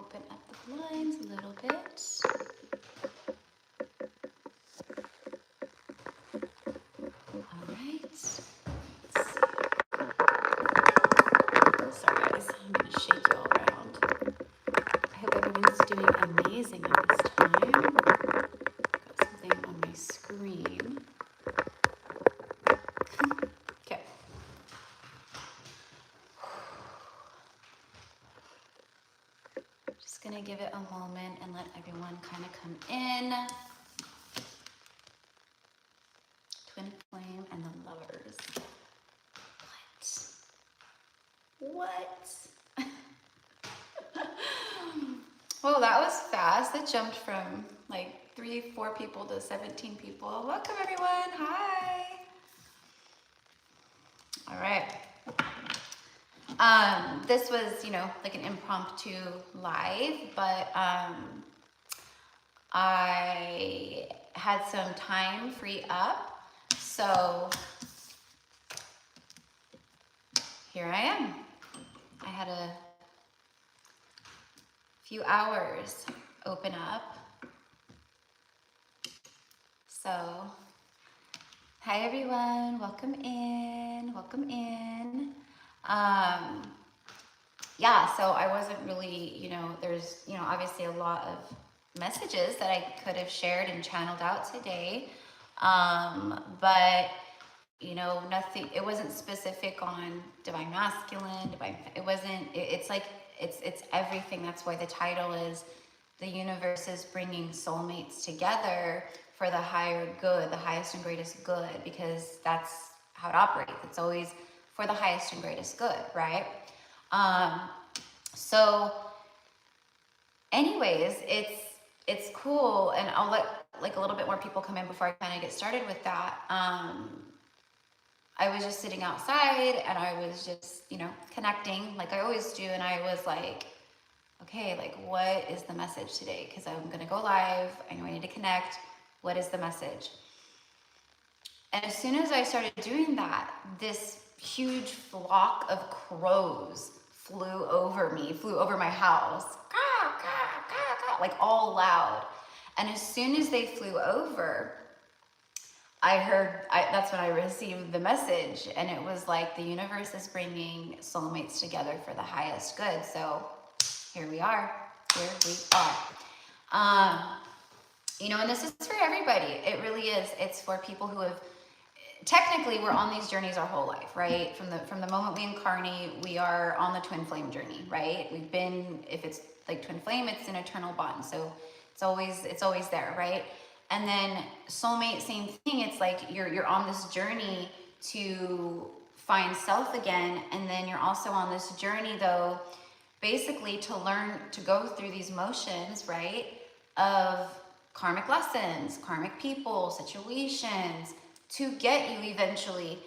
open up the blinds a little bit. All right. Sorry guys, I'm gonna shake you all around. I hope everyone's doing amazing at this time. Got something on my screen. Okay. Just gonna give it a moment and let everyone kind of come in. Twin flame and the lovers. What? Well, that was fast. It jumped from like 3-4 people to 17 people. Welcome everyone. Hi. All right. This was, you know, like an impromptu live, but I had some time free up, so here I am. I had a few hours open up. So, hi everyone, welcome in, welcome in. Yeah, so I wasn't really, you know, there's, you know, obviously a lot of messages that I could have shared and channeled out today. But, you know, nothing, it wasn't specific on divine masculine, divine, it wasn't, it's like, it's everything. That's why the title is The Universe is Bringing Soulmates Together for the Higher Good, the highest and greatest good, because that's how it operates. It's always for the highest and greatest good, right? So anyways, it's cool, and I'll let like a little bit more people come in before I kind of get started with that. I was just sitting outside and I was just, you know, connecting like I always do, and I was like, okay, like what is the message today? Because I'm gonna go live, I know I need to connect. What is the message? And as soon as I started doing that, this huge flock of crows flew over me, flew over my house, caw, caw, caw, caw, like all loud. And as soon as they flew over, that's when I received the message, and it was like the universe is bringing soulmates together for the highest good. So here we are, you know, and this is for everybody. It really is. It's for people who have, technically we're on these journeys our whole life, right? From the moment we incarnate, we are on the twin flame journey, right? We've been, if it's like twin flame, it's an eternal bond. So it's always there, right? And then soulmate, same thing. It's like you're on this journey to find self again, and then you're also on this journey though, basically to learn to go through these motions, right? Of karmic lessons, karmic people, situations, to get you eventually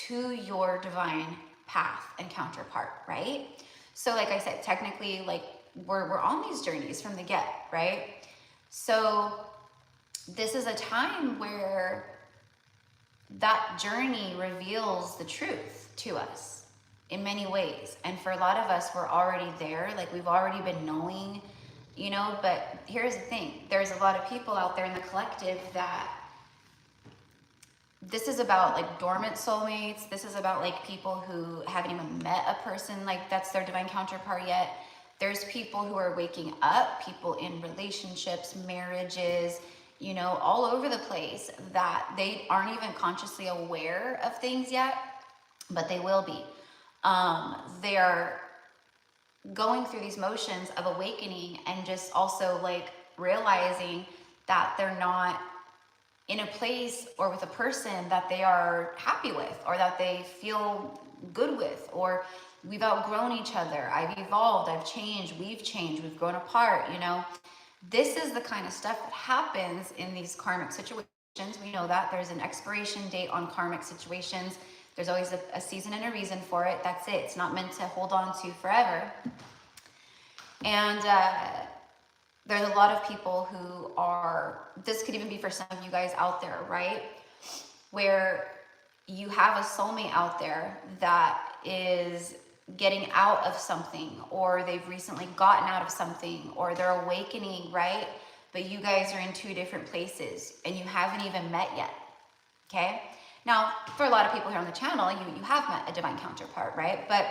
to your divine path and counterpart, right? So like I said, technically, like we're on these journeys from the get, right? So this is a time where that journey reveals the truth to us in many ways. And for a lot of us, we're already there, like we've already been knowing, you know, but here's the thing. There's a lot of people out there in the collective that this is about, like dormant soulmates. This is about like people who haven't even met a person like that's their divine counterpart yet. There's people who are waking up, people in relationships, marriages, you know, all over the place, that they aren't even consciously aware of things yet, but they will be. They are going through these motions of awakening, and just also like realizing that they're not in a place or with a person that they are happy with, or that they feel good with, or we've outgrown each other. I've evolved, I've changed, we've grown apart, you know. This is the kind of stuff that happens in these karmic situations. We know that there's an expiration date on karmic situations. There's always a season and a reason for it. That's it. It's not meant to hold on to forever. And there's a lot of people who are, this could even be for some of you guys out there, right? Where you have a soulmate out there that is getting out of something, or they've recently gotten out of something, or they're awakening, right? But you guys are in two different places and you haven't even met yet, okay? Now, for a lot of people here on the channel, you have met a divine counterpart, right? But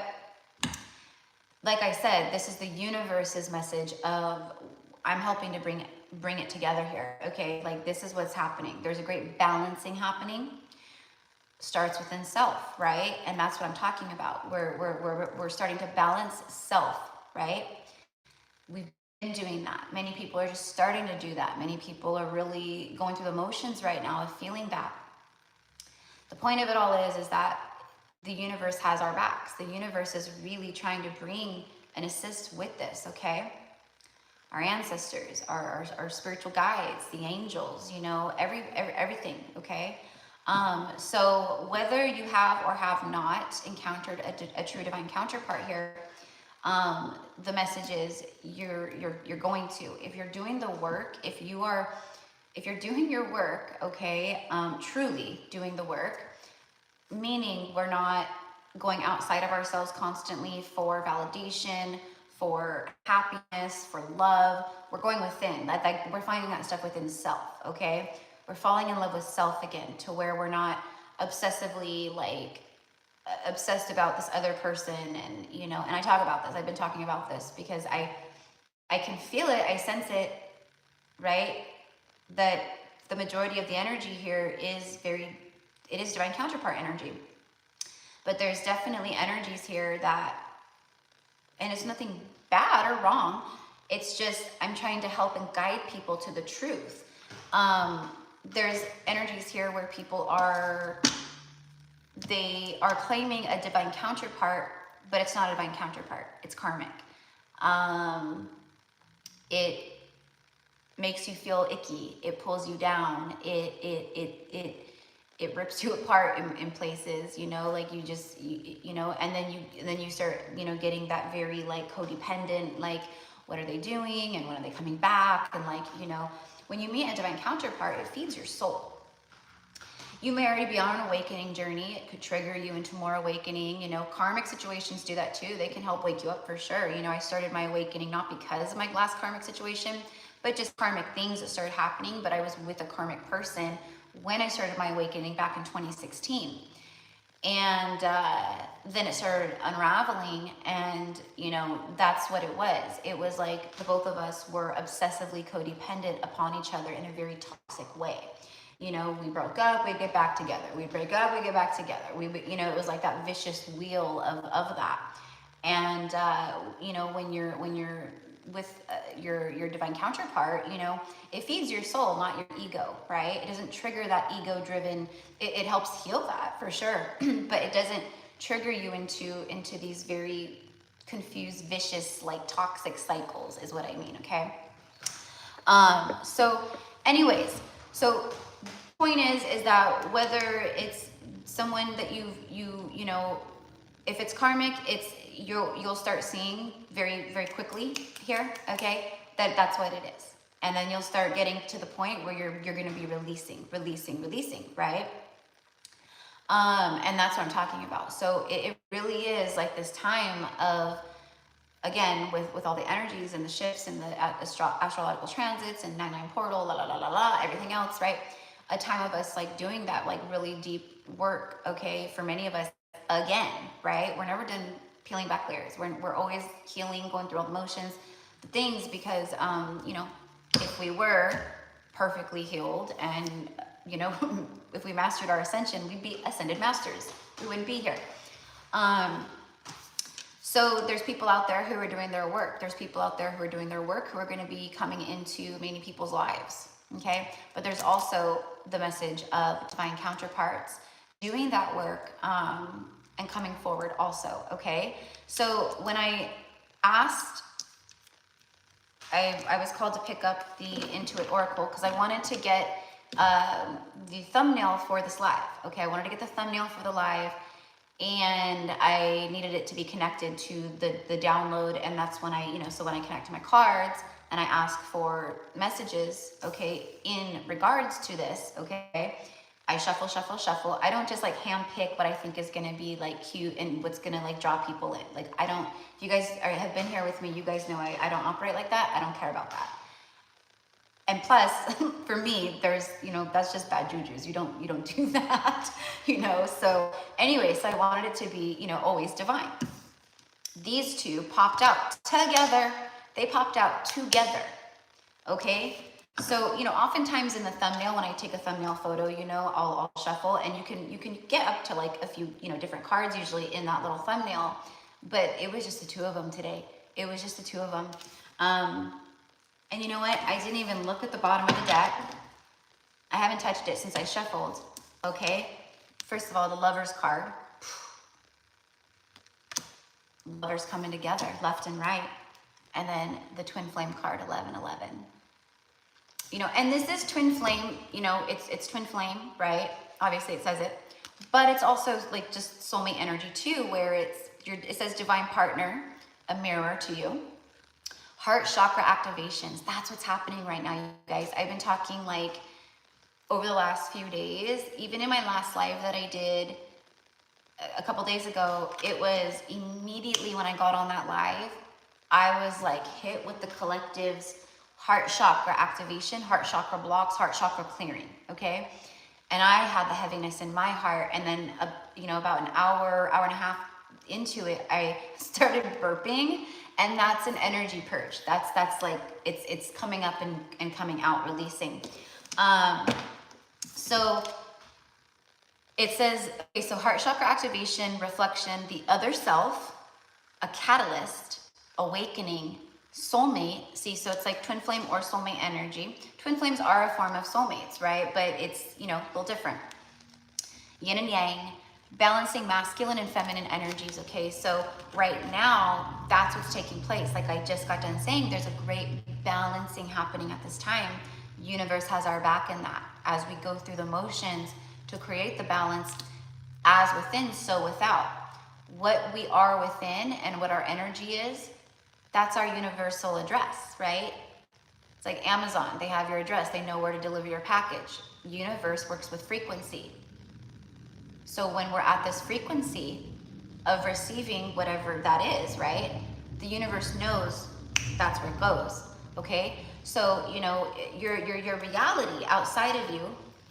like I said, this is the universe's message of, I'm helping to bring it together here, okay? Like, this is what's happening. There's a great balancing happening. Starts within self, right? And that's what I'm talking about. We're starting to balance self, right? We've been doing that. Many people are just starting to do that. Many people are really going through the motions right now of feeling that. The point of it all is that the universe has our backs. The universe is really trying to bring and assist with this, okay? Our ancestors, our spiritual guides, the angels, you know, everything, okay? So whether you have or have not encountered a true divine counterpart here, the message is you're going to. If you're doing the work, if you're doing your work, okay, truly doing the work, meaning we're not going outside of ourselves constantly for validation, for happiness, for love. We're going within. Like we're finding that stuff within self, okay? We're falling in love with self again, to where we're not obsessively like obsessed about this other person. And you know, and I talk about this, I've been talking about this because I can feel it, I sense it, right? That the majority of the energy here is it is divine counterpart energy. But there's definitely energies here that, and it's nothing bad or wrong, it's just I'm trying to help and guide people to the truth. There's energies here where people they are claiming a divine counterpart, but it's not a divine counterpart, it's karmic. It makes you feel icky, it pulls you down, it rips you apart in places, you know, like you just, you know, and then you start, you know, getting that very like codependent, like what are they doing and when are they coming back? And like, you know, when you meet a divine counterpart, it feeds your soul. You may already be on an awakening journey. It could trigger you into more awakening. You know, karmic situations do that too. They can help wake you up for sure. You know, I started my awakening not because of my last karmic situation, but just karmic things that started happening. But I was with a karmic person when I started my awakening back in 2016. And then it started unraveling, and you know, that's what it was. It was like the both of us were obsessively codependent upon each other in a very toxic way. You know, we broke up, we'd get back together. We'd break up, we'd get back together. You know, it was like that vicious wheel of that. And you know, when you're with your divine counterpart, you know, it feeds your soul, not your ego, right? It doesn't trigger that ego driven, it helps heal that for sure, but it doesn't trigger you into these very confused, vicious, like toxic cycles is what I mean, okay? So anyways, so point is that whether it's someone that you know, if it's karmic, it's you'll start seeing very, very quickly here, okay, that's what it is. And then you'll start getting to the point where you're going to be releasing, right? And that's what I'm talking about. So it really is like this time of, again, with all the energies and the shifts and the astrological transits and 9/9 portal, everything else, right? A time of us like doing that like really deep work, okay, for many of us, again, right? We're never done peeling back layers. We're always healing, going through all the motions, the things, because you know, if we were perfectly healed and you know, if we mastered our ascension, we'd be ascended masters. We wouldn't be here. So there's people out there who are doing their work. There's people out there who are doing their work who are going to be coming into many people's lives, okay? But there's also the message of divine counterparts doing that work and coming forward also, okay? So when I asked, I was called to pick up the Intuit Oracle because I wanted to get the thumbnail for this live, okay? I wanted to get the thumbnail for the live, and I needed it to be connected to the download, and that's when I, you know, so when I connect to my cards and I ask for messages, okay, in regards to this, okay, I shuffle, shuffle, shuffle. I don't just like hand pick what I think is gonna be like cute and what's gonna like draw people in. Like I don't, if you guys have been here with me, you guys know I don't operate like that. I don't care about that. And plus, for me, there's, you know, that's just bad jujus. You don't do that, you know? So anyway, so I wanted it to be, you know, always divine. These two popped out together. They popped out together, okay? So, you know, oftentimes in the thumbnail, when I take a thumbnail photo, you know, I'll shuffle, and you can get up to like a few, you know, different cards usually in that little thumbnail, but it was just the two of them today. It was just the two of them. And you know what? I didn't even look at the bottom of the deck. I haven't touched it since I shuffled, okay? First of all, the Lover's card. Lovers coming together, left and right. And then the Twin Flame card, 1111. You know, and this is Twin Flame, you know, it's Twin Flame, right? Obviously it says it. But it's also like just soulmate energy too, where it says divine partner, a mirror to you. Heart chakra activations. That's what's happening right now, you guys. I've been talking like over the last few days, even in my last live that I did a couple days ago, it was immediately when I got on that live, I was like hit with the collective's heart chakra activation, heart chakra blocks, heart chakra clearing, okay? And I had the heaviness in my heart, and then, you know, about an hour and a half into it, I started burping, and that's an energy purge. That's like, it's coming up and coming out, releasing. So it says, okay, so heart chakra activation, reflection, the other self, a catalyst, awakening, soulmate. See, so it's like twin flame or soulmate energy. Twin flames are a form of soulmates, right? But it's, you know, a little different. Yin and yang, balancing masculine and feminine energies, okay? So right now, that's what's taking place. Like I just got done saying, there's a great balancing happening at this time. Universe has our back in that. As we go through the motions to create the balance, as within, so without. What we are within and what our energy is, that's our universal address, right? It's like Amazon, they have your address, they know where to deliver your package. Universe works with frequency. So when we're at this frequency of receiving whatever that is, right? The universe knows that's where it goes, okay? So, you know, your reality outside of you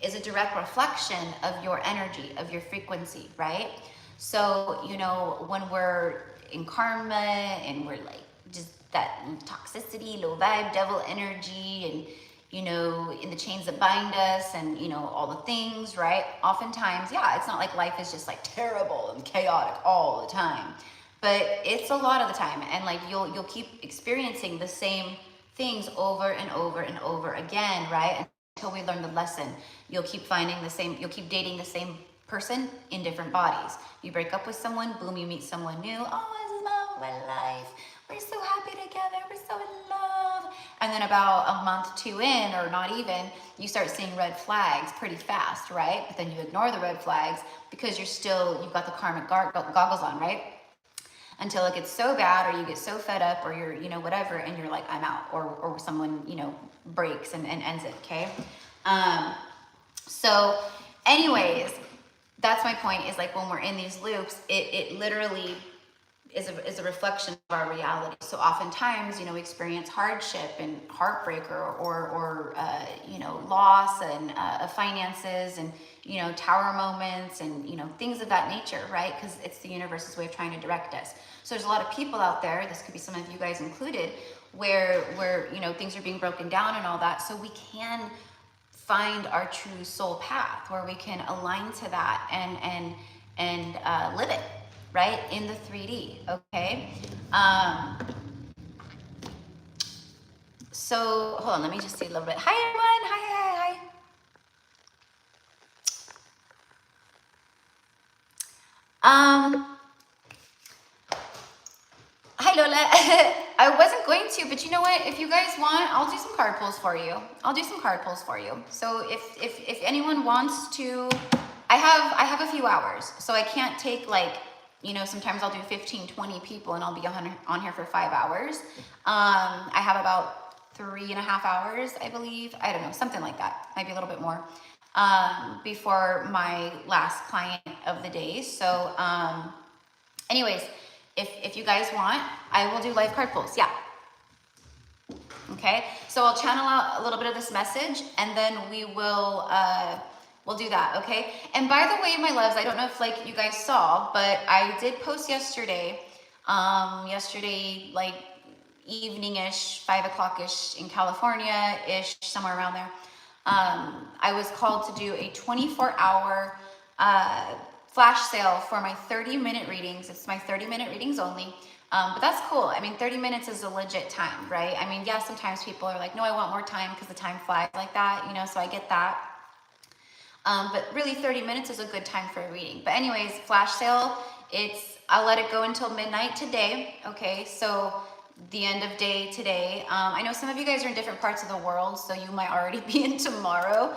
is a direct reflection of your energy, of your frequency, right? So, you know, when we're in karma and we're like, just that toxicity, low vibe, devil energy, and, you know, in the chains that bind us and, you know, all the things, right? Oftentimes, yeah, it's not like life is just like terrible and chaotic all the time, but it's a lot of the time. And like, you'll keep experiencing the same things over and over and over again, right? Until we learn the lesson. You'll keep you'll keep dating the same person in different bodies. You break up with someone, boom, you meet someone new. Oh, this is love of my life. We're so happy together. We're so in love. And then about a month, two in, or not even, you start seeing red flags pretty fast, right? But then you ignore the red flags because you've got the karmic goggles on, right? Until it gets so bad, or you get so fed up, or you're, you know, whatever, and you're like, I'm out, or someone, you know, breaks and ends it, okay? So anyways, that's my point, is like when we're in these loops, it literally is a reflection of our reality. So oftentimes, you know, we experience hardship and heartbreak or you know, loss and finances and, you know, tower moments and, you know, things of that nature, right? Because it's the universe's way of trying to direct us. So there's a lot of people out there, this could be some of you guys included, where you know, things are being broken down and all that. So we can find our true soul path where we can align to that and live it, right, in the 3D, okay? So hold on, let me just see a little bit. Hi everyone, hi. Hi Lola. I wasn't going to, but you know what? If you guys want, I'll do some card pulls for you. So if anyone wants to, I have a few hours, so I can't take like, you know, sometimes I'll do 15, 20 people and I'll be on here for 5 hours. I have about 3.5 hours, I believe. I don't know, something like that. Might be a little bit more. before my last client of the day. So anyways, if you guys want, I will do live card pulls. Yeah. Okay, so I'll channel out a little bit of this message, and then we'll do that. Okay, and by the way, my loves, I don't know if like you guys saw, but I did post yesterday, like evening-ish, 5 o'clock-ish in California-ish, somewhere around there. I was called to do a 24-hour flash sale for my 30-minute readings. It's my 30-minute readings only. But that's cool. I mean, 30 minutes is a legit time, right? I mean, yeah, sometimes people are like, no, I want more time because the time flies like that, you know, so I get that. But really 30 minutes is a good time for a reading. But anyways, flash sale, I'll let it go until midnight today. Okay, so the end of day today. I know some of you guys are in different parts of the world, so you might already be in tomorrow.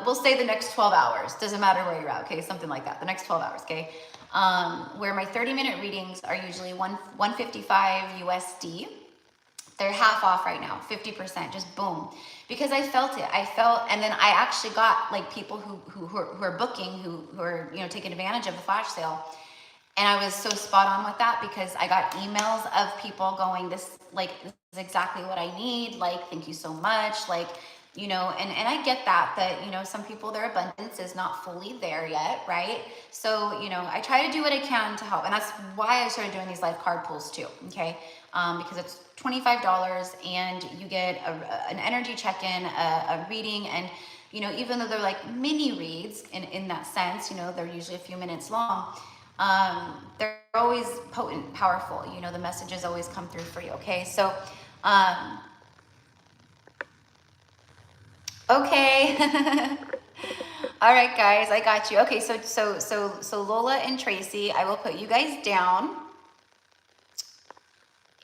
We'll say the next 12 hours. Doesn't matter where you're at, okay? Something like that. The next 12 hours, okay? Where my 30-minute readings are usually $155 USD. They're half off right now, 50%, just boom. Because I felt it. And then I actually got like people who are booking, who are, you know, taking advantage of the flash sale. And I was so spot on with that because I got emails of people going, this is exactly what I need. Like, thank you so much. Like, you know, and I get that, you know, some people, their abundance is not fully there yet, right? So, you know, I try to do what I can to help. And that's why I started doing these live card pulls too, okay? Because it's $25 and you get an energy check-in, a reading, and, you know, even though they're like mini reads in that sense, you know, they're usually a few minutes long, they're always potent, powerful. You know, the messages always come through for you, okay? So, okay. All right, guys, I got you. Okay, so Lola and Tracy, I will put you guys down.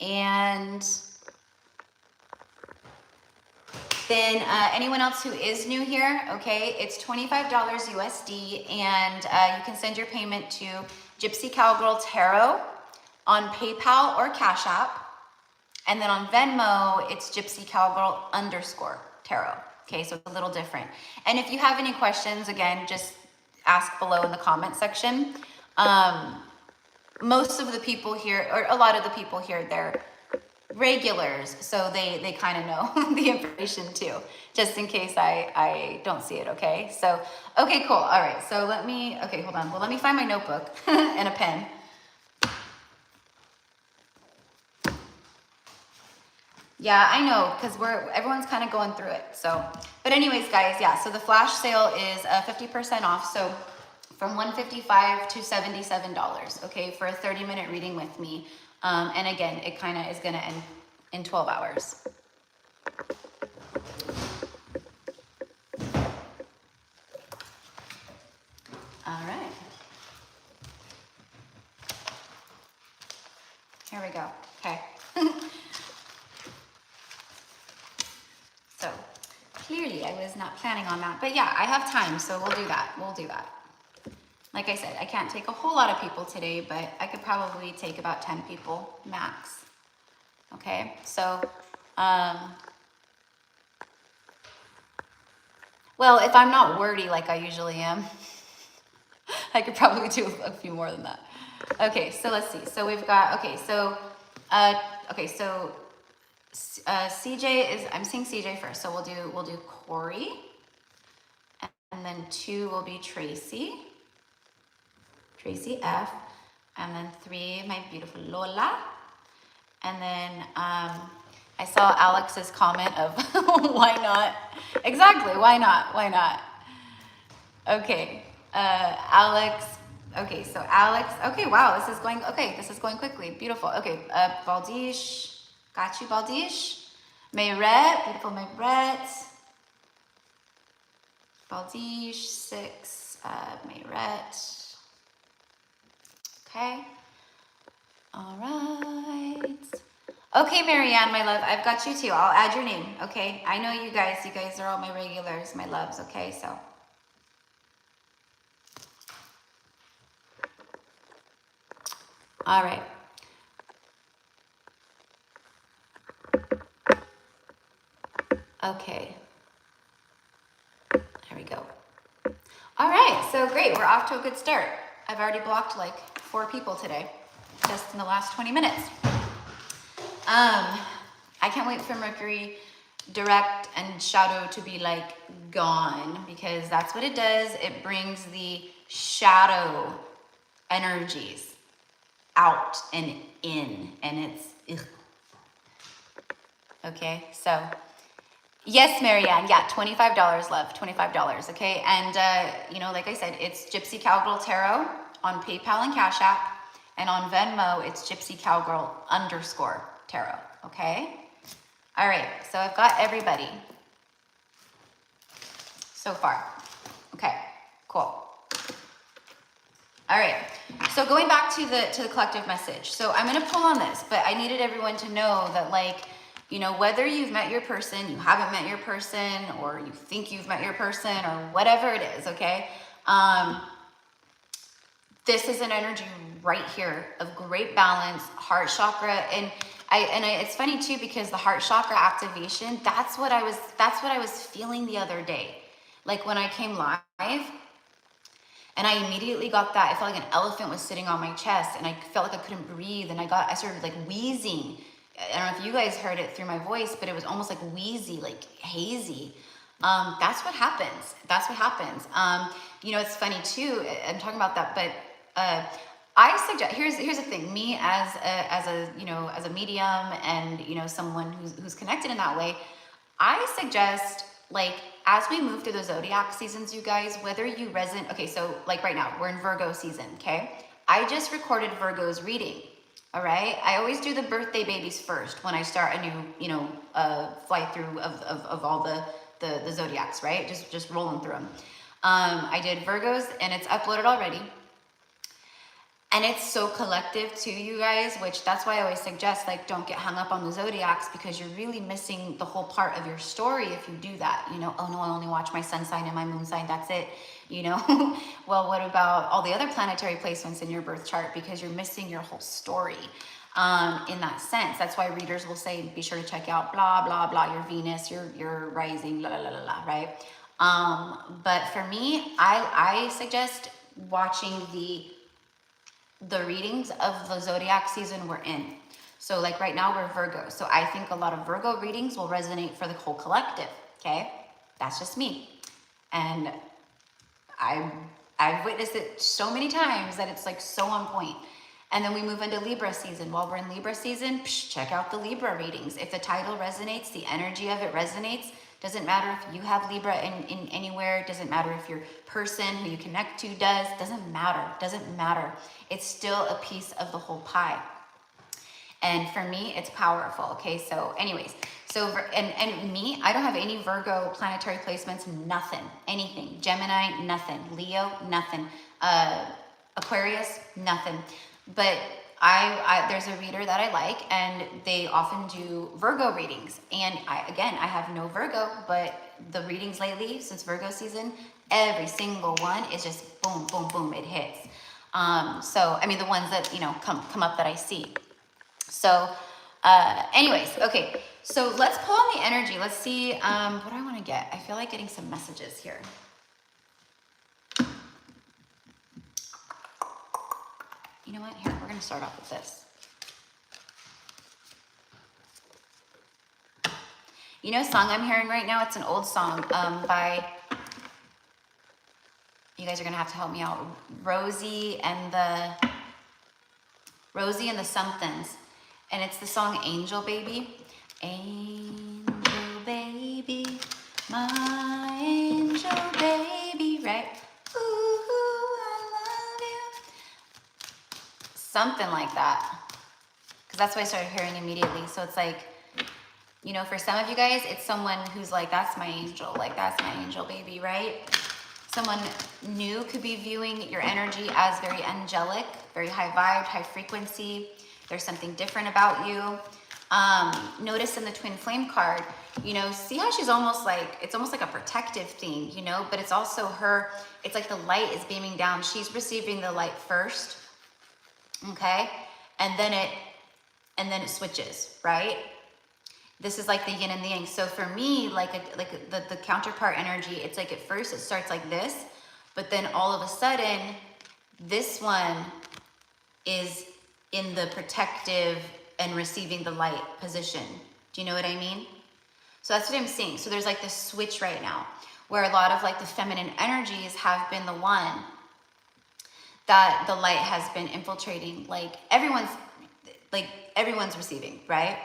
And then anyone else who is new here, okay, it's $25 USD, and you can send your payment to GypsyCowgirlTarot on PayPal or Cash App. And then on Venmo, it's GypsyCowgirl_Tarot. Okay, so it's a little different. And if you have any questions, again, just ask below in the comment section. Most of the people here, or a lot of the people here, they're regulars, so they kind of know the information too, just in case I don't see it, okay? So, okay, cool. All right, so okay, hold on. Well, let me find my notebook and a pen. Yeah, I know, because everyone's kind of going through it. So, but anyways, guys, yeah, so the flash sale is 50% off. So from $155 to $77, okay, for a 30-minute reading with me. And again, it kind of is going to end in 12 hours. All right. Here we go. Okay. So clearly I was not planning on that, but yeah, I have time, so we'll do that. We'll do that. Like I said, I can't take a whole lot of people today, but I could probably take about 10 people max. Okay, so, well, if I'm not wordy like I usually am, I could probably do a few more than that. Okay, so let's see. So we've got, CJ is, I'm seeing CJ first, so we'll do Corey, and then 2 will be Tracy F, and then 3, my beautiful Lola, and then I saw Alex's comment of why not? Exactly, why not? Okay, Alex. Okay, so Alex. Okay, wow, this is going quickly. Beautiful. Okay, Baldish. Got you, Baldish. Mayret, beautiful Mayret. Baldish, 6, Mayret. Okay. All right. Okay, Marianne, my love, I've got you too. I'll add your name, okay? I know you guys are all my regulars, my loves, okay? So. All right. Okay. There we go. All right, so great. We're off to a good start. I've already blocked like 4 people today, just in the last 20 minutes. I can't wait for Mercury direct and shadow to be like gone, because that's what it does. It brings the shadow energies out and in, and it's ugh. Okay, so yes, Marianne, yeah, $25, love, $25, okay? And, you know, like I said, it's Gypsy Cowgirl Tarot on PayPal and Cash App, and on Venmo, it's GypsyCowgirl_Tarot, okay? All right, so I've got everybody so far. Okay, cool. All right, so going back to the collective message. So I'm gonna pull on this, but I needed everyone to know that, like, you know, whether you've met your person, you haven't met your person, or you think you've met your person, or whatever it is, okay? This is an energy right here of great balance, heart chakra, and it's funny too, because the heart chakra activation, that's what I was feeling the other day. Like when I came live, and I immediately got that, I felt like an elephant was sitting on my chest, and I felt like I couldn't breathe, and I started like wheezing. I don't know if you guys heard it through my voice, but it was almost like wheezy, like hazy. That's what happens. That's what happens. You know, it's funny too, I'm talking about that, but I suggest, here's the thing, me as a you know, as a medium, and you know, someone who's connected in that way, I suggest, like, as we move through the zodiac seasons, you guys, whether you resonate, okay, so like right now, we're in Virgo season, okay? I just recorded Virgo's reading, all right? I always do the birthday babies first when I start a new, you know, fly through of all the zodiacs, right? Just rolling through them. I did Virgos, and it's uploaded already. And it's so collective too, you guys, which that's why I always suggest, like, don't get hung up on the zodiacs, because you're really missing the whole part of your story if you do that. You know, oh no, I only watch my sun sign and my moon sign, that's it, you know? Well, what about all the other planetary placements in your birth chart? Because you're missing your whole story in that sense. That's why readers will say, be sure to check out blah, blah, blah, your Venus, your rising, blah, blah, blah, blah, right? But for me, I suggest watching the readings of the zodiac season we're in. So like right now we're Virgo. So I think a lot of Virgo readings will resonate for the whole collective, okay? That's just me. And I've witnessed it so many times that it's like so on point. And then we move into Libra season. While we're in Libra season, check out the Libra readings. If the title resonates, the energy of it resonates, doesn't matter if you have Libra in anywhere, doesn't matter if your person who you connect to does, doesn't matter. It's still a piece of the whole pie. And for me, it's powerful, okay? So anyways, so, and me, I don't have any Virgo planetary placements, nothing, anything. Gemini, nothing. Leo, nothing. Aquarius, nothing. But there's a reader that I like, and they often do Virgo readings. And I have no Virgo, but the readings lately, since Virgo season, every single one is just boom, boom, boom, it hits. So, I mean, the ones that, you know, come up that I see. So, anyways, okay. So let's pull on the energy. Let's see, what do I want to get? I feel like getting some messages here. You know what? Here, we're going to start off with this. You know, song I'm hearing right now, it's an old song by, you guys are going to have to help me out, Rosie and the Somethings. And it's the song Angel Baby. Angel baby, my angel baby, right? Ooh, I love you. Something like that. Because that's what I started hearing immediately. So it's like, you know, for some of you guys, it's someone who's like, that's my angel, like that's my angel baby, right? Someone new could be viewing your energy as very angelic, very high vibe, high frequency. There's something different about you. Notice in the twin flame card, you know, see how she's almost like, it's almost like a protective thing, you know, but it's also her, it's like the light is beaming down. She's receiving the light first, okay? And then it switches, right? This is like the yin and the yang. So for me, like the counterpart energy, it's like at first it starts like this, But then all of a sudden, this one is in the protective and receiving the light position. Do you know what I mean? So that's what I'm seeing. So there's like this switch right now where a lot of like the feminine energies have been the one that the light has been infiltrating. Like everyone's receiving, right?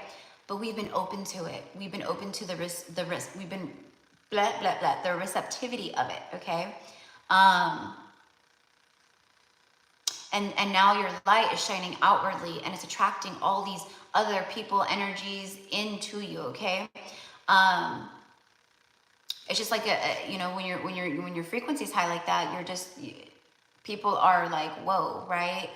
But we've been open to it. We've been open to the risk. We've been the receptivity of it. Okay. And now your light is shining outwardly and it's attracting all these other people energies into you. Okay. It's just like you know, when your frequency is high like that, people are like, whoa, right?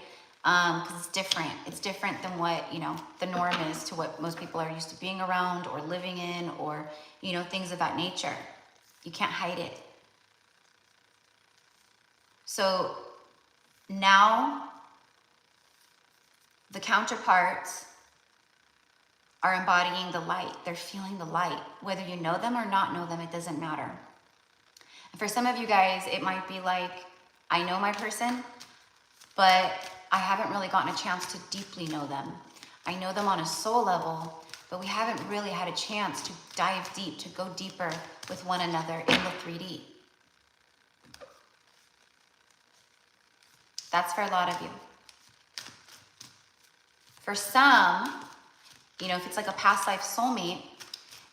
Because it's different. It's different than what, you know, the norm is to what most people are used to being around or living in, or, you know, things of that nature. You can't hide it. So now the counterparts are embodying the light. They're feeling the light. Whether you know them or not know them, it doesn't matter. And for some of you guys, it might be like, I know my person, but I haven't really gotten a chance to deeply know them. I know them on a soul level, but we haven't really had a chance to dive deep, to go deeper with one another in the 3D. That's for a lot of you. For some, you know, if it's like a past life soulmate,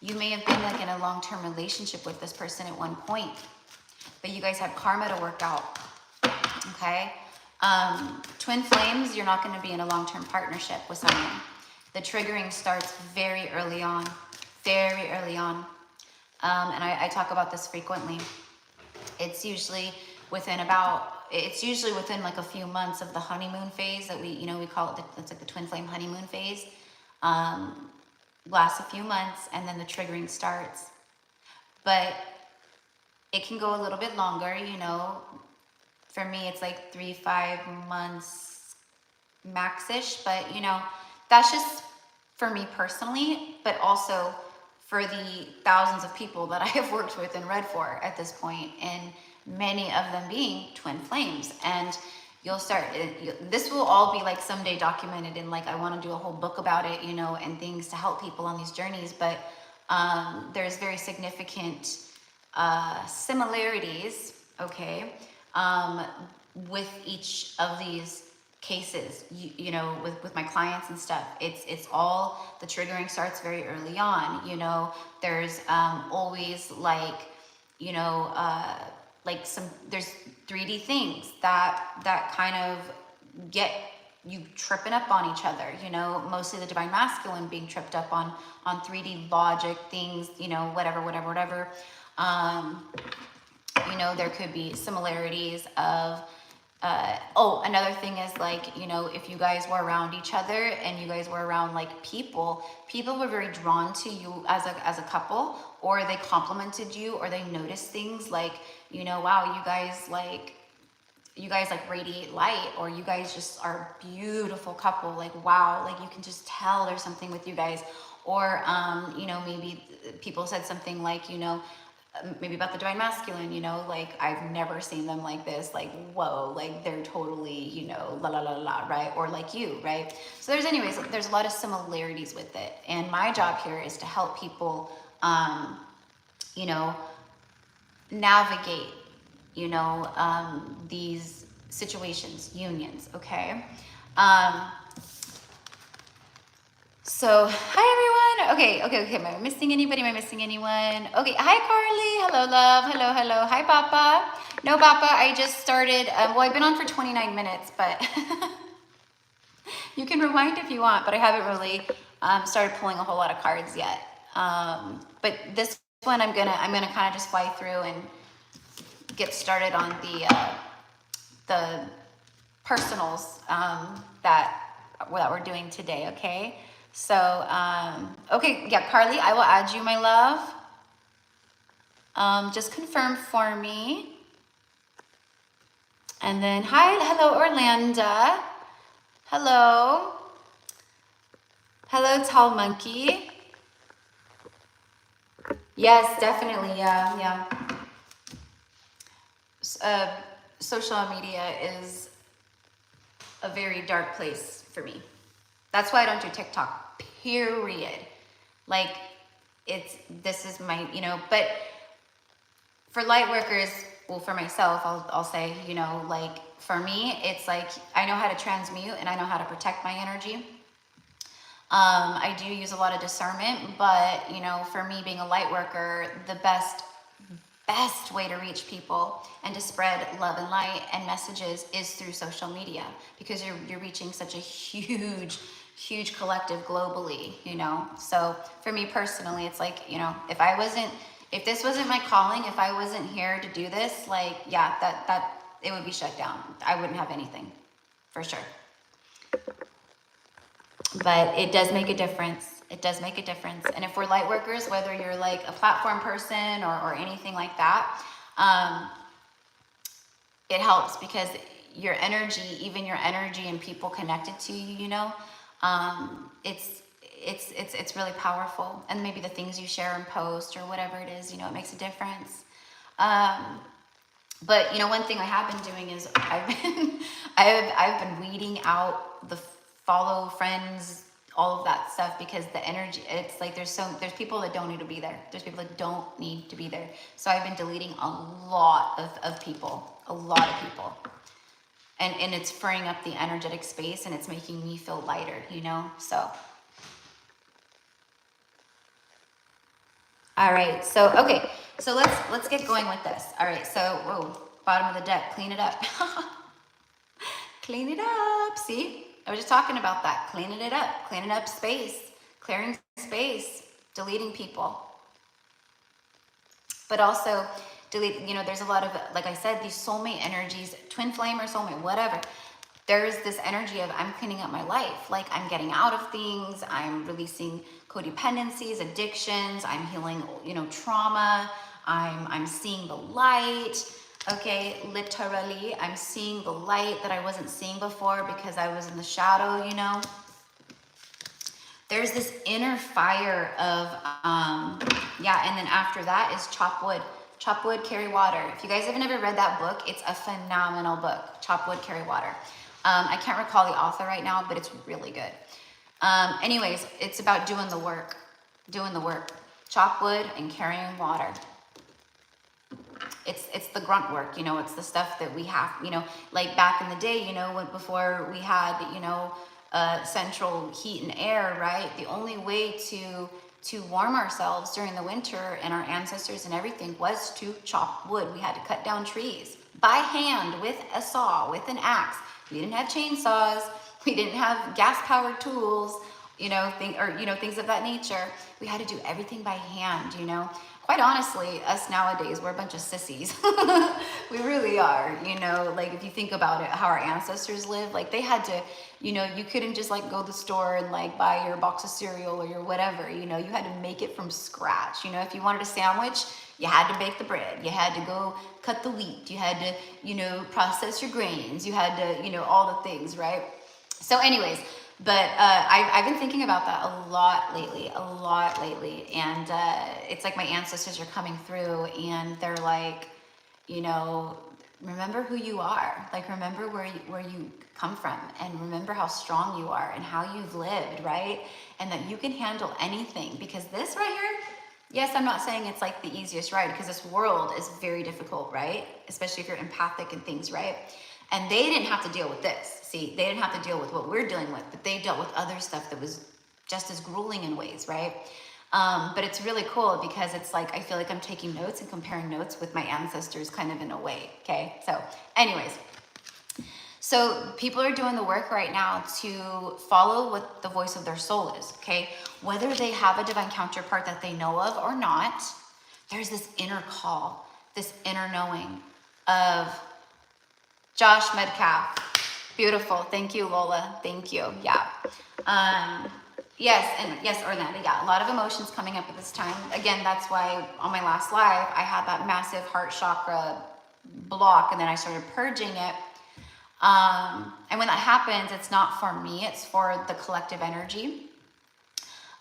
you may have been like in a long-term relationship with this person at one point, but you guys had karma to work out, okay? Twin flames, you're not going to be in a long-term partnership with someone. The triggering starts very early on, very early on. And I talk about this frequently. It's usually within like a few months of the honeymoon phase that we call it, it's like the twin flame honeymoon phase. Lasts a few months and then the triggering starts. But it can go a little bit longer, you know. For me, it's like 3-5 months max-ish, but you know, that's just for me personally, but also for the thousands of people that I have worked with and read for at this point, and many of them being twin flames. And you'll start, this will all be like someday documented in like, I want to do a whole book about it, you know, and things to help people on these journeys. But there's very significant similarities, okay, with each of these cases, you know, with my clients and stuff. It's all, the triggering starts very early on, you know. There's always like, you know, like there's 3D things that kind of get you tripping up on each other, you know, mostly the divine masculine being tripped up on 3D logic things, you know, whatever. You know, there could be similarities of, another thing is like, you know, if you guys were around each other and you guys were around like people were very drawn to you as a couple, or they complimented you, or they noticed things like, you know, wow, you guys like radiate light, or you guys just are a beautiful couple, like, wow, like you can just tell there's something with you guys. Or, you know, maybe people said something like, you know, maybe about the divine masculine, you know, like, I've never seen them like this, like, whoa, like they're totally, you know, la la la la, right? Or like you, right? So there's a lot of similarities with it. And my job here is to help people, you know, navigate, you know, these situations, unions, okay? So, hi everyone. Okay. Am I missing anybody? Okay, hi Carly. Hello, love. Hello. Hi, Papa. No, Papa, I just started, well, I've been on for 29 minutes, but you can rewind if you want, but I haven't really started pulling a whole lot of cards yet. But this one, I'm gonna kind of just fly through and get started on the personals that we're doing today, okay? So, okay, yeah, Carly, I will add you, my love. Just confirm for me. And then, hello, Orlando. Hello, Tall Monkey. Yes, definitely, yeah. social media is a very dark place for me. That's why I don't do TikTok, period. Like, this is my, but for light workers, well, for myself, I'll say, like, for me, it's like, I know how to transmute and I know how to protect my energy. I do use a lot of discernment, but, for me being a light worker, the best way to reach people and to spread love and light and messages is through social media, because you're reaching such a huge collective globally, So for me personally, it's like, if this wasn't my calling, if I wasn't here to do this, like, yeah, that it would be shut down. I wouldn't have anything, for sure. But it does make a difference. It does make a difference. And if we're light workers, whether you're like a platform person or anything like that, it helps, because your energy, even your energy and people connected to you, it's really powerful. And maybe the things you share and post or whatever it is, it makes a difference. But one thing I have been doing is I've been weeding out the follow friends, all of that stuff, because the energy, it's like there's people that don't need to be there. There's people that don't need to be there. So I've been deleting a lot of people, and it's freeing up the energetic space, and it's making me feel lighter, so. All right, so, okay, so let's get going with this. All right, so, whoa, bottom of the deck, clean it up. Clean it up, see? I was just talking about that, cleaning up space, clearing space, deleting people. But also, there's a lot of, like I said, these soulmate energies, twin flame or soulmate, whatever. There's this energy of, I'm cleaning up my life. Like, I'm getting out of things, I'm releasing codependencies, addictions, I'm healing, trauma, I'm seeing the light. Okay, literally, I'm seeing the light that I wasn't seeing before because I was in the shadow, There's this inner fire of, yeah, and then after that is chop wood. Chop wood, carry water. If you guys have never read that book, it's a phenomenal book, Chop Wood, Carry Water. I can't recall the author right now, but it's really good. Anyways, it's about doing the work. Chop wood and carrying water. It's the grunt work, it's the stuff that we have, like back in the day, before we had, central heat and air, right? The only way to warm ourselves during the winter, and our ancestors and everything, was to chop wood. We had to cut down trees by hand with a saw, with an axe. We didn't have chainsaws. We didn't have gas-powered tools, things of that nature. We had to do everything by hand, Quite honestly, us nowadays, we're a bunch of sissies. We really are, like if you think about it, how our ancestors lived, like they had to, you couldn't just like go to the store and like buy your box of cereal or your whatever, you had to make it from scratch. If you wanted a sandwich, you had to bake the bread, you had to go cut the wheat, you had to, process your grains, you had to, all the things, right? So anyways, but I've been thinking about that a lot lately, and it's like my ancestors are coming through, and they're like, remember who you are, like remember where you come from, and remember how strong you are and how you've lived, right? And that you can handle anything, because this right here, yes, I'm not saying it's like the easiest ride, because this world is very difficult, right? Especially if you're empathic and things, right? And they didn't have to deal with this. See, they didn't have to deal with what we're dealing with, but they dealt with other stuff that was just as grueling in ways, right? But it's really cool, because it's like, I feel like I'm taking notes and comparing notes with my ancestors kind of in a way, okay? So anyways, so people are doing the work right now to follow what the voice of their soul is, okay? Whether they have a divine counterpart that they know of or not, there's this inner call, this inner knowing of Josh Medcalf. Beautiful. Thank you, Lola. Thank you. Yeah. Yes, Orlando. Yeah, a lot of emotions coming up at this time. Again, that's why on my last live, I had that massive heart chakra block, and then I started purging it. And when that happens, it's not for me, it's for the collective energy.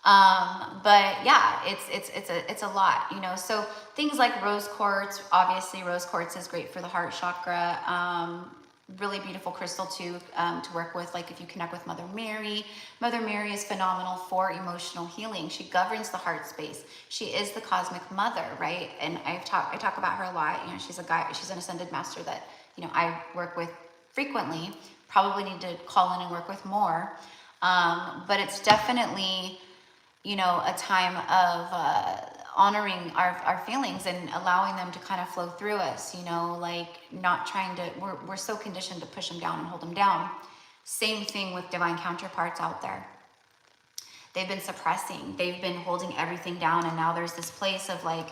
But yeah, it's a lot, you know. So things like rose quartz, obviously rose quartz is great for the heart chakra. Really beautiful crystal too, to work with. Like if you connect with Mother Mary is phenomenal for emotional healing. She governs the heart space. She is the cosmic mother, right? And I talk about her a lot. You know, she's an ascended master that, you know, I work with frequently. Probably need to call in and work with more. But it's definitely, you know, a time of honoring our feelings and allowing them to kind of flow through us, you know, like not trying to, we're so conditioned to push them down and hold them down. Same thing with divine counterparts out there. They've been suppressing, they've been holding everything down, and now there's this place of like,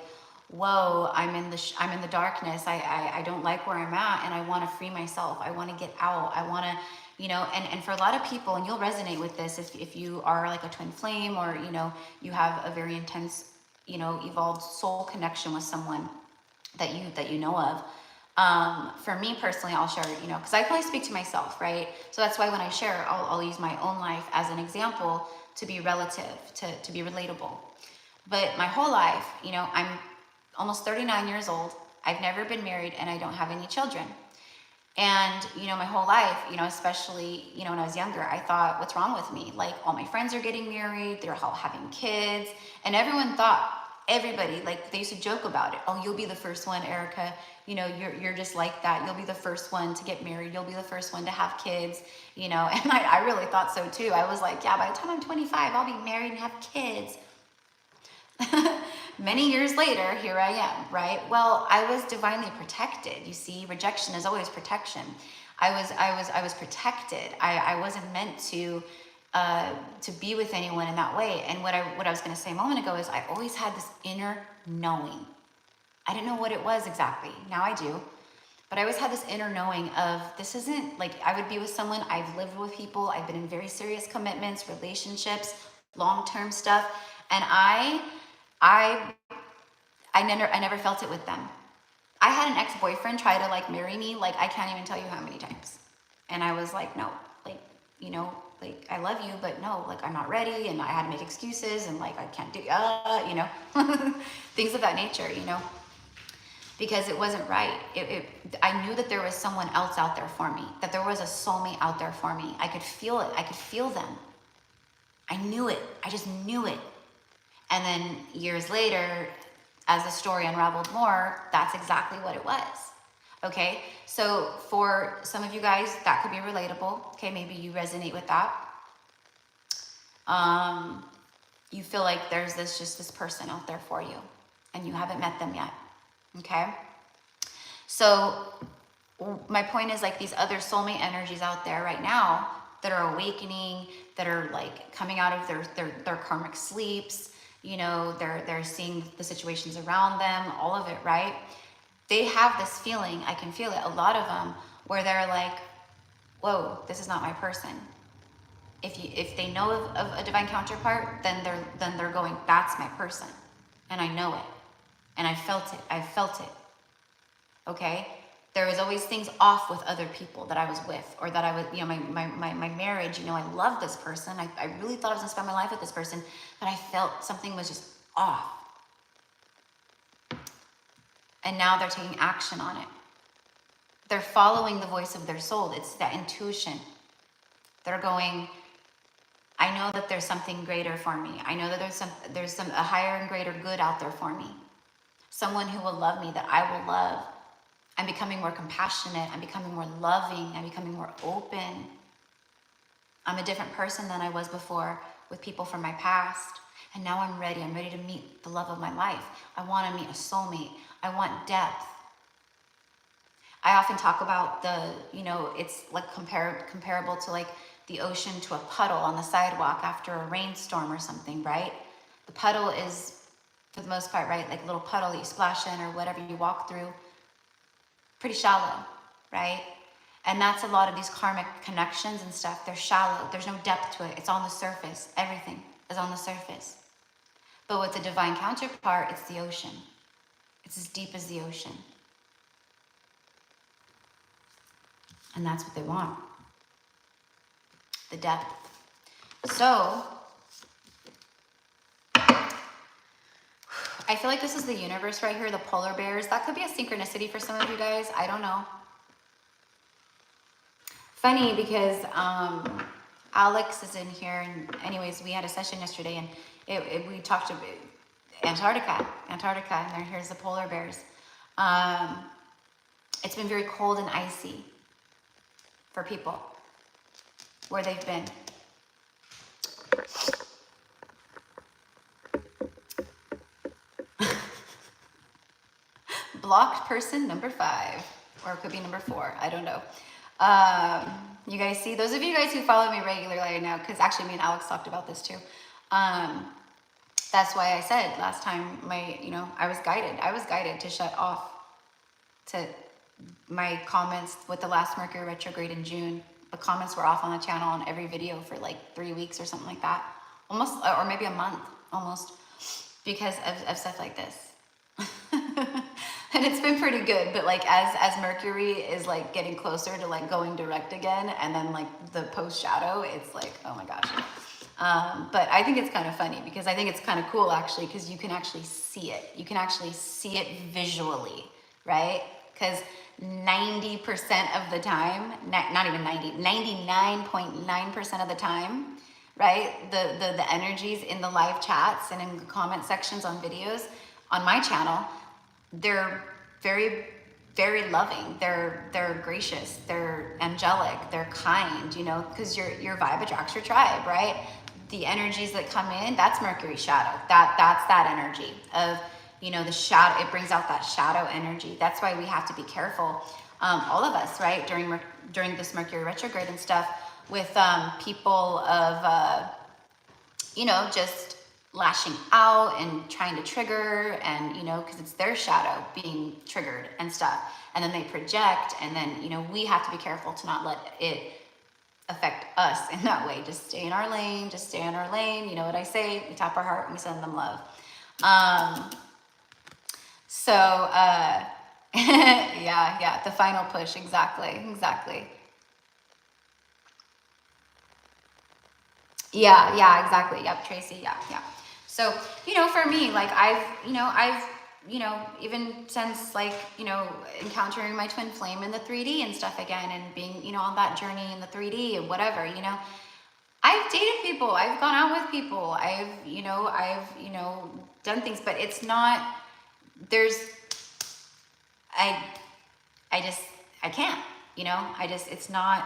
whoa, I'm in the darkness. I don't like where I'm at, and I want to free myself. I want to get out. I want to, you know, and for a lot of people, and you'll resonate with this if you are like a twin flame, or, you know, you have a very intense, you know, evolved soul connection with someone that you know of. For me personally, I'll share, you know, because I can only speak to myself, right? So that's why when I share, I'll use my own life as an example to be relative, to be relatable. But my whole life, you know, I'm almost 39 years old. I've never been married, and I don't have any children. And, you know, my whole life, you know, especially, you know, when I was younger, I thought, what's wrong with me? Like, all my friends are getting married, they're all having kids, and everybody, like, they used to joke about it. Oh, you'll be the first one, Erica. You know, you're just like that. You'll be the first one to get married. You'll be the first one to have kids, you know. And I really thought so too. I was like, yeah, by the time I'm 25, I'll be married and have kids. Many years later, here I am, right? Well, I was divinely protected. You see, rejection is always protection. I was protected. I wasn't meant to be with anyone in that way. And what I was going to say a moment ago is I always had this inner knowing. I didn't know what it was exactly. Now I do. But I always had this inner knowing of, this isn't like, I would be with someone, I've lived with people, I've been in very serious commitments, relationships, long-term stuff, and I never felt it with them. I had an ex-boyfriend try to like marry me, like I can't even tell you how many times. And I was like, no, like, you know, like I love you, but no, like I'm not ready. And I had to make excuses and like, I can't do, you know, things of that nature, you know, because it wasn't right. I knew that there was someone else out there for me, that there was a soulmate out there for me. I could feel it. I could feel them. I knew it. I just knew it. And then years later, as the story unraveled more, that's exactly what it was. Okay, so for some of you guys, that could be relatable. Okay, maybe you resonate with that. You feel like there's just this person out there for you, and you haven't met them yet. Okay, so my point is, like, these other soulmate energies out there right now that are awakening, that are like coming out of their karmic sleeps. You know, they're seeing the situations around them, all of it, right? They have this feeling, I can feel it, a lot of them, where they're like, whoa, this is not my person. If they know of a divine counterpart, then they're going, that's my person. And I know it. And I felt it. Okay? There was always things off with other people that I was with, or that I was, you know, my marriage, you know, I love this person. I really thought I was gonna spend my life with this person, but I felt something was just off. And now they're taking action on it. They're following the voice of their soul. It's that intuition. They're going, I know that there's something greater for me. I know that there's a higher and greater good out there for me. Someone who will love me, that I will love. I'm becoming more compassionate. I'm becoming more loving. I'm becoming more open. I'm a different person than I was before with people from my past. And now I'm ready. I'm ready to meet the love of my life. I want to meet a soulmate. I want depth. I often talk about you know, it's like comparable to like the ocean to a puddle on the sidewalk after a rainstorm or something, right? The puddle is, for the most part, right, like a little puddle that you splash in or whatever you walk through. Pretty shallow, right? And that's a lot of these karmic connections and stuff. They're shallow. There's no depth to it. It's on the surface. Everything is on the surface. But with the divine counterpart, it's the ocean. It's as deep as the ocean. And that's what they want. The depth. So I feel like this is the universe right here, the polar bears. That could be a synchronicity for some of you guys. I don't know. Funny because Alex is in here, and anyways, we had a session yesterday, and we talked about Antarctica, and here's the polar bears. It's been very cold and icy for people where they've been. Blocked person number 5, or it could be number 4. I don't know. You guys see, those of you guys who follow me regularly know, because actually me and Alex talked about this too. That's why I said last time I was guided to shut off to my comments with the last Mercury retrograde in June. The comments were off on the channel on every video for like 3 weeks or something like that. Almost, or maybe a month almost, because of stuff like this. And it's been pretty good, but like as Mercury is like getting closer to like going direct again, and then like the post shadow, it's like, oh my gosh. But I think it's kind of funny because I think it's kind of cool actually, because you can actually see it. You can actually see it visually, right? Because 90% of the time, not even 90, 99.9% of the time, right? The energies in the live chats and in the comment sections on videos on my channel, they're very, very loving. They're gracious. They're angelic. They're kind, you know, because your vibe attracts your tribe, right? The energies that come in, that's Mercury shadow. That's that energy of, you know, the shadow. It brings out that shadow energy. That's why we have to be careful, all of us, right? During this Mercury retrograde and stuff, with people of, you know, just lashing out and trying to trigger, and, you know, because it's their shadow being triggered and stuff. And then they project, and then, you know, we have to be careful to not let it affect us in that way. Just stay in our lane, just stay in our lane. You know what I say? We tap our heart and we send them love. Yeah, the final push. Exactly. Yeah, exactly. Yep, Tracy. Yeah. So, you know, for me, like I've even since like, you know, encountering my twin flame in the 3D and stuff again, and being, you know, on that journey in the 3D and whatever, you know, I've dated people, I've gone out with people, I've done things, but it's not, I can't, you know, it's not,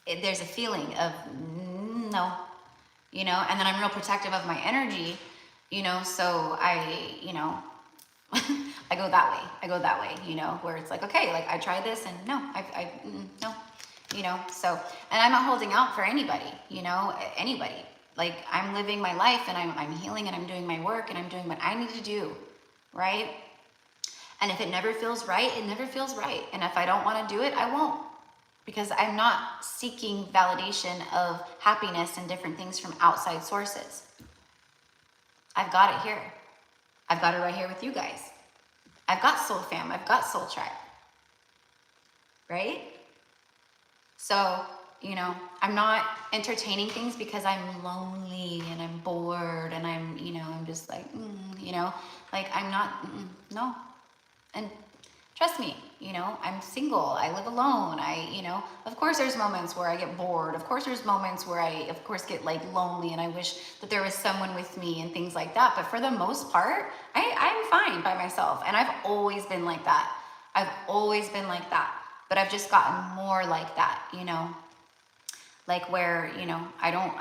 there's a feeling of no, you know, and then I'm real protective of my energy, you know, so I go that way, you know, where it's like, okay, like I tried this and no, no, you know, so, and I'm not holding out for anybody, you know, anybody, like I'm living my life and I'm healing and I'm doing my work and I'm doing what I need to do, right? And if it never feels right, it never feels right. And if I don't want to do it, I won't. Because I'm not seeking validation of happiness and different things from outside sources. I've got it here. I've got it right here with you guys. I've got Soul Fam. I've got Soul Tribe. Right? So, you know, I'm not entertaining things because I'm lonely and I'm bored and I'm, you know, I'm just like, you know, like I'm not, no. And trust me, you know, I'm single, I live alone, you know, of course there's moments where I get bored, of course there's moments where I, of course, get like lonely and I wish that there was someone with me and things like that, but for the most part, I'm fine by myself, and I've always been like that. But I've just gotten more like that, you know, like where, you know, I don't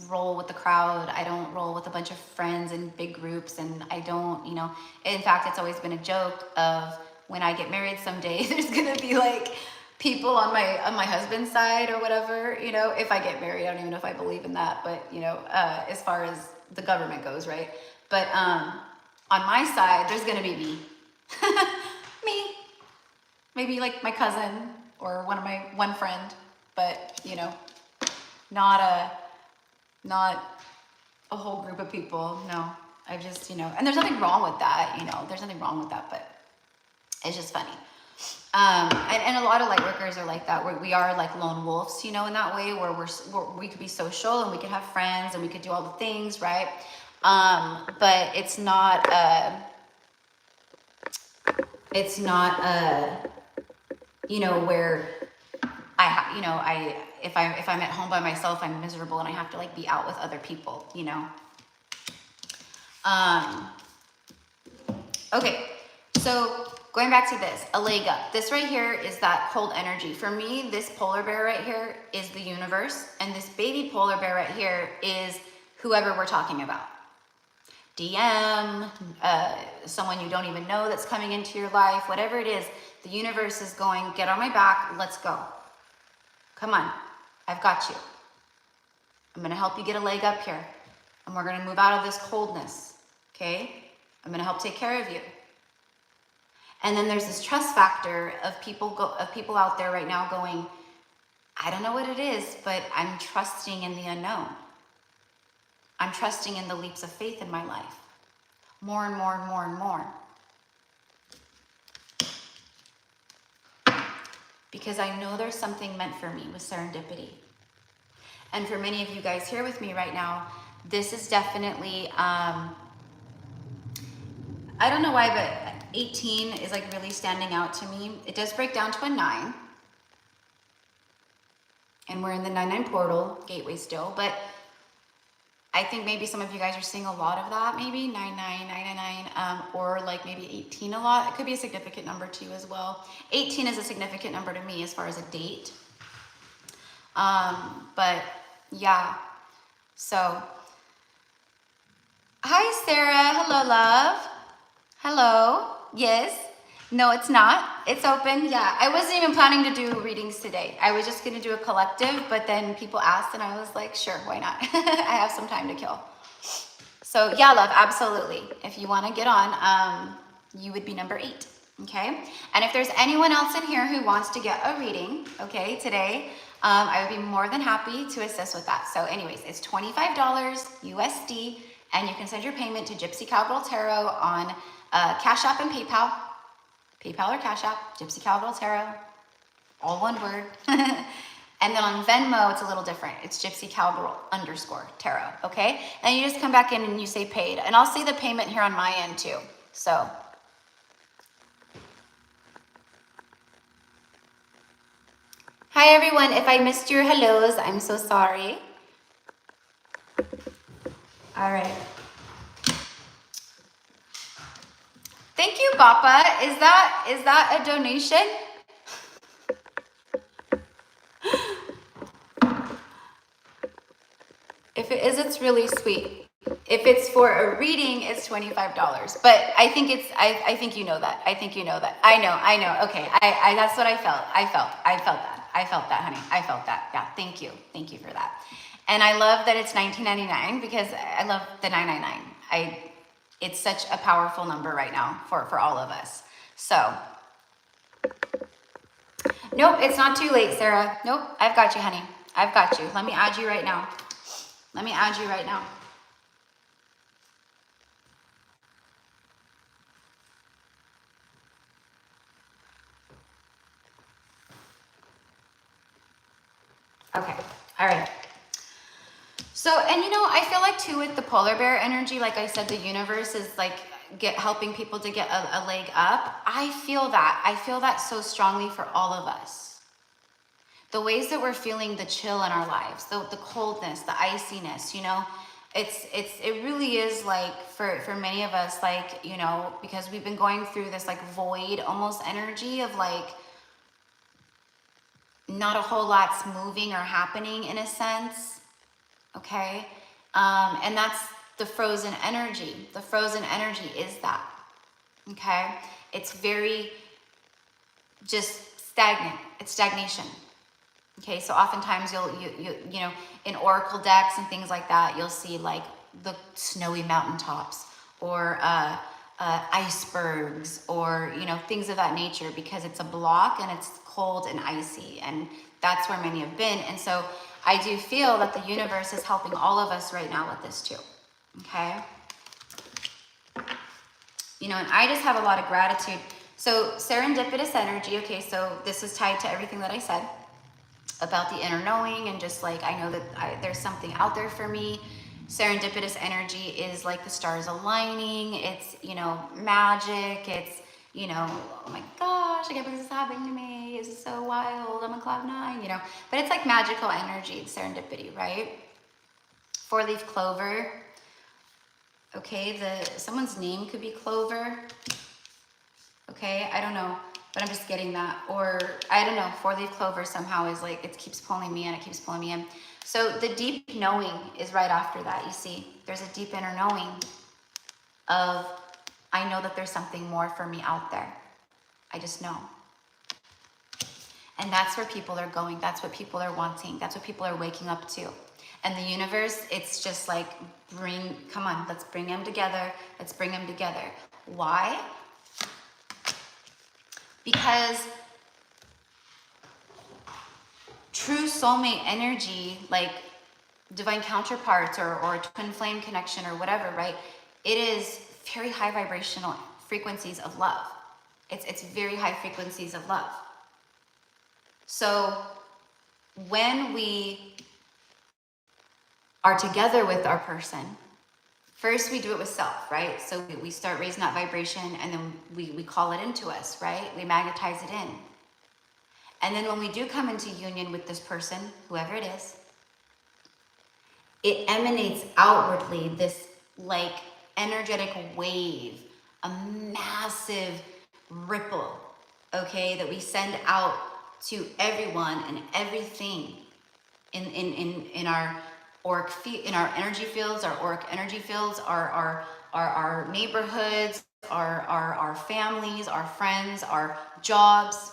roll with the crowd, I don't roll with a bunch of friends in big groups, and I don't, you know, in fact, it's always been a joke of, when I get married someday, there's gonna be like people on my husband's side or whatever, you know, if I get married. I don't even know if I believe in that, but you know, as far as the government goes, right? But on my side, there's gonna be me. Me. Maybe like my cousin or one friend, but you know, not a whole group of people. No, I just, you know, and there's nothing wrong with that, you know, but it's just funny. And a lot of light workers are like that, where we are like lone wolves, you know, in that way, where we could be social and we could have friends and we could do all the things, right? But it's not you know, where if I'm at home by myself, I'm miserable and I have to like be out with other people, you know. Okay, so going back to this, a leg up. This right here is that cold energy. For me, this polar bear right here is the universe, and this baby polar bear right here is whoever we're talking about. DM, someone you don't even know that's coming into your life, whatever it is, the universe is going, get on my back, let's go. Come on, I've got you. I'm gonna help you get a leg up here, and we're gonna move out of this coldness, okay? I'm gonna help take care of you. And then there's this trust factor of people out there right now going, I don't know what it is, but I'm trusting in the unknown. I'm trusting in the leaps of faith in my life. More and more and more and more. Because I know there's something meant for me with serendipity. And for many of you guys here with me right now, this is definitely, I don't know why, but 18 is like really standing out to me. It does break down to a 9. And we're in the 9-9 portal gateway still, but I think maybe some of you guys are seeing a lot of that, maybe 9-9, 9-9, or like maybe 18 a lot. It could be a significant number to you as well. 18 is a significant number to me as far as a date. But yeah, so. Hi, Sarah. Hello, love. Hello. Yes. No, it's not. It's open. Yeah, I wasn't even planning to do readings today. I was just going to do a collective, but then people asked and I was like, sure, why not? I have some time to kill. So yeah, love, absolutely. If you want to get on, you would be number 8. Okay. And if there's anyone else in here who wants to get a reading, okay, today, I would be more than happy to assist with that. So anyways, it's $25 USD, and you can send your payment to GypsyCowgirlTarot on Cash App and PayPal. PayPal or Cash App, GypsyCowgirlTarot, all one word. And then on Venmo, it's a little different. It's GypsyCowgirl_Tarot, okay? And you just come back in and you say paid. And I'll see the payment here on my end too, so. Hi everyone, if I missed your hellos, I'm so sorry. All right. Thank you, Papa. Is that a donation? If it is, it's really sweet. If it's for a reading, it's $25. But I think I think you know that. I think you know that. I know. Okay. I that's what I felt. I felt that, honey. I felt that. Yeah. Thank you. Thank you for that. And I love that it's $19.99 because I love the 999. It's such a powerful number right now for all of us. So, nope, it's not too late, Sarah. Nope, I've got you, honey. I've got you. Let me add you right now. Let me add you right now. Okay, all right. So, and you know, I feel like too with the polar bear energy, like I said, the universe is like helping people to get a leg up. I feel that so strongly for all of us. The ways that we're feeling the chill in our lives, the coldness, the iciness, you know, it really is like for many of us, like, you know, because we've been going through this like void almost energy of like not a whole lot's moving or happening in a sense. Okay. And that's the frozen energy. The frozen energy is that. Okay. It's very just stagnant. It's stagnation. Okay. So oftentimes you know, in oracle decks and things like that, you'll see like the snowy mountaintops or, icebergs or, you know, things of that nature, because it's a block and it's cold and icy, and that's where many have been. And so I do feel that the universe is helping all of us right now with this too. Okay. You know, and I just have a lot of gratitude. So serendipitous energy. Okay. So this is tied to everything that I said about the inner knowing, and just like, I know that there's something out there for me. Serendipitous energy is like the stars aligning. It's, you know, magic. It's, you know, oh my gosh, I can't believe this is happening to me. This is so wild. I'm on cloud 9, you know. But it's like magical energy, serendipity, right? 4-leaf clover. Okay, someone's name could be Clover. Okay, I don't know, but I'm just getting that. Or, I don't know, 4-leaf clover somehow is like, it keeps pulling me in, it keeps pulling me in. So the deep knowing is right after that, you see. There's a deep inner knowing of, I know that there's something more for me out there. I just know. And that's where people are going. That's what people are wanting. That's what people are waking up to. And the universe, it's just like, come on, let's bring them together. Let's bring them together. Why? Because true soulmate energy, like divine counterparts or twin flame connection or whatever, right? It is very high vibrational frequencies of love. It's very high frequencies of love. So when we are together with our person, first we do it with self, right? So we start raising that vibration, and then we call it into us, right? We magnetize it in. And then when we do come into union with this person, whoever it is, it emanates outwardly this like energetic wave, a massive ripple, okay, that we send out to everyone and everything in our in our energy fields, our auric energy fields, our neighborhoods, our families, our friends, our jobs.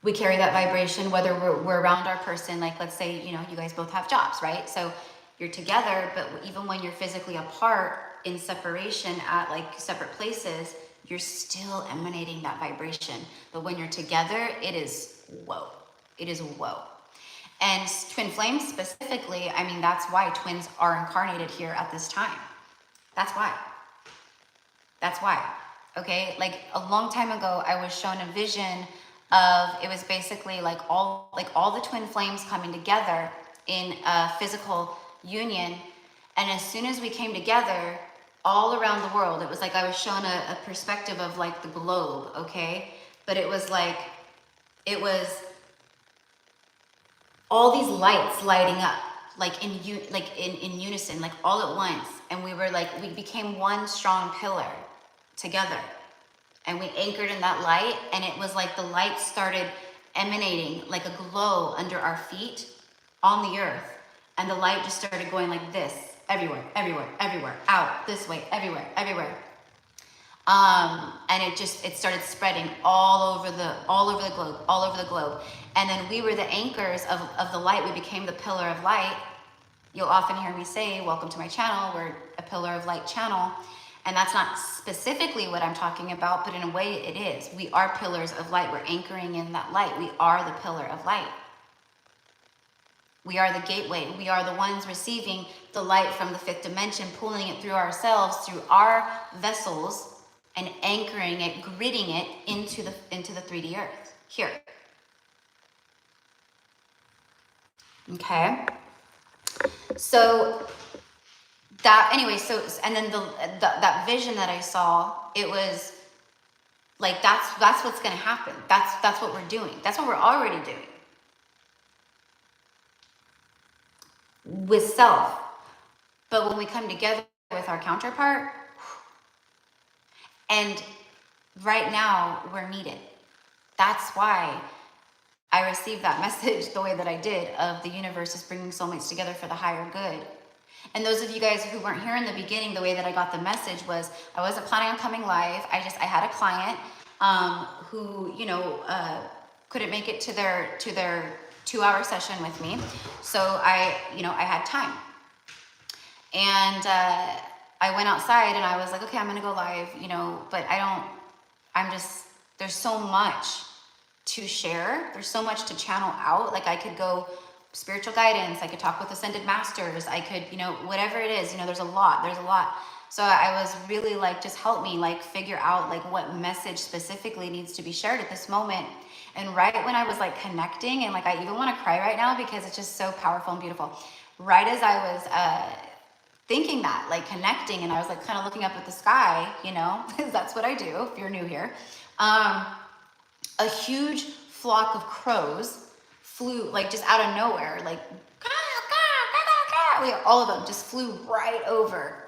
We carry that vibration whether we're around our person. Like, let's say, you know, you guys both have jobs, right? So you're together, but even when you're physically apart in separation at like separate places, you're still emanating that vibration. But when you're together, it is whoa. It is whoa. And twin flames specifically, I mean, that's why twins are incarnated here at this time. That's why. That's why. Okay, like a long time ago, I was shown a vision of, it was basically like all the twin flames coming together in a physical union. And as soon as we came together, all around the world, it was like I was shown a perspective of like the globe, okay? But it was like, it was all these lights lighting up, like in unison, like all at once. And we were like, we became one strong pillar together. And we anchored in that light, and it was like the light started emanating like a glow under our feet on the earth. And the light just started going like this, everywhere, everywhere, everywhere, out, this way, everywhere, everywhere. And it started spreading all over the globe. And then we were the anchors of the light. We became the pillar of light. You'll often hear me say, welcome to my channel. We're a pillar of light channel. And that's not specifically what I'm talking about, but in a way it is. We are pillars of light. We're anchoring in that light. We are the pillar of light. We are the gateway. We are the ones receiving the light from the 5th dimension, pulling it through ourselves, through our vessels, and anchoring it, gridding it into the 3D earth here. Okay. So that, anyway, so, and then that vision that I saw, it was like, that's what's going to happen. That's what we're doing. That's what we're already doing with self. But when we come together with our counterpart, and right now we're needed. That's why I received that message the way that I did, of the universe is bringing soulmates together for the higher good. And those of you guys who weren't here in the beginning, the way that I got the message was, I wasn't planning on coming live. I had a client who, you know, couldn't make it to their 2-hour session with me. So I had time. And I went outside and I was like, okay, I'm gonna go live, you know, but there's so much to share. There's so much to channel out. Like, I could go spiritual guidance, I could talk with ascended masters, I could, you know, whatever it is, you know, there's a lot. So I was really like, just help me like figure out like what message specifically needs to be shared at this moment. And right when I was like connecting, and like, I even want to cry right now because it's just so powerful and beautiful. right as I was thinking that, like connecting, and I was like kind of looking up at the sky, you know, because that's what I do if you're new here. A huge flock of crows flew like just out of nowhere, like all of them just flew right over.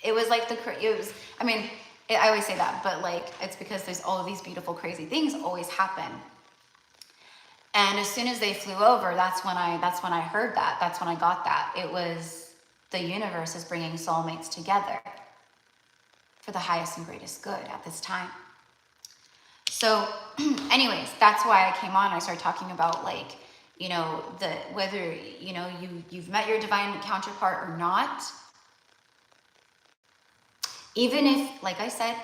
It was like it was, I mean, I always say that, but like, it's because there's all of these beautiful, crazy things always happen. And as soon as they flew over, that's when I heard that. That's when I got that. It was the universe is bringing soulmates together for the highest and greatest good at this time. So anyways, that's why I came on. I started talking about like, you know, whether, you know, you've met your divine counterpart or not. Even if, like I said,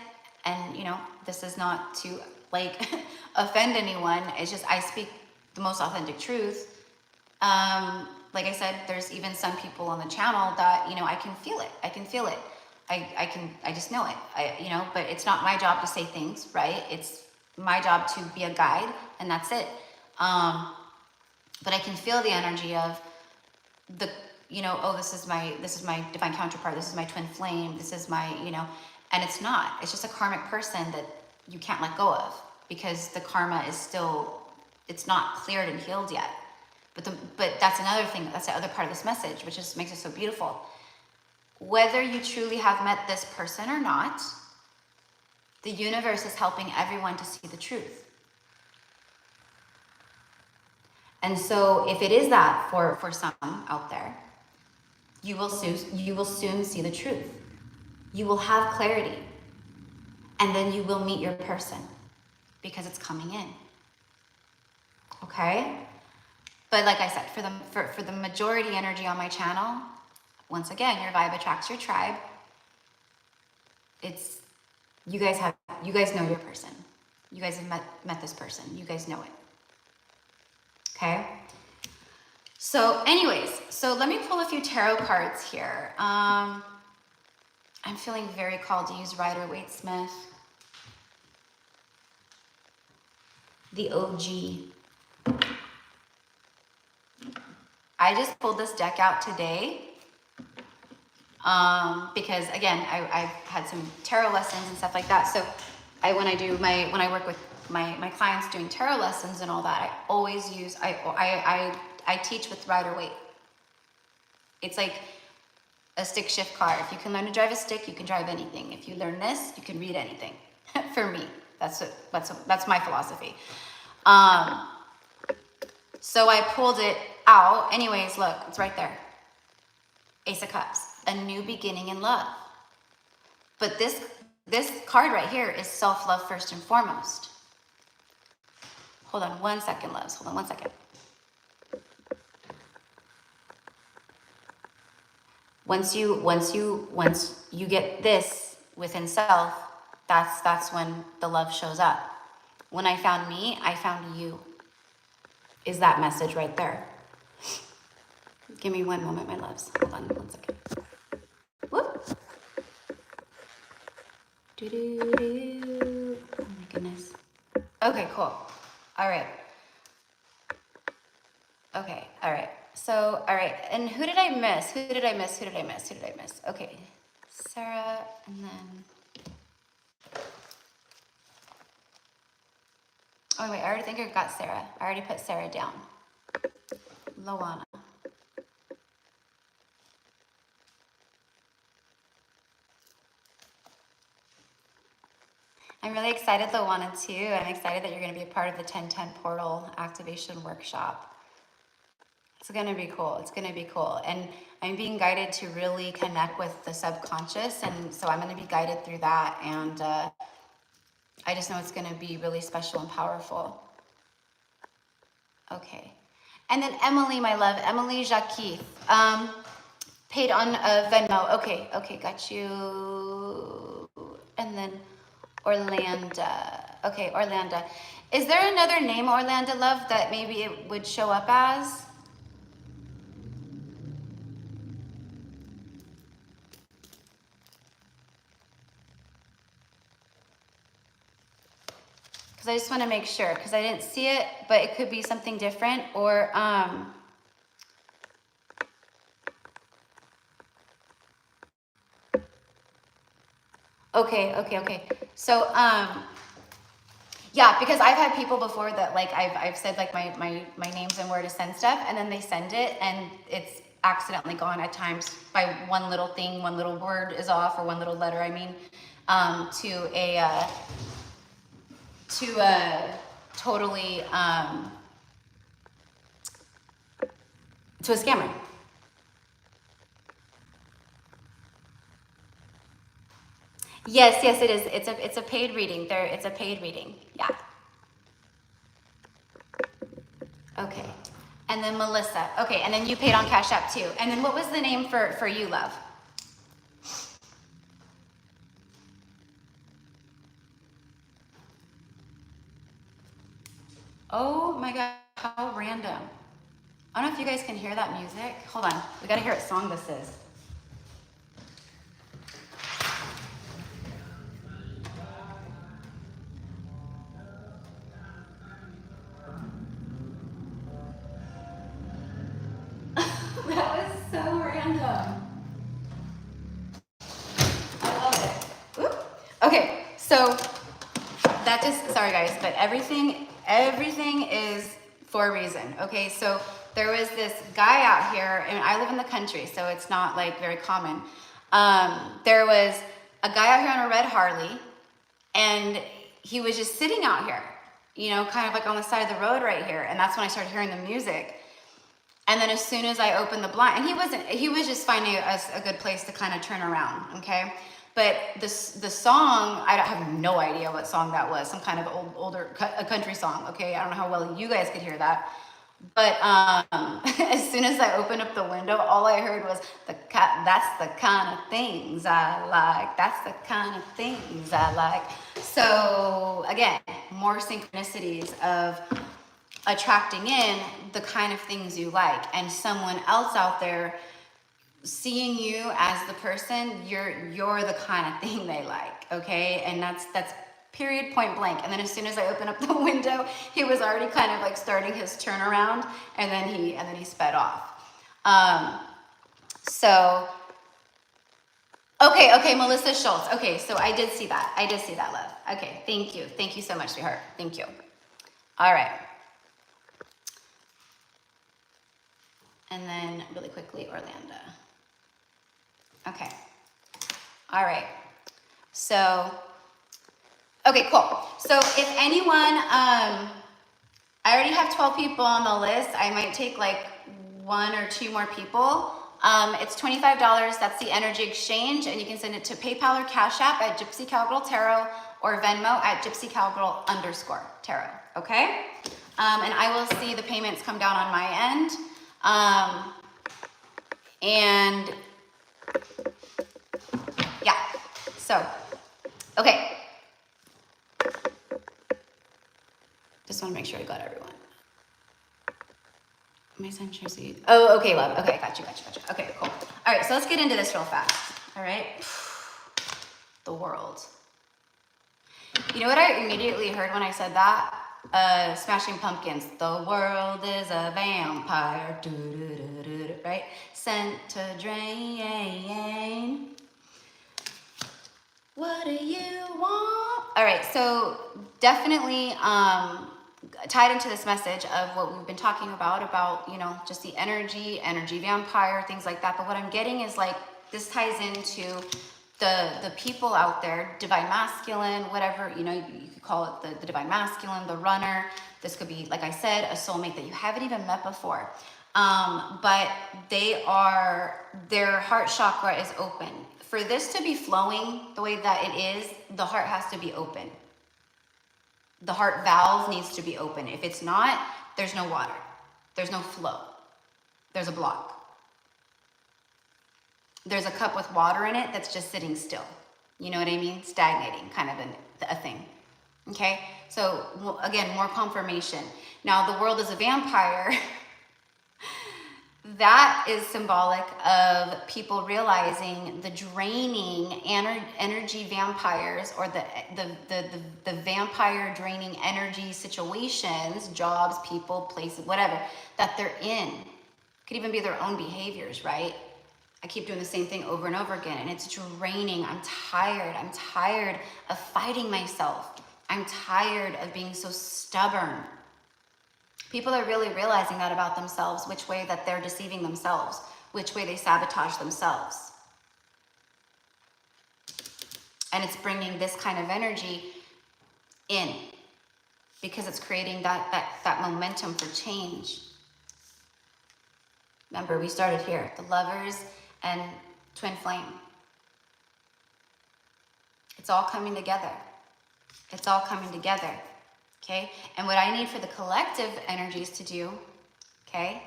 and you know, this is not to like offend anyone, it's just I speak the most authentic truth. Like I said, there's even some people on the channel that, you know, I can feel it. I can feel it. I just know it. You know, but it's not my job to say things, right? It's my job to be a guide, and that's it. But I can feel the energy of the, you know, oh, this is my divine counterpart. This is my twin flame. This is my, you know, and it's not. It's just a karmic person that you can't let go of because the karma is still, it's not cleared and healed yet. But that's another thing. That's the other part of this message, which just makes it so beautiful. Whether you truly have met this person or not, the universe is helping everyone to see the truth. And so if it is that for some out there, you will soon see the truth. You will have clarity. And then you will meet your person because it's coming in. Okay? But like I said, for the majority energy on my channel, once again, your vibe attracts your tribe. It's, you guys know your person. You guys have met this person. You guys know it. Okay? So anyways, so let me pull a few tarot cards here. I'm feeling very called to use Rider-Waite-Smith. The OG. I just pulled this deck out today because again, I've had some tarot lessons and stuff like that. So when I work with my clients doing tarot lessons and all that, I always use, I teach with Rider-Waite. It's like a stick shift car. If you can learn to drive a stick, you can drive anything. If you learn this, you can read anything. For me, that's my philosophy. So I pulled it out. Anyways, look, it's right there. Ace of Cups, a new beginning in love. But this card right here is self-love first and foremost. Hold on one second, loves. Hold on one second. Once you get this within self, that's when the love shows up. When I found me, I found you. Is that message right there? Give me one moment, my loves. Hold on one second. Whoop. Doo-doo-doo. Oh my goodness. Okay, cool. All right. Okay, all right. So, all right. And who did I miss? Who did I miss? Okay. Sarah, and then... Oh, wait, I already think I got Sarah. I already put Sarah down. Loana. I'm really excited, Loana, too. I'm excited that you're going to be a part of the 1010 portal activation workshop. It's going to be cool. It's going to be cool. And I'm being guided to really connect with the subconscious. And so I'm going to be guided through that. And I just know it's going to be really special and powerful. Okay. And then Emily, my love, Emily Jacques, paid on Venmo. Okay, got you. And then Orlando. Okay, Orlando. Is there another name, Orlando, love, that maybe it would show up as? Because I just want to make sure, because I didn't see it, but it could be something different, or Okay. So, yeah, because I've had people before that like I've said like my names and where to send stuff, and then they send it and it's accidentally gone at times by one little thing, one little word is off, or one little letter, I mean, to a totally to a scammer. Yes, it is. It's a paid reading. It's a paid reading. Yeah. Okay. And then Melissa. Okay, and then you paid on Cash App too. And then what was the name for you, love? Oh my God, how random. I don't know if you guys can hear that music. Hold on, we gotta hear what song this is. That was so random. I love it. Oop. Okay, so that just, sorry guys, but everything is for a reason. Okay, so there was this guy out here, and I live in the country, so it's not like very common. There was a guy out here on a red Harley, and he was just sitting out here, you know, kind of like on the side of the road right here. And that's when I started hearing the music. And then as soon as I opened the blind, and he was just finding a good place to kind of turn around, okay? But the song, I have no idea what song that was, some kind of older country song, okay? I don't know how well you guys could hear that. But as soon as I opened up the window, all I heard was, that's the kind of things I like. That's the kind of things I like. So again, more synchronicities of attracting in the kind of things you like, and someone else out there seeing you as the person, you're the kind of thing they like, okay? And that's period, point blank. And then as soon as I opened up the window, he was already kind of like starting his turnaround, and then he sped off. So okay, Melissa Schultz. Okay, so I did see that, love. Okay, thank you so much, sweetheart. Thank you. All right. And then really quickly, Orlando. Okay. All right. So, okay, cool. So if anyone, I already have 12 people on the list. I might take like 1 or 2 more people. It's $25. That's the energy exchange, and you can send it to PayPal or Cash App at GypsyCowgirlTarot or Venmo at GypsyCowgirl_tarot. Okay? And I will see the payments come down on my end. And yeah, so, okay. Just want to make sure I got everyone. My son shares you. Oh, okay, love. Okay, got you. Okay, cool. All right, so let's get into this real fast. All right. The world. You know what I immediately heard when I said that? Smashing Pumpkins. The world is a vampire. Right? Sent to drain. What do you want? All right, so definitely tied into this message of what we've been talking about, you know, just the energy vampire, things like that. But what I'm getting is like, this ties into the people out there, divine masculine, whatever, you know, you could call it the divine masculine, the runner. This could be, like I said, a soulmate that you haven't even met before. But their heart chakra is open. For this to be flowing the way that it is, the heart has to be open. The heart valve needs to be open. If it's not, there's no water. There's no flow. There's a block. There's a cup with water in it that's just sitting still. You know what I mean? Stagnating, kind of a thing. Okay? So, again, more confirmation. Now, the world is a vampire. That is symbolic of people realizing the draining energy vampires, or the vampire draining energy situations, jobs, people, places, whatever, that they're in. Could even be their own behaviors, right? I keep doing the same thing over and over again, and it's draining. I'm tired. I'm tired of fighting myself. I'm tired of being so stubborn. People are really realizing that about themselves, which way that they're deceiving themselves, which way they sabotage themselves. And it's bringing this kind of energy in because it's creating that momentum for change. Remember, we started here, the lovers and twin flame. It's all coming together. It's all coming together, okay? And what I need for the collective energies to do, okay,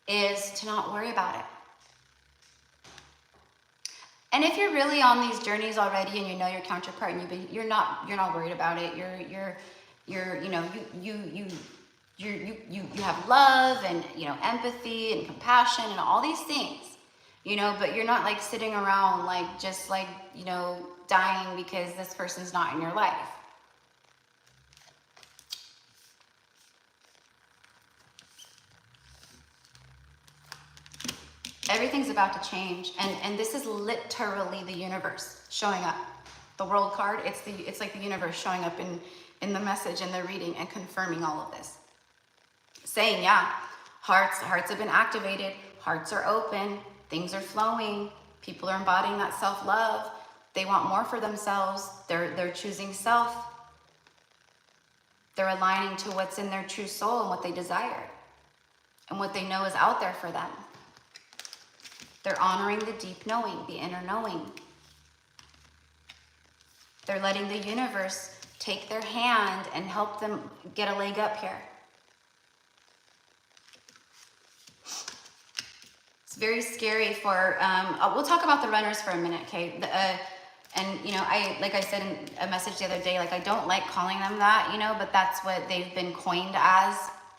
is to not worry about it. And if you're really on these journeys already and you know your counterpart and you're not worried about it, you have love and, you know, empathy and compassion and all these things, you know, but you're not like sitting around like just like, you know, dying because this person's not in your life. Everything's about to change, and this is literally the universe showing up. The world card, it's like the universe showing up in the message and the reading and confirming all of this. Saying, yeah, hearts have been activated, hearts are open, things are flowing, people are embodying that self-love. They want more for themselves. They're choosing self. They're aligning to what's in their true soul and what they desire and what they know is out there for them. They're honoring the deep knowing, the inner knowing. They're letting the universe take their hand and help them get a leg up here. It's very scary for, we'll talk about the runners for a minute, okay? And, you know, like I said in a message the other day, like I don't like calling them that, you know, but that's what they've been coined as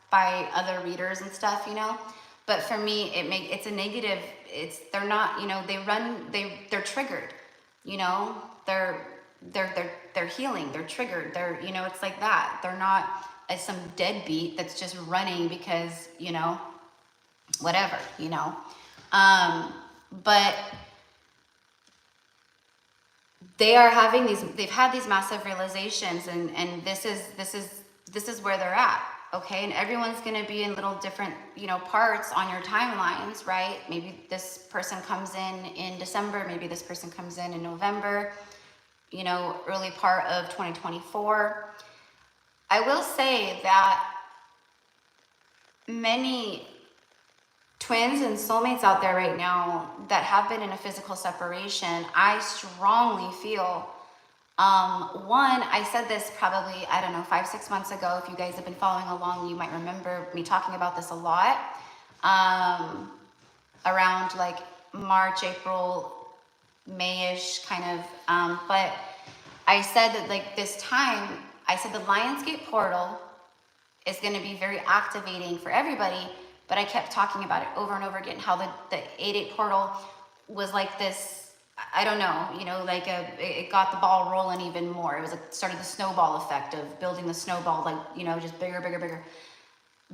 by other readers and stuff, you know? But for me, it's a negative. They're not, you know, they're triggered, you know, they're healing, they're triggered, you know, it's like that. They're not some deadbeat that's just running because, you know, whatever, you know. But they are having they've had these massive realizations, and this is where they're at. Okay, and everyone's going to be in little different, you know, parts on your timelines, right? Maybe this person comes in December, maybe this person comes in November, you know, early part of 2024. I will say that many twins and soulmates out there right now that have been in a physical separation, I strongly feel one, I said this probably, I don't know, 5-6 months ago. If you guys have been following along, you might remember me talking about this a lot. Around like March, April, May-ish kind of. But I said that like this time, I said the Lionsgate portal is going to be very activating for everybody. But I kept talking about it over and over again, how the 8-8 portal was like this, I don't know, you know, like it got the ball rolling even more. It was like started the snowball effect of building the snowball, like, you know, just bigger, bigger, bigger.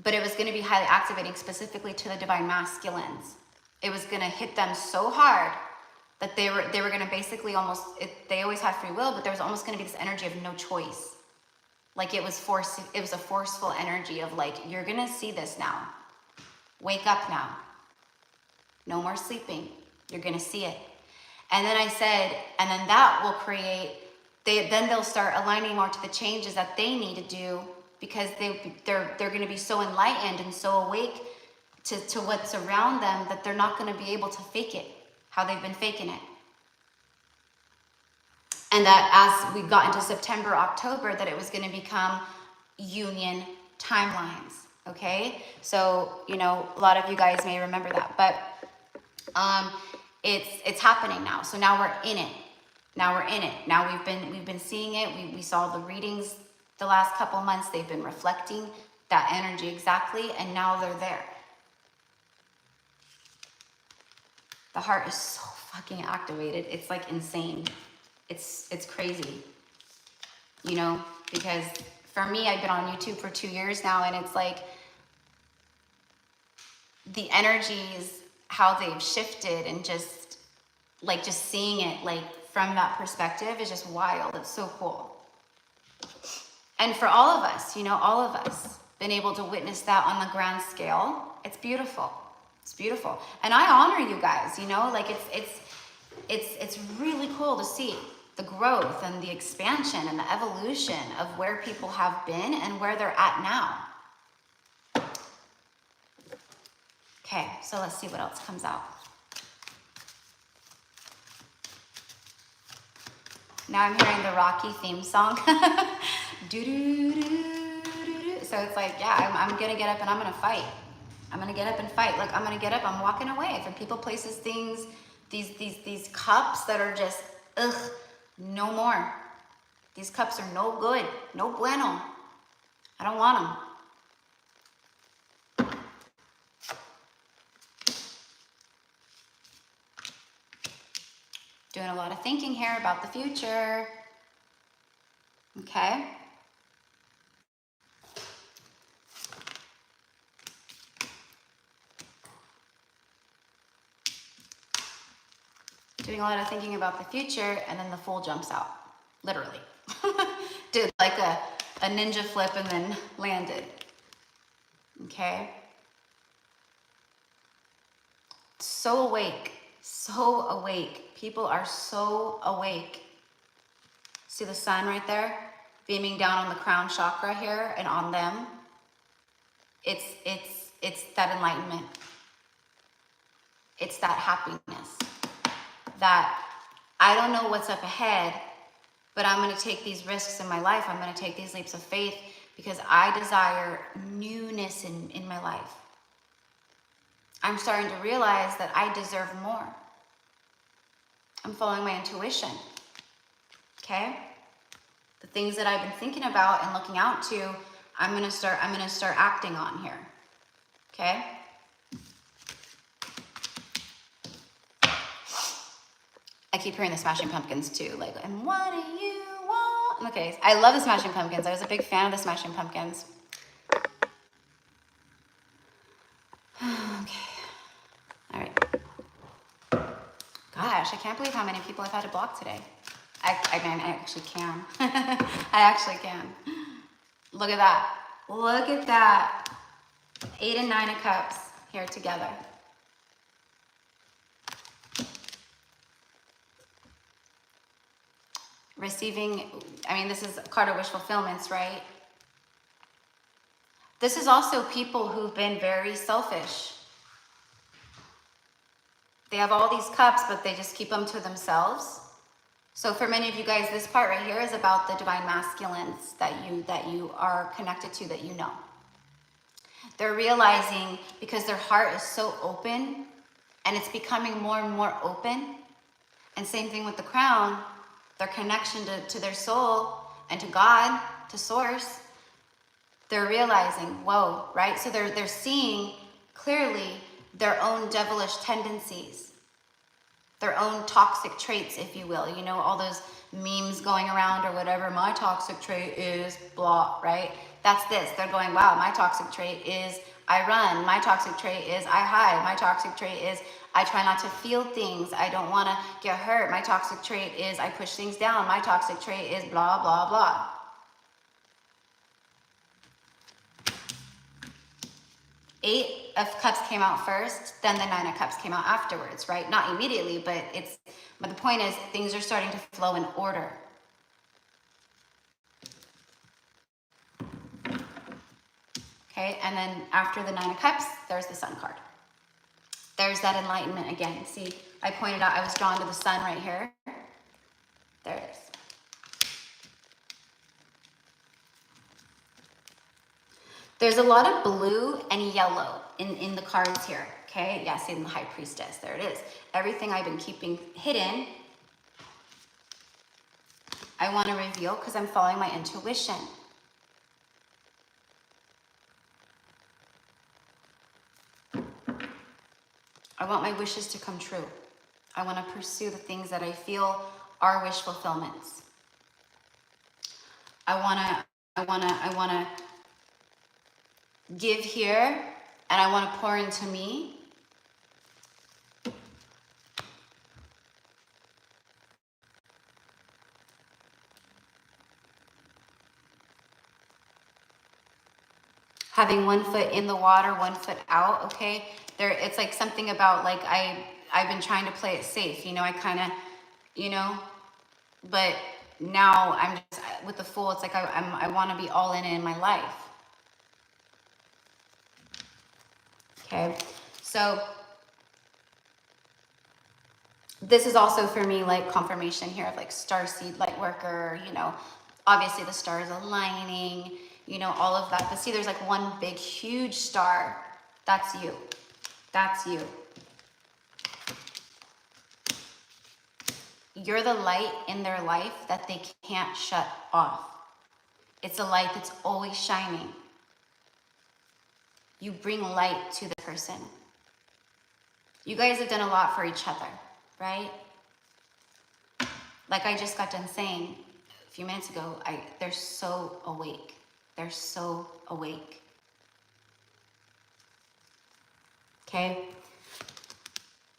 But it was going to be highly activating specifically to the divine masculines. It was going to hit them so hard that they were going to basically they always had free will, but there was almost going to be this energy of no choice. Like it was a forceful energy of like, you're going to see this now. Wake up now. No more sleeping. You're going to see it. And then I said, and then that will create, then they'll start aligning more to the changes that they need to do because they're going to be so enlightened and so awake to what's around them that they're not going to be able to fake it, how they've been faking it. And that as we got into September, October, that it was going to become union timelines. Okay, so, you know, a lot of you guys may remember that, but it's happening now. So now we're in it. Now we've been seeing it. We saw the readings the last couple months. They've been reflecting that energy exactly, and now they're there. The heart is so fucking activated. It's like insane. It's crazy, you know, because for me, I've been on YouTube for 2 years now, and it's like the energies how they've shifted, and just seeing it like from that perspective is just wild. It's so cool. And for all of us, you know, all of us been able to witness that on the grand scale. It's beautiful. It's beautiful. And I honor you guys, you know, like it's really cool to see the growth and the expansion and the evolution of where people have been and where they're at now. Okay, so let's see what else comes out. Now I'm hearing the Rocky theme song. So it's like, yeah, I'm gonna get up and I'm gonna fight. I'm gonna get up and fight. Like, I'm gonna get up, I'm walking away from people, places, things, these cups that are just, ugh, no more. These cups are no good, no bueno. I don't want them. Doing a lot of thinking here about the future. Okay. Doing a lot of thinking about the future, and then the Fool jumps out. Literally. Did like a ninja flip and then landed. Okay. So awake. So awake. People are so awake. See the sun right there? Beaming down on the crown chakra here and on them. It's that enlightenment. It's that happiness. That I don't know what's up ahead, but I'm going to take these risks in my life. I'm going to take these leaps of faith because I desire newness in my life. I'm starting to realize that I deserve more. I'm following my intuition. Okay? The things that I've been thinking about and looking out to, I'm gonna start acting on here. Okay? I keep hearing the Smashing Pumpkins too. Like, and what do you want? Okay, I love the Smashing Pumpkins. I was a big fan of the Smashing Pumpkins. Okay. All right. Gosh, I can't believe how many people I've had to block today. I actually can. I actually can. Look at that. Look at that. 8 and 9 of Cups here together. Receiving, I mean, this is a card of wish fulfillments, right? This is also people who've been very selfish. They have all these cups, but they just keep them to themselves. So for many of you guys, this part right here is about the divine masculines that you are connected to, that you know. They're realizing, because their heart is so open, and it's becoming more and more open. And same thing with the crown, their connection to their soul and to God, to source. They're realizing, whoa, right? So they're seeing clearly their own devilish tendencies, their own toxic traits, if you will. You know, all those memes going around or whatever, my toxic trait is blah, right? That's this. They're going, wow, my toxic trait is I run. My toxic trait is I hide. My toxic trait is I try not to feel things. I don't want to get hurt. My toxic trait is I push things down. My toxic trait is blah, blah, blah. Eight of Cups came out first, then the 9 of Cups came out afterwards, right? Not immediately, but the point is things are starting to flow in order. Okay, and then after the 9 of Cups, there's the Sun card. There's that enlightenment again. See, I pointed out I was drawn to the sun right here. There it is. There's a lot of blue and yellow in the cards here, okay? Yeah, see, in the High Priestess, there it is. Everything I've been keeping hidden, I want to reveal because I'm following my intuition. I want my wishes to come true. I want to pursue the things that I feel are wish fulfillments. I want to give here, and I want to pour into me. having one foot in the water, one foot out, okay? It's like something about like, I've been trying to play it safe, you know, I kind of, you know, but now I'm just, with the Fool, it's like I want to be all in my life. Okay, so this is also for me like confirmation here of like starseed light worker, you know, obviously the stars aligning, you know, all of that. But see, there's like one big, huge star. That's you. That's you. You're the light in their life that they can't shut off. It's a light that's always shining. You bring light to the person. You guys have done a lot for each other, right? Like I just got done saying a few minutes ago, they're so awake. They're so awake. Okay?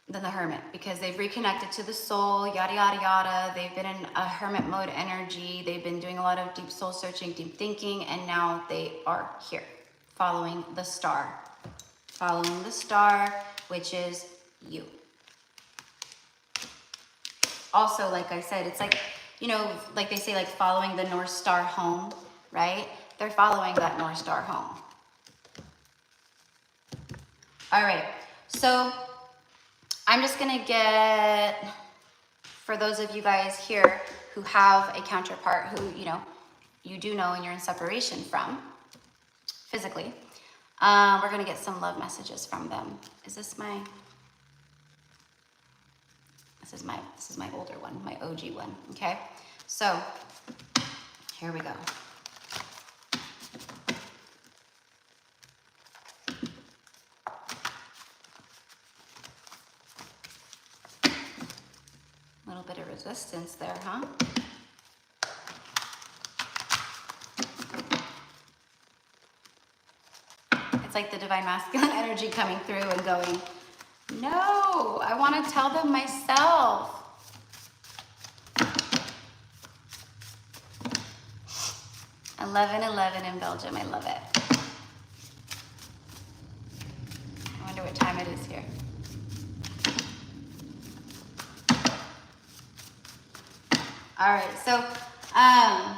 Then the Hermit, because they've reconnected to the soul, yada, yada, yada. They've been in a hermit mode energy. They've been doing a lot of deep soul searching, deep thinking, and now they are here, following the star. Following the star, which is you. Also, like I said, it's like, you know, like they say, like following the North Star home, right? They're following that North Star home. All right, so I'm just gonna get, for those of you guys here who have a counterpart who, you know, you do know and you're in separation from, physically, we're gonna get some love messages from them. Is this my, this is my older one, my OG one, okay? So, here we go. A little bit of resistance there, huh? It's like the divine masculine energy coming through and going, no, I want to tell them myself. (11:11) in Belgium, I love it. I wonder what time it is here. All right, so I'm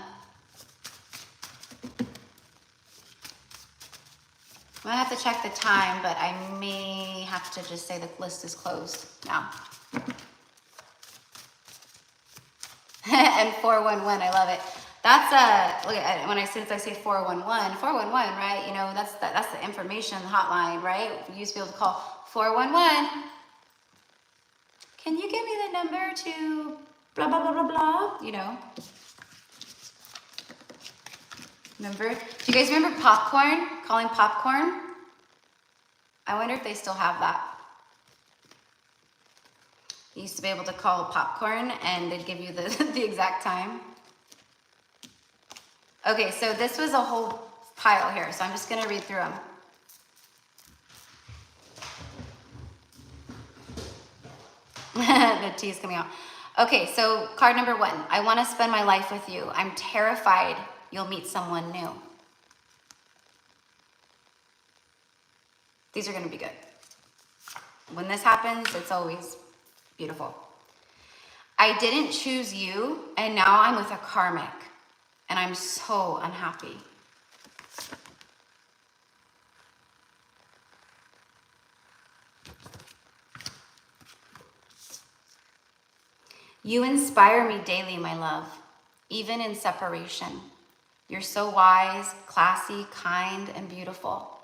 gonna have to check the time, but I may have to just say the list is closed now. And 411, I love it. That's look at when I say 411, right? You know, that's the information hotline, right? You used to be able to call 411. Can you give me the number to blah blah blah blah blah? You know. Remember? Do you guys remember popcorn? Calling popcorn? I wonder if they still have that. You used to be able to call popcorn and they'd give you the, the exact time. Okay, so this was a whole pile here, so I'm just gonna read through them. The tea is coming out. Okay, so card number 1. I want to spend my life with you. I'm terrified you'll meet someone new. These are going to be good. When this happens, it's always beautiful. I didn't choose you, and now I'm with a karmic, and I'm so unhappy. You inspire me daily, my love, even in separation. You're so wise, classy, kind, and beautiful.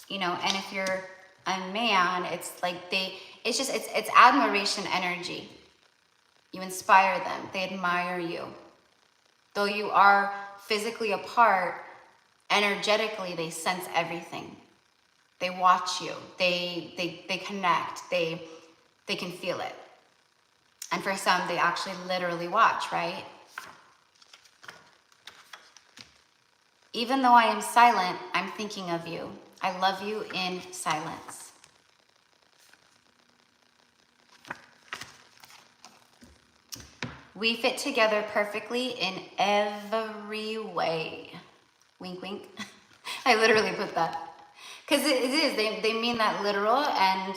You know, and if you're a man, it's like it's admiration energy. You inspire them, they admire you. Though you are physically apart, energetically, they sense everything. They watch you, they connect, they can feel it. And for some, they actually literally watch, right? Even though I am silent, I'm thinking of you. I love you in silence. We fit together perfectly in every way. Wink, wink. I literally put that. Because it is, they mean that literal and,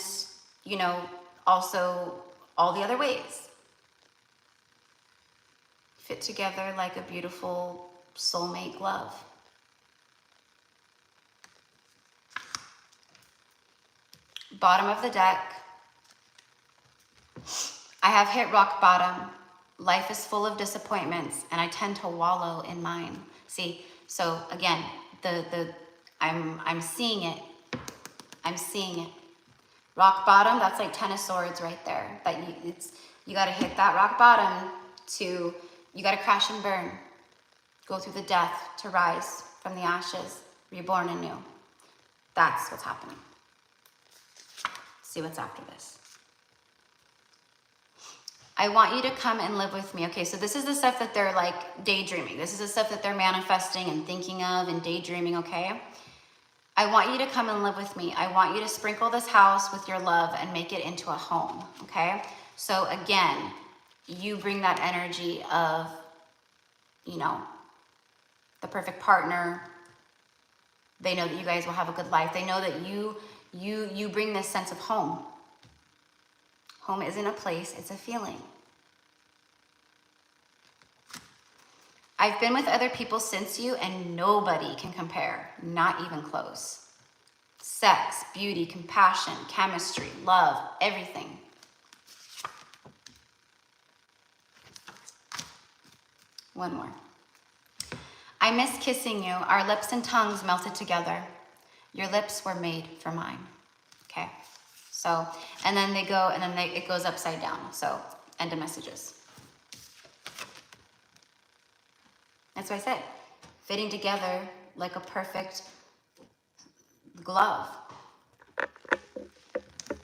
you know, also all the other ways. Fit together like a beautiful soulmate glove. Bottom of the deck. I have hit rock bottom. Life is full of disappointments and I tend to wallow in mine. See, so again, I'm seeing it. I'm seeing it. Rock bottom, that's like 10 of swords right there. That you gotta hit that rock bottom you gotta crash and burn. Go through the death to rise from the ashes, reborn anew. That's what's happening. See what's after this. I want you to come and live with me. Okay, so this is the stuff that they're like daydreaming. This is the stuff that they're manifesting and thinking of and daydreaming, okay? I want you to come and live with me. I want you to sprinkle this house with your love and make it into a home, okay? So again, you bring that energy of, you know, the perfect partner. They know that you guys will have a good life. They know that you bring this sense of home. Home isn't a place, it's a feeling. I've been with other people since you and nobody can compare, not even close. Sex, beauty, compassion, chemistry, love, everything. One more. I miss kissing you. Our lips and tongues melted together. Your lips were made for mine. Okay. So, and then they go, and then it goes upside down. So, end of messages. That's what I said. Fitting together like a perfect glove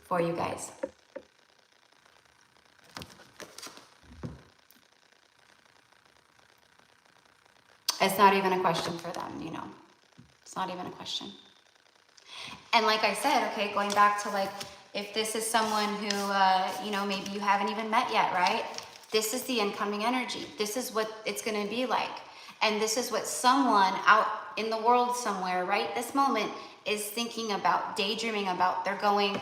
for you guys. It's not even a question for them, you know. It's not even a question. And like I said, okay, going back to like, if this is someone who, you know, maybe you haven't even met yet, right? This is the incoming energy. This is what it's going to be like. And this is what someone out in the world somewhere, right this moment, is thinking about, daydreaming about. They're going,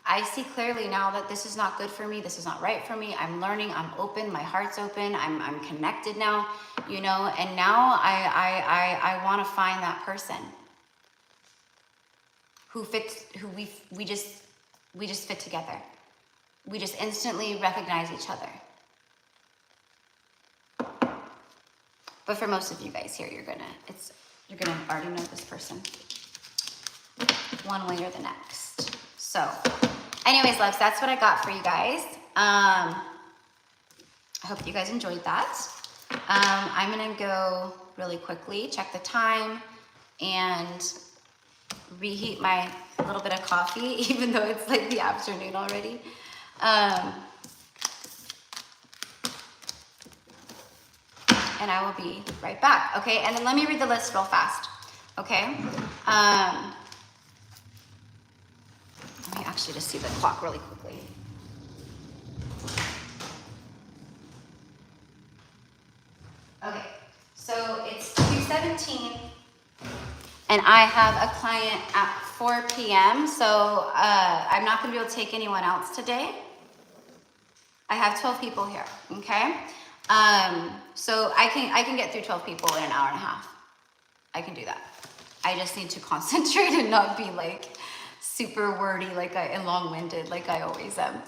I see clearly now that this is not good for me. This is not right for me. I'm learning. I'm open. My heart's open. I'm connected now, you know, and now I want to find that person who fits, who we just fit together. We just instantly recognize each other. But for most of you guys here, you're gonna already know this person one way or the next. So anyways, loves, that's what I got for you guys. I hope you guys enjoyed that. I'm gonna go really quickly, check the time, and reheat my little bit of coffee, even though it's like the afternoon already. And I will be right back, okay? And then let me read the list real fast, okay? Let me actually just see the clock really quickly. Okay, so it's 2:17, and I have a client at 4 p.m., so I'm not gonna be able to take anyone else today. I have 12 people here, okay? So I can get through 12 people in an hour and a half. I can do that. I just need to concentrate and not be like super wordy and long-winded like I always am.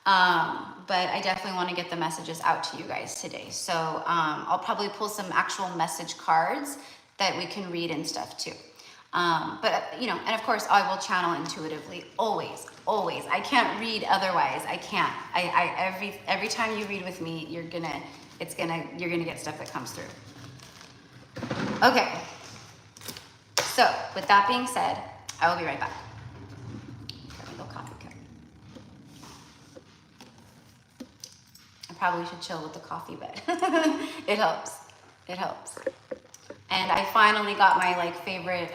But I definitely want to get the messages out to you guys today. So I'll probably pull some actual message cards that we can read and stuff too. But you know, and of course I will channel intuitively, always. I can't read otherwise. I can't. Every time you read with me, you're gonna get stuff that comes through. Okay. So with that being said, I will be right back. Grab my little coffee cup. I probably should chill with the coffee, but it helps. It helps. And I finally got my like favorite,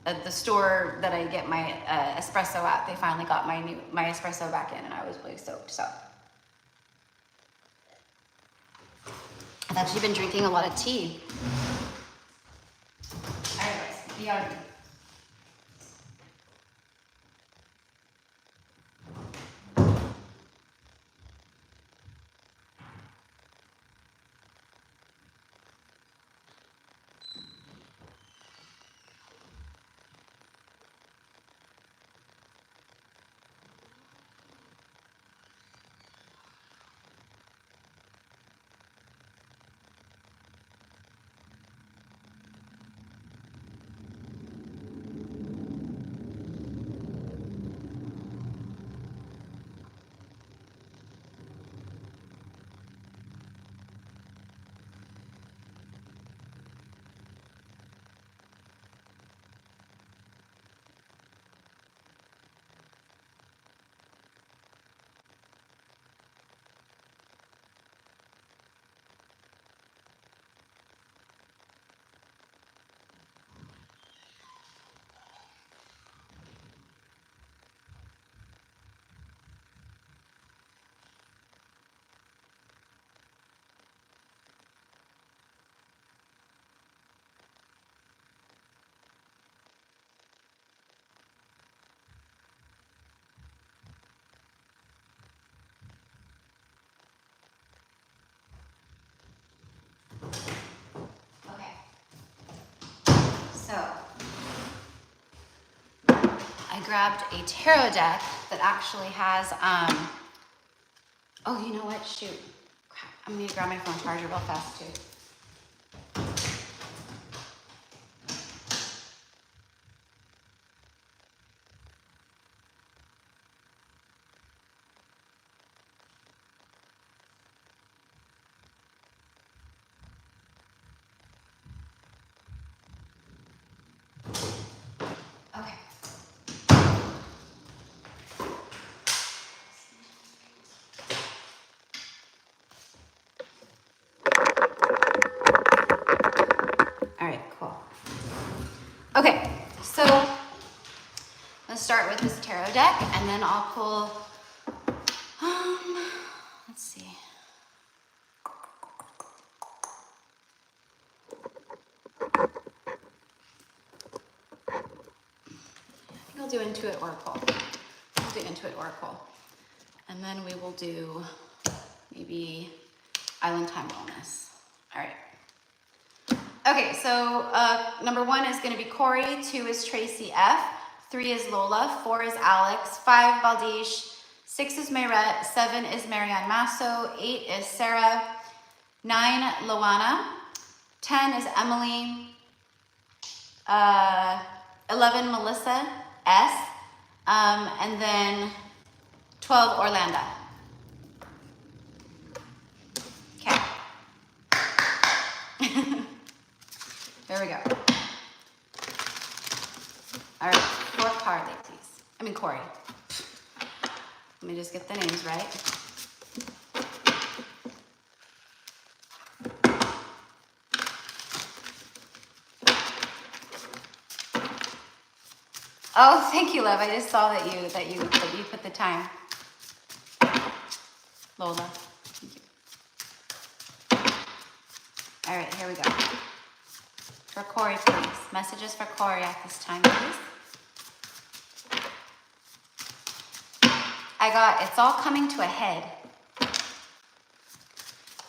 the store that I get my espresso at. They finally got my espresso back in, and I was really stoked. So I've actually been drinking a lot of tea. Anyways. Yeah. So, I grabbed a tarot deck that actually has, oh, you know what? Shoot. Crap. I'm going to grab my phone charger real fast, too. Okay. All right, cool. Okay, so let's start with this tarot deck, and then I'll pull, let's see. I think I'll do Intuit Oracle. I'll do Intuit Oracle. And then we will do maybe Island Time Wellness. All right. Okay, so number 1 is going to be Corey, 2 is Tracy F, 3 is Lola, 4 is Alex, 5 Baldish, 6 is Mayrette, 7 is Marianne Masso, 8 is Sarah, 9 Loana, 10 is Emily, 11 Melissa S, and then 12 Orlando. Okay. There we go. All right, 4th card, please. I mean, Corey. Let me just get the names right. Oh, thank you, love. I just saw that you put the time. Lola. Thank you. All right, here we go. For Corey, please. Messages for Corey at this time, please. I got, it's all coming to a head.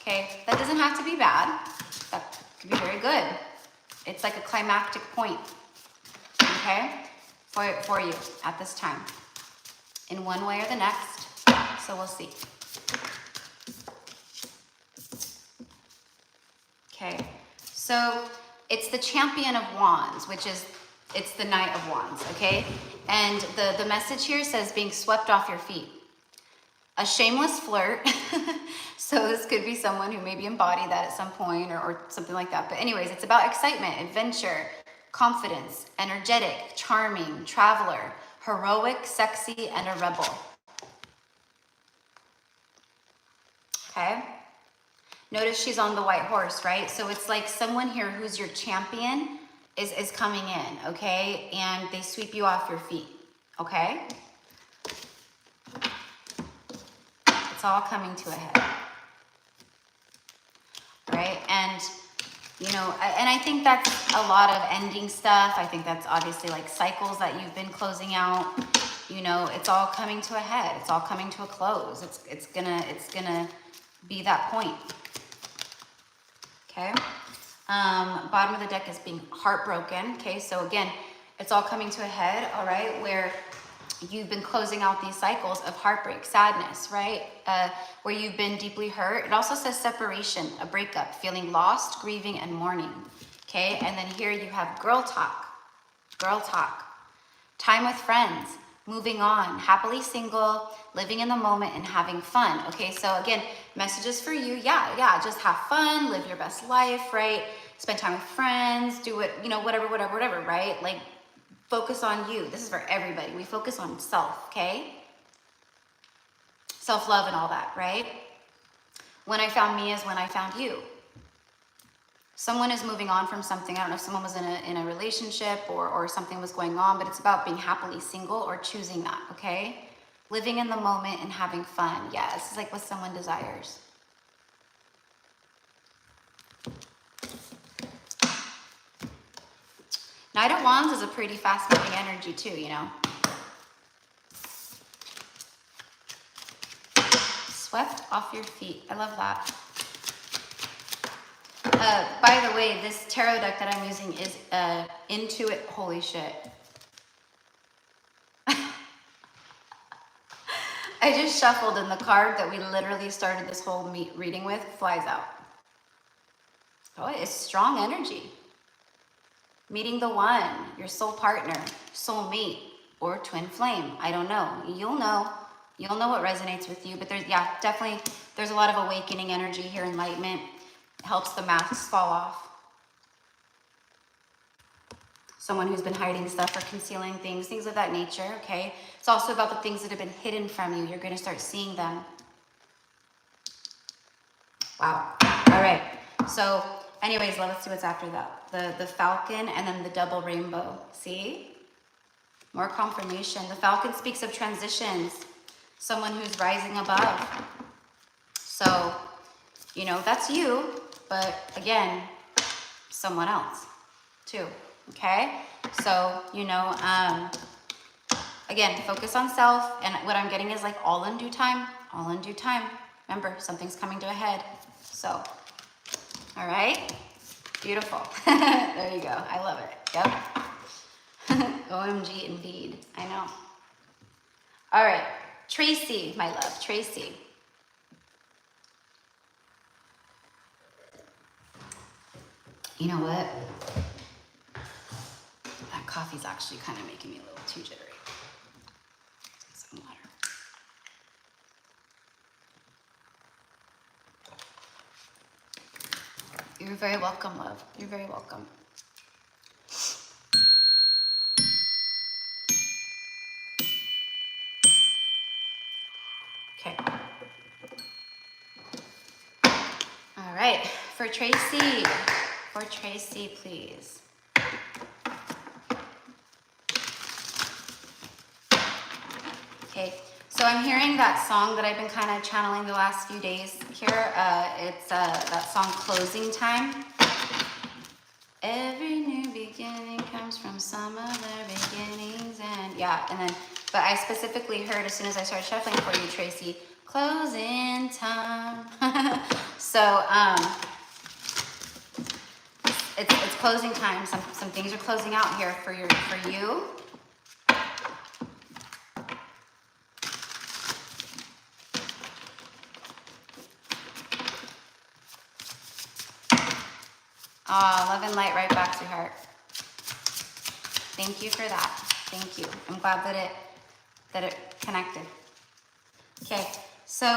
Okay, that doesn't have to be bad. That could be very good. It's like a climactic point, okay, for you at this time, in one way or the next. So we'll see. Okay, so it's the Champion of Wands, which is, it's the Knight of Wands, okay? And the message here says being swept off your feet. A shameless flirt. So this could be someone who maybe embodied that at some point or something like that. But anyways, it's about excitement, adventure, confidence, energetic, charming, traveler, heroic, sexy, and a rebel. Okay? Notice she's on the white horse, right? So it's like someone here who's your champion is coming in, okay? And they sweep you off your feet, okay? It's all coming to a head, right? And You know, and I think that's a lot of ending stuff. I think that's obviously like cycles that you've been closing out. You know, it's all coming to a head. It's all coming to a close. It's gonna be that point. Okay. Bottom of the deck is being heartbroken. Okay, so again, it's all coming to a head. All right, where you've been closing out these cycles of heartbreak, sadness, right? Where you've been deeply hurt. It also says separation, a breakup, feeling lost, grieving, and mourning. Okay, and then here you have girl talk, time with friends, moving on, happily single, living in the moment, and having fun. Okay, so again, messages for you. Yeah, just have fun, live your best life, right? Spend time with friends, do it, you know, whatever, right? Like, focus on you. This is for everybody. We focus on self, okay? Self-love and all that, right? When I found me is when I found you. Someone is moving on from something. I don't know if someone was in a relationship or something was going on, but it's about being happily single or choosing that, okay? Living in the moment and having fun. Yeah, this is like what someone desires. Knight of Wands is a pretty fast-moving energy too, you know? Swept off your feet. I love that. By the way, this tarot deck that I'm using is Intuit. Holy shit. I just shuffled and the card that we literally started this whole reading with flies out. Oh, it's strong energy. Meeting the one, your soul partner, soulmate, or twin flame. I don't know. You'll know. You'll know what resonates with you. But there's, yeah, definitely, there's a lot of awakening energy here, enlightenment. It helps the masks fall off. Someone who's been hiding stuff or concealing things of that nature, okay? It's also about the things that have been hidden from you. You're going to start seeing them. Wow. All right. So anyways, let's see what's after that. The falcon and then the double rainbow. See? More confirmation. The falcon speaks of transitions. Someone who's rising above. So, you know, that's you, but again, someone else too. Okay? So, you know, again, focus on self. And what I'm getting is like all in due time. All in due time. Remember, something's coming to a head. So, all right? Beautiful. There you go. I love it. Yep. OMG, indeed. I know. All right. Tracy, my love. Tracy. You know what? That coffee's actually kind of making me a little too jittery. Some water. You're very welcome, love. You're very welcome. Okay. All right. For Tracy, please. Okay. So I'm hearing that song that I've been kind of channeling the last few days here. It's that song, Closing Time. Every new beginning comes from some other beginnings. And yeah, and then, but I specifically heard as soon as I started shuffling for you, Tracy, closing time. So it's closing time. Some things are closing out here for you. Oh, love and light right back to heart. Thank you for that. Thank you. I'm glad that it connected. Okay, so,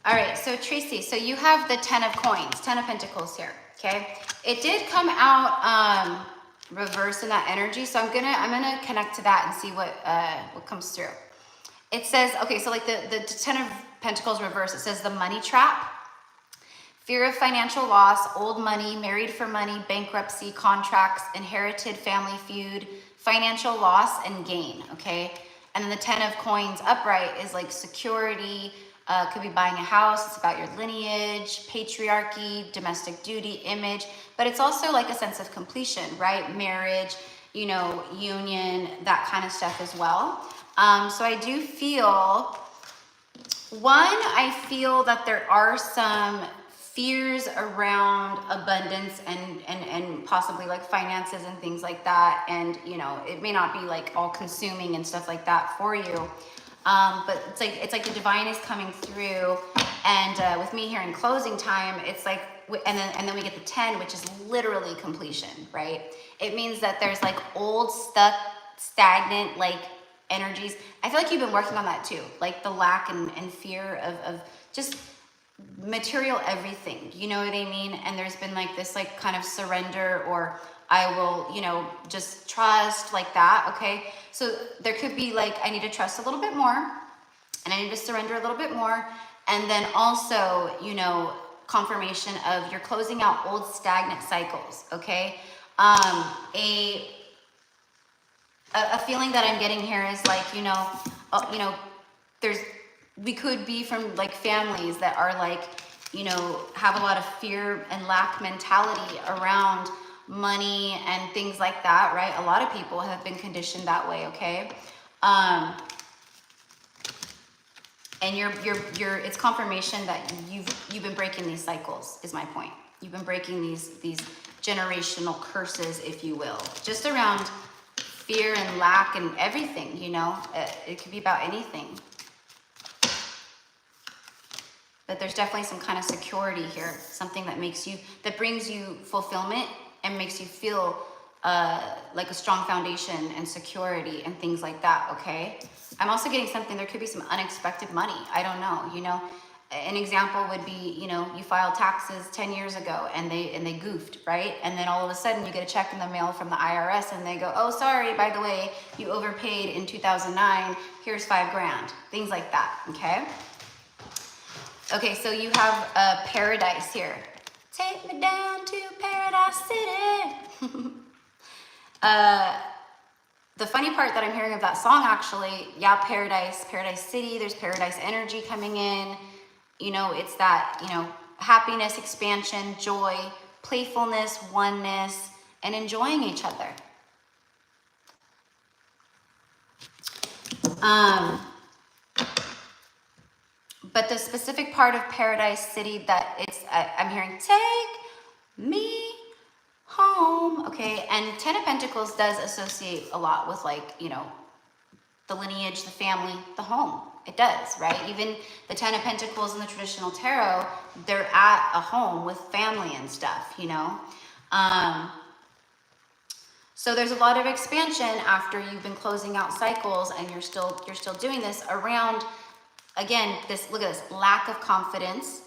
all right, so Tracy, so you have the 10 of coins, 10 of pentacles here, okay? It did come out reverse in that energy, so I'm gonna connect to that and see what comes through. It says, okay, so like the 10 of pentacles reverse, it says the money trap. Fear of financial loss, old money, married for money, bankruptcy, contracts, inherited family feud, financial loss, and gain, okay? And then the 10 of coins upright is like security, Could be buying a house. It's about your lineage, patriarchy, domestic duty, image, but it's also like a sense of completion, right? Marriage, you know, union, that kind of stuff as well. So I do feel, I feel that there are some fears around abundance and possibly like finances and things like that. And, you know, it may not be like all consuming and stuff like that for you. But it's like the divine is coming through, and with me here in closing time, it's like, and then we get the 10, which is literally completion, right? It means that there's like old, stuck, stagnant, like energies. I feel like you've been working on that too, like the lack and fear of just material everything, you know what I mean? And there's been like this like kind of surrender, or I will, you know, just trust, like that, okay? So there could be like, I need to trust a little bit more, and I need to surrender a little bit more. And then also, you know, confirmation of you're closing out old stagnant cycles, okay? A feeling that I'm getting here is like, you know, we could be from like families that are like, you know, have a lot of fear and lack mentality around money and things like that, right? A lot of people have been conditioned that way, okay? And it's confirmation that you've been breaking these cycles, is my point. You've been breaking these generational curses, if you will, just around fear and lack and everything, you know? It could be about anything. But there's definitely some kind of security here, something that that brings you fulfillment and makes you feel like a strong foundation and security and things like that, okay? I'm also getting something, there could be some unexpected money. I don't know, you know? An example would be, you know, you filed taxes 10 years ago and they goofed, right? And then all of a sudden you get a check in the mail from the IRS and they go, oh, sorry, by the way, you overpaid in 2009, here's $5,000, things like that, okay? Okay, so you have paradise here. Take me down to Paradise City. The funny part that I'm hearing of that song, actually, yeah, Paradise City, there's paradise energy coming in. You know, it's that, you know, happiness, expansion, joy, playfulness, oneness, and enjoying each other. But the specific part of Paradise City that I'm hearing, take me home, okay? And 10 of Pentacles does associate a lot with, like, you know, the lineage, the family, the home. It does, right? Even the 10 of Pentacles in the traditional tarot, they're at a home with family and stuff, you know? So there's a lot of expansion after you've been closing out cycles, and you're still doing this around, again, look at this, lack of confidence,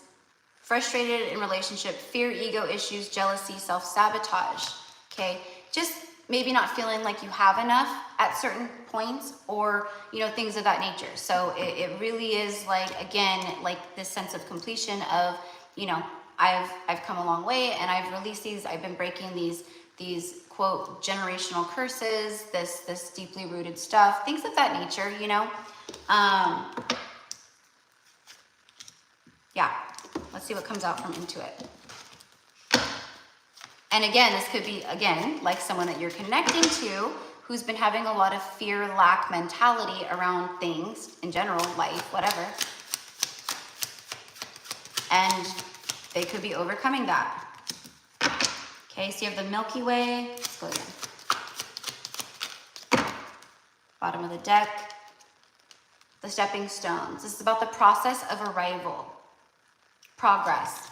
frustrated in relationship, fear, ego issues, jealousy, self-sabotage, okay? Just maybe not feeling like you have enough at certain points, or, you know, things of that nature. So it really is like, again, like this sense of completion of, you know, I've come a long way, and I've released these, I've been breaking these quote generational curses, this deeply rooted stuff, things of that nature, you know. Yeah, let's see what comes out from Intuit. And again, this could be, again, like someone that you're connecting to who's been having a lot of fear, lack mentality around things in general, life, whatever. And they could be overcoming that. Okay, so you have the Milky Way. Let's go again. Bottom of the deck. The stepping stones. This is about the process of arrival. Progress.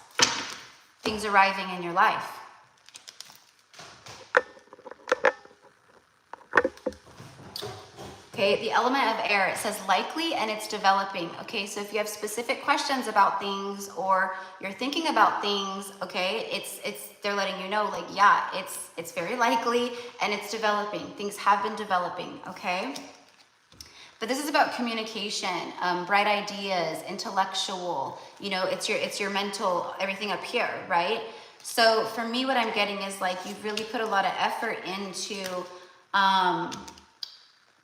Things arriving in your life. Okay, the element of air, it says likely, and it's developing. Okay, so if you have specific questions about things, or you're thinking about things, okay, they're letting you know, like, yeah, it's very likely, and it's developing. Things have been developing, okay? But this is about communication, bright ideas, intellectual, you know, it's your mental, everything up here, right? So for me, what I'm getting is like, you've really put a lot of effort into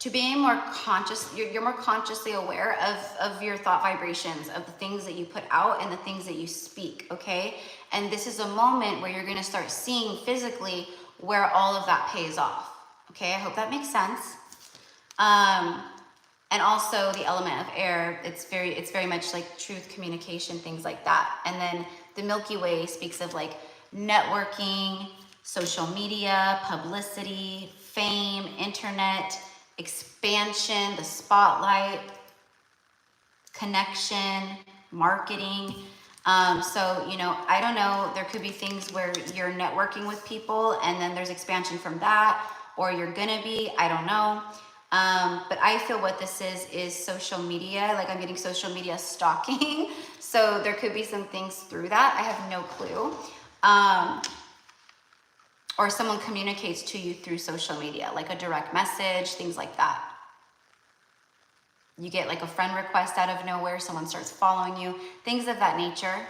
to being more conscious, you're more consciously aware of your thought vibrations, of the things that you put out and the things that you speak, okay? And this is a moment where you're gonna start seeing physically where all of that pays off, okay? I hope that makes sense. And also the element of air, it's very much like truth, communication, things like that. And then the Milky Way speaks of like networking, social media, publicity, fame, internet, expansion, the spotlight, connection, marketing. So, you know, I don't know, there could be things where you're networking with people and then there's expansion from that, or you're gonna be, I don't know. But I feel what this is social media. Like I'm getting social media stalking. So there could be some things through that. I have no clue. Or someone communicates to you through social media, like a direct message, things like that. You get like a friend request out of nowhere, someone starts following you, things of that nature.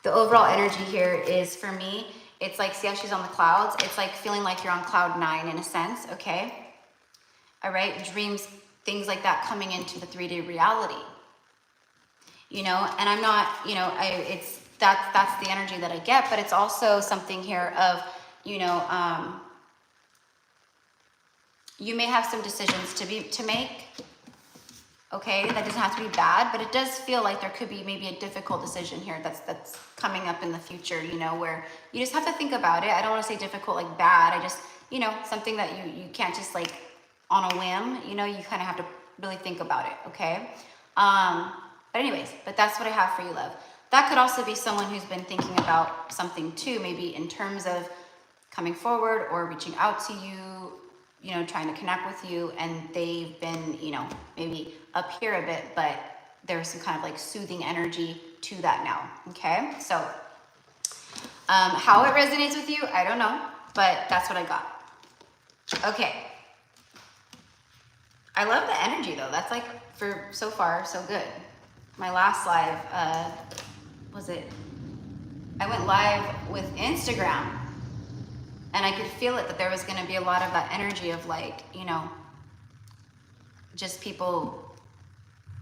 The overall energy here is, for me, it's like, see how she's on the clouds? It's like feeling like you're on cloud 9 in a sense, okay? All right, dreams, things like that coming into the 3D reality. You know, and I'm not, you know, that's the energy that I get, but it's also something here of, you know, you may have some decisions to make, okay? That doesn't have to be bad, but it does feel like there could be maybe a difficult decision here that's coming up in the future, you know, where you just have to think about it. I don't want to say difficult like bad. I just, you know, something that you can't just like on a whim, you know, you kind of have to really think about it, okay? But anyways, but that's what I have for you, love. That could also be someone who's been thinking about something too, maybe in terms of coming forward or reaching out to you, you know, trying to connect with you, and they've been, you know, maybe up here a bit, but there's some kind of like soothing energy to that now, okay? So how it resonates with you, I don't know, but that's what I got. Okay. I love the energy though. That's like, for so far, so good. My last live, I went live with Instagram, and I could feel it, that there was going to be a lot of that energy of like, you know, just people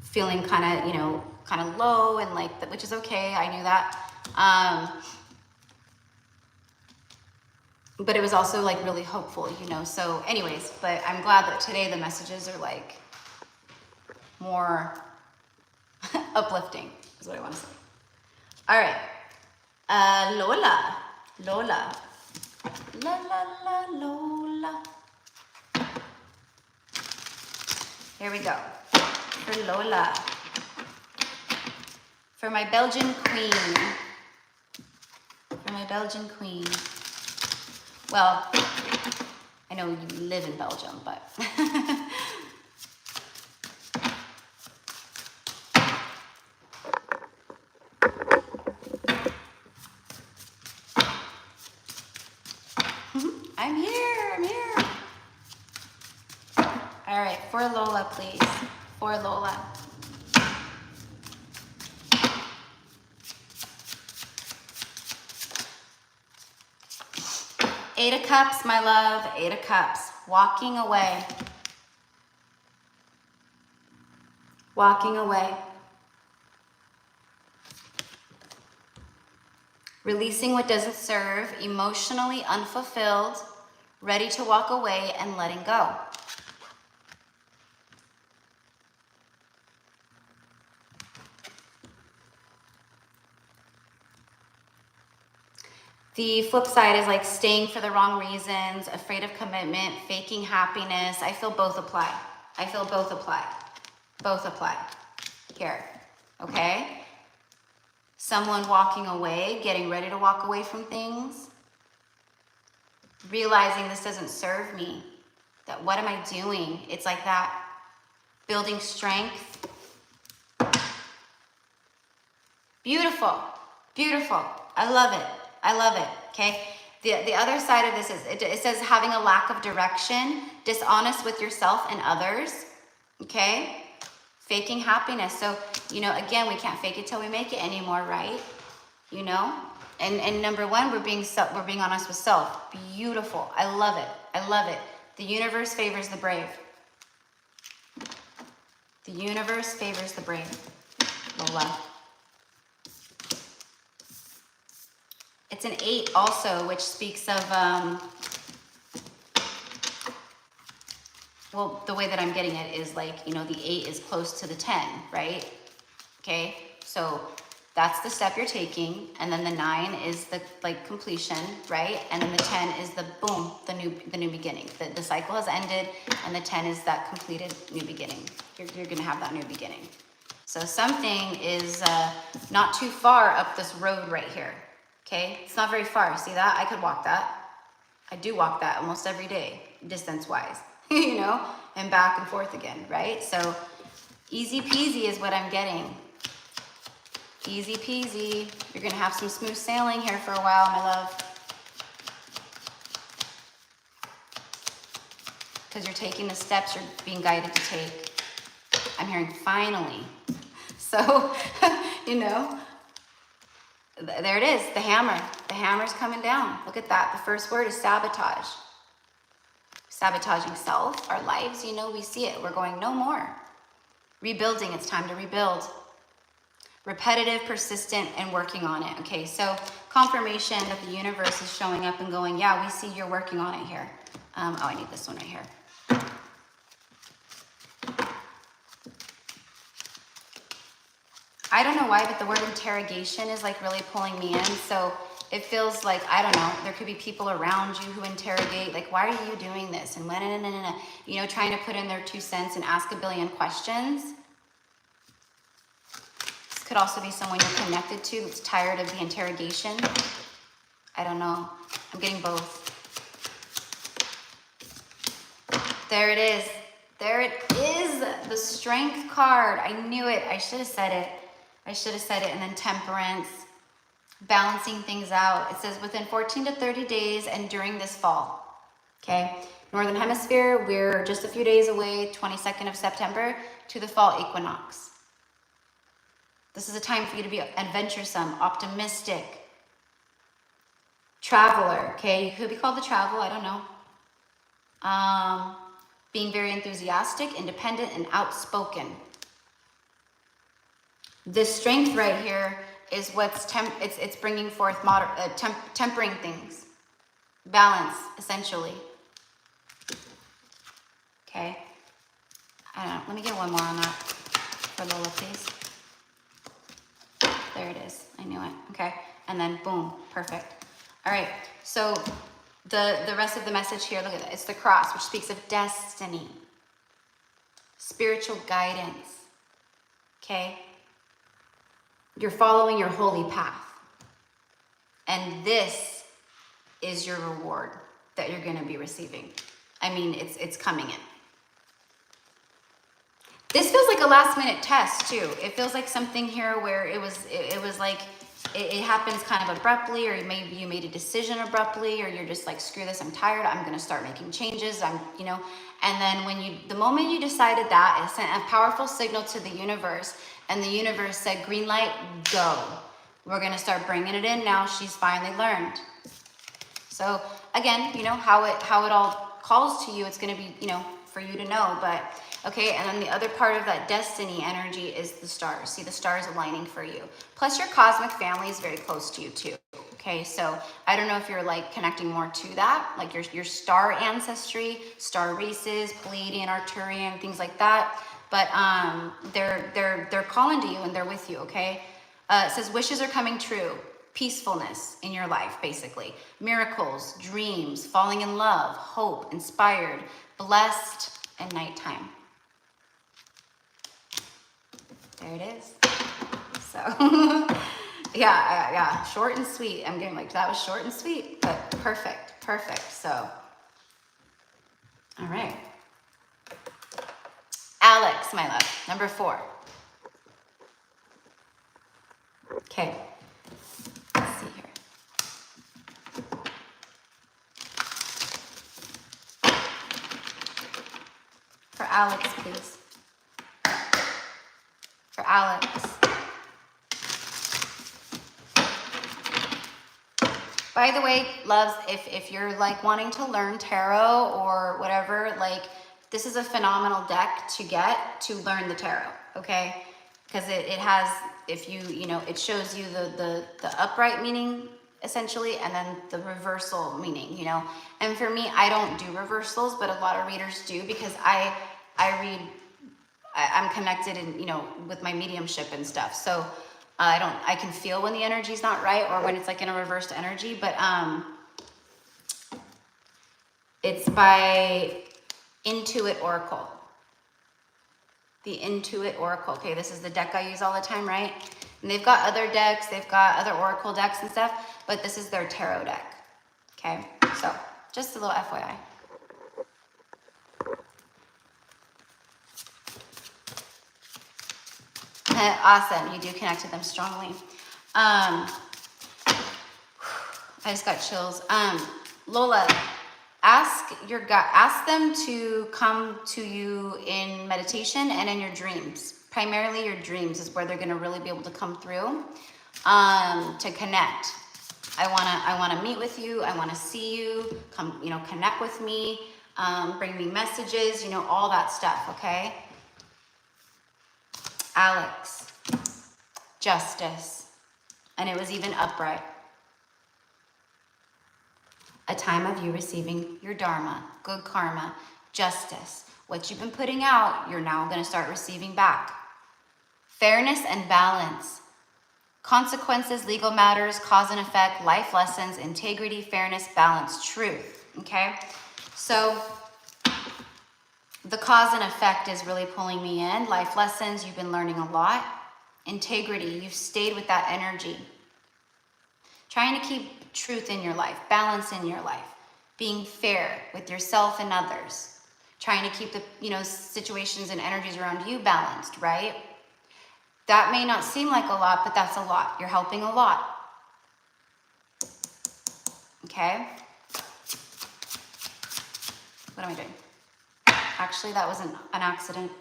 feeling kind of, you know, kind of low and like, which is okay. I knew that. But it was also like really hopeful, you know? So anyways, but I'm glad that today the messages are like more uplifting is what I want to say. All right. Lola. La la la Lola. Here we go. For Lola. For my Belgian queen. For my Belgian queen. Well, I know you live in Belgium, but I'm here. All right, for Lola, please. For Lola. Eight of Cups, my love. Eight of Cups. Walking away. Walking away. Releasing what doesn't serve, emotionally unfulfilled, ready to walk away and letting go. The flip side is like staying for the wrong reasons, afraid of commitment, faking happiness. I feel both apply. I feel both apply. Both apply here, okay? Someone walking away, getting ready to walk away from things, realizing this doesn't serve me, that what am I doing? It's like that, building strength. Beautiful, beautiful. I love it. I love it, okay? The other side of this is, it says having a lack of direction, dishonest with yourself and others, okay? Faking happiness. So, you know, again, we can't fake it till we make it anymore, right? You know? And number one, we're being honest with self. Beautiful. I love it. I love it. The universe favors the brave. The universe favors the brave. Lola. It's an 8 also, which speaks of, well, the way that I'm getting it is like, you know, the 8 is close to the 10, right? Okay, so that's the step you're taking, and then the 9 is the like completion, right? And then the 10 is the boom, the new beginning. The cycle has ended, and the 10 is that completed new beginning. You're gonna have that new beginning. So something is not too far up this road right here. Okay, it's not very far. See that? I could walk that. I do walk that almost every day, distance-wise, you know, and back and forth again, right? So easy peasy is what I'm getting. Easy peasy. You're gonna have some smooth sailing here for a while, my love. Because you're taking the steps you're being guided to take. I'm hearing finally. So, you know, there it is, the hammer. The hammer's coming down. Look at that. The first word is sabotage. Sabotaging self, our lives, you know, we see it. We're going, no more. Rebuilding, it's time to rebuild. Repetitive, persistent, and working on it. Okay, so confirmation that the universe is showing up and going, yeah, we see you're working on it here. Oh, I need this one right here. I don't know why, but the word interrogation is like really pulling me in. So it feels like, I don't know, there could be people around you who interrogate, like, why are you doing this? And when, you know, trying to put in their 2 cents and ask a billion questions. This could also be someone you're connected to that's tired of the interrogation. I don't know. I'm getting both. There it is. There it is. The Strength card. I knew it. I should have said it. And then Temperance, balancing things out. It says within 14 to 30 days and during this fall. Okay. Northern Hemisphere, we're just a few days away, 22nd of September, to the fall equinox. This is a time for you to be adventuresome, optimistic, traveler. Okay. You could be called the travel. I don't know. Being very enthusiastic, independent, and outspoken. This Strength right here is what's it's bringing forth tempering things, balance essentially. Okay, I don't know. Let me get one more on that for Lola, please. There it is. I knew it. Okay, and then boom, perfect. All right. So the rest of the message here. Look at that. It's the cross, which speaks of destiny, spiritual guidance. Okay. You're following your holy path. And this is your reward that you're going to be receiving. I mean, it's coming in. This feels like a last minute test too. It feels like something here where it was like, it happens kind of abruptly, or maybe you made a decision abruptly, or you're just like, screw this, I'm tired. I'm going to start making changes. You know, and then the moment you decided that, it sent a powerful signal to the universe. And the universe said, green light, go. We're going to start bringing it in now. She's finally learned. So again, you know, how it all calls to you, it's going to be, you know, for you to know. But okay, and then the other part of that destiny energy is the stars. See the stars aligning for you. Plus your cosmic family is very close to you too. Okay, so I don't know if you're like connecting more to that, like your star ancestry, star races, Pleiadian, Arcturian, things like that. But they're calling to you and they're with you, okay? It says wishes are coming true. Peacefulness in your life, basically. Miracles, dreams, falling in love, hope, inspired, blessed, and nighttime. There it is. So, yeah, short and sweet. I'm getting like, that was short and sweet, but perfect. So, all right. Alex, my love, number 4. Okay, let's see here. For Alex, please. For Alex. By the way, loves, if you're like wanting to learn tarot or whatever, like this is a phenomenal deck to get to learn the tarot, okay? Because it has, if you know, it shows you the upright meaning essentially, and then the reversal meaning, you know? And for me, I don't do reversals, but a lot of readers do, because I'm connected in, you know, with my mediumship and stuff. So I can feel when the energy's not right, or when it's like in a reversed energy, but it's by Intuit Oracle. The Intuit Oracle. Okay, this is the deck I use all the time, right? And they've got other decks, they've got other Oracle decks and stuff, but this is their tarot deck. Okay, so just a little FYI. Awesome, you do connect to them strongly. I just got chills. Lola, ask them to come to you in meditation and in your dreams. Primarily your dreams is where they're gonna really be able to come through to connect. I wanna meet with you, I wanna see you, come, you know, connect with me, bring me messages, you know, all that stuff, okay? Alex, justice, and it was even upright. A time of you receiving your dharma, good karma, justice. What you've been putting out, you're now going to start receiving back. Fairness and balance. Consequences, legal matters, cause and effect, life lessons, integrity, fairness, balance, truth. Okay? So the cause and effect is really pulling me in. Life lessons, you've been learning a lot. Integrity, you've stayed with that energy. Trying to keep truth in your life, balance in your life, being fair with yourself and others, trying to keep the, you know, situations and energies around you balanced, right? That may not seem like a lot, but that's a lot. You're helping a lot. Okay? What am I doing? Actually, that was an accident.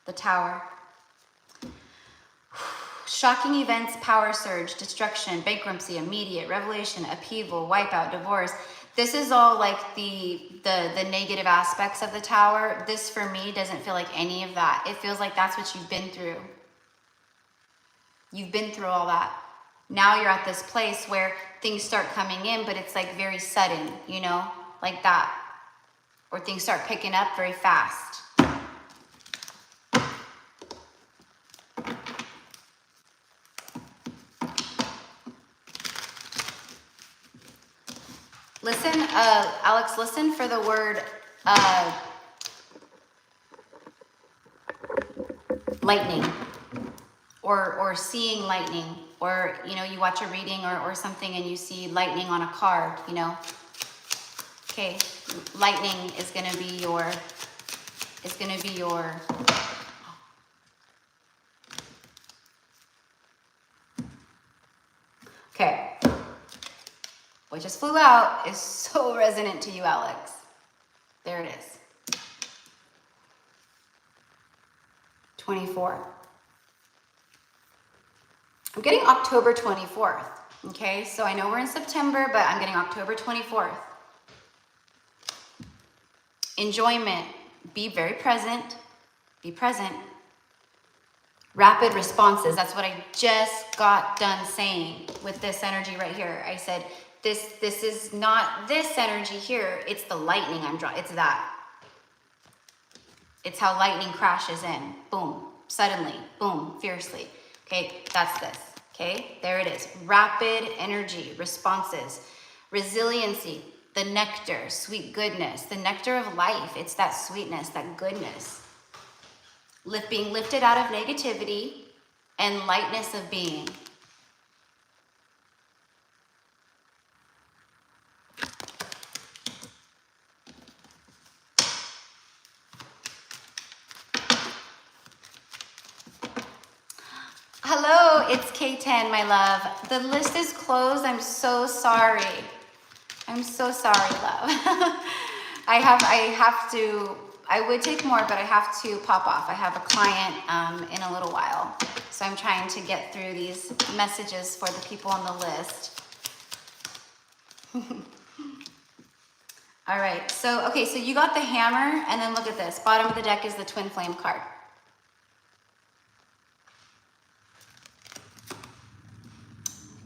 The Tower. Shocking events, power surge, destruction, bankruptcy, immediate, revelation, upheaval, wipeout, divorce. This is all like the negative aspects of the Tower. This for me doesn't feel like any of that. It feels like that's what you've been through. You've been through all that. Now you're at this place where things start coming in, but it's like very sudden, you know, like that. Or things start picking up very fast. Listen, Alex, listen for the word lightning, or seeing lightning, or, you know, you watch a reading or something and you see lightning on a card, you know. Okay, lightning is gonna be your, okay. What just flew out is so resonant to you, Alex. There it is. 24. I'm getting October 24th. Okay, so I know we're in September, but I'm getting October 24th. Enjoyment. Be very present. Be present. Rapid responses. That's what I just got done saying with this energy right here. I said, this is not this energy here. It's the lightning I'm drawing. It's that. It's how lightning crashes in. Boom. Suddenly. Boom. Fiercely. Okay, that's this. Okay, there it is. Rapid energy responses. Resiliency. The nectar. Sweet goodness. The nectar of life. It's that sweetness, that goodness. Being lifted out of negativity and lightness of being. Hello, it's K10, my love. The list is closed. I'm so sorry. I'm so sorry, love. I would take more, but I have to pop off. I have a client in a little while. So I'm trying to get through these messages for the people on the list. All right, so, okay, so you got the hammer, and then look at this. Bottom of the deck is the twin flame card.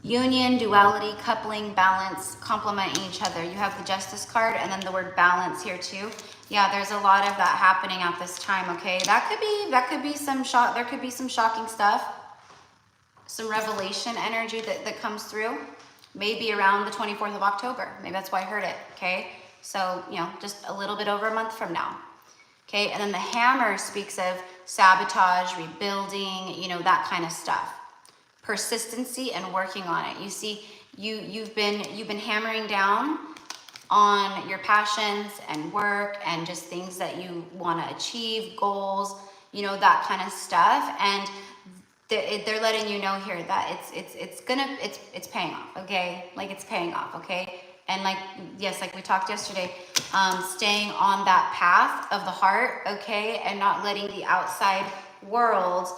Union, duality, coupling, balance, complementing each other. You have the Justice card and then the word balance here too. Yeah, there's a lot of that happening at this time, okay? That could be some shock, there could be some shocking stuff. Some revelation energy that comes through. Maybe around the 24th of October. Maybe that's why I heard it, okay? So, you know, just a little bit over a month from now. Okay, and then the hammer speaks of sabotage, rebuilding, you know, that kind of stuff. Persistency and working on it. You see, you've been hammering down on your passions and work and just things that you want to achieve, goals, you know, that kind of stuff. And they're letting you know here that it's paying off, okay? Like it's paying off, okay? And like, yes, like we talked yesterday, staying on that path of the heart, okay? And not letting the outside world,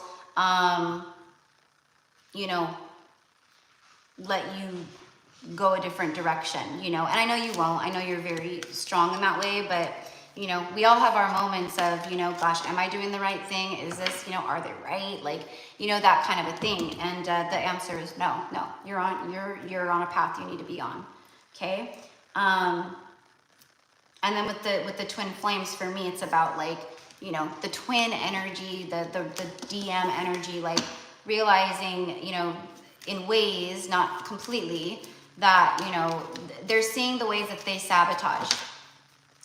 you know, let you go a different direction, you know, and I know you won't. I know you're very strong in that way, but, you know, we all have our moments of, you know, gosh, am I doing the right thing? Is this, you know, are they right? Like, you know, that kind of a thing. And the answer is no, you're on a path you need to be on, okay? And then with the twin flames, for me, it's about like, you know, the twin energy, the DM energy, like, realizing, you know, in ways, not completely, that, you know, they're seeing the ways that they sabotage.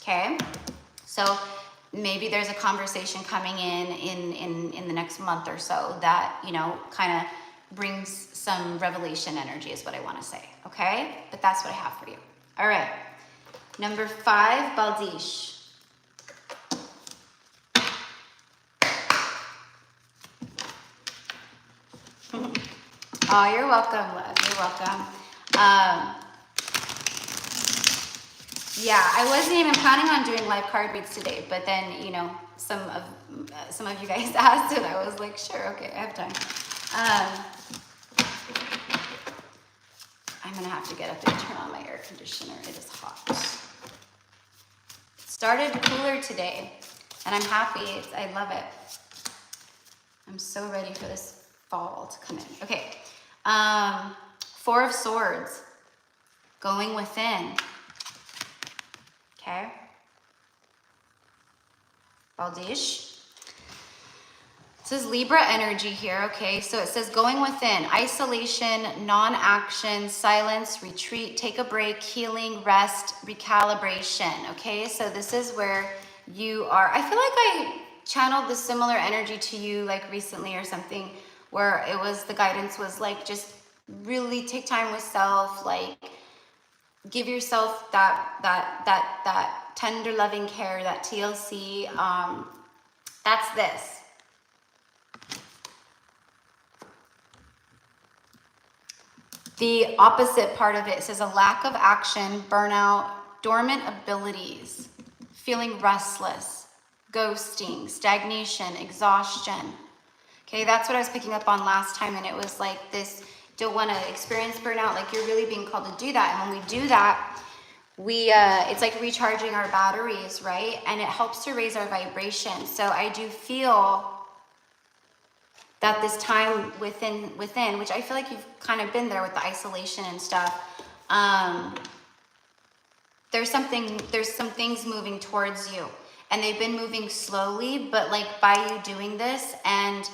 Okay? So maybe there's a conversation coming in the next month or so that, you know, kind of brings some revelation energy is what I want to say. Okay? But that's what I have for you. All right. Number 5, Baldish. Oh, you're welcome, love. You're welcome. Yeah, I wasn't even planning on doing live card reads today, but then, you know, some of you guys asked it. I was like, sure, okay, I have time. I'm gonna have to get up and turn on my air conditioner. It is hot. It started cooler today, and I'm happy. I love it. I'm so ready for this fall to come in. Okay. 4 of Swords, going within. Okay. Baldish. It says Libra energy here, okay? So it says going within, isolation, non-action, silence, retreat, take a break, healing, rest, recalibration, okay? So this is where you are. I feel like I channeled the similar energy to you like recently or something, where it was, the guidance was like, just really take time with self, like give yourself that tender loving care, that TLC. That's this. The opposite part of it says a lack of action, burnout, dormant abilities, feeling restless, ghosting, stagnation, exhaustion. Okay, that's what I was picking up on last time, and it was like this, don't want to experience burnout, like you're really being called to do that. And when we do that, we it's like recharging our batteries, right? And it helps to raise our vibration. So I do feel that this time within, which I feel like you've kind of been there with the isolation and stuff, there's some things moving towards you, and they've been moving slowly, but like by you doing this, and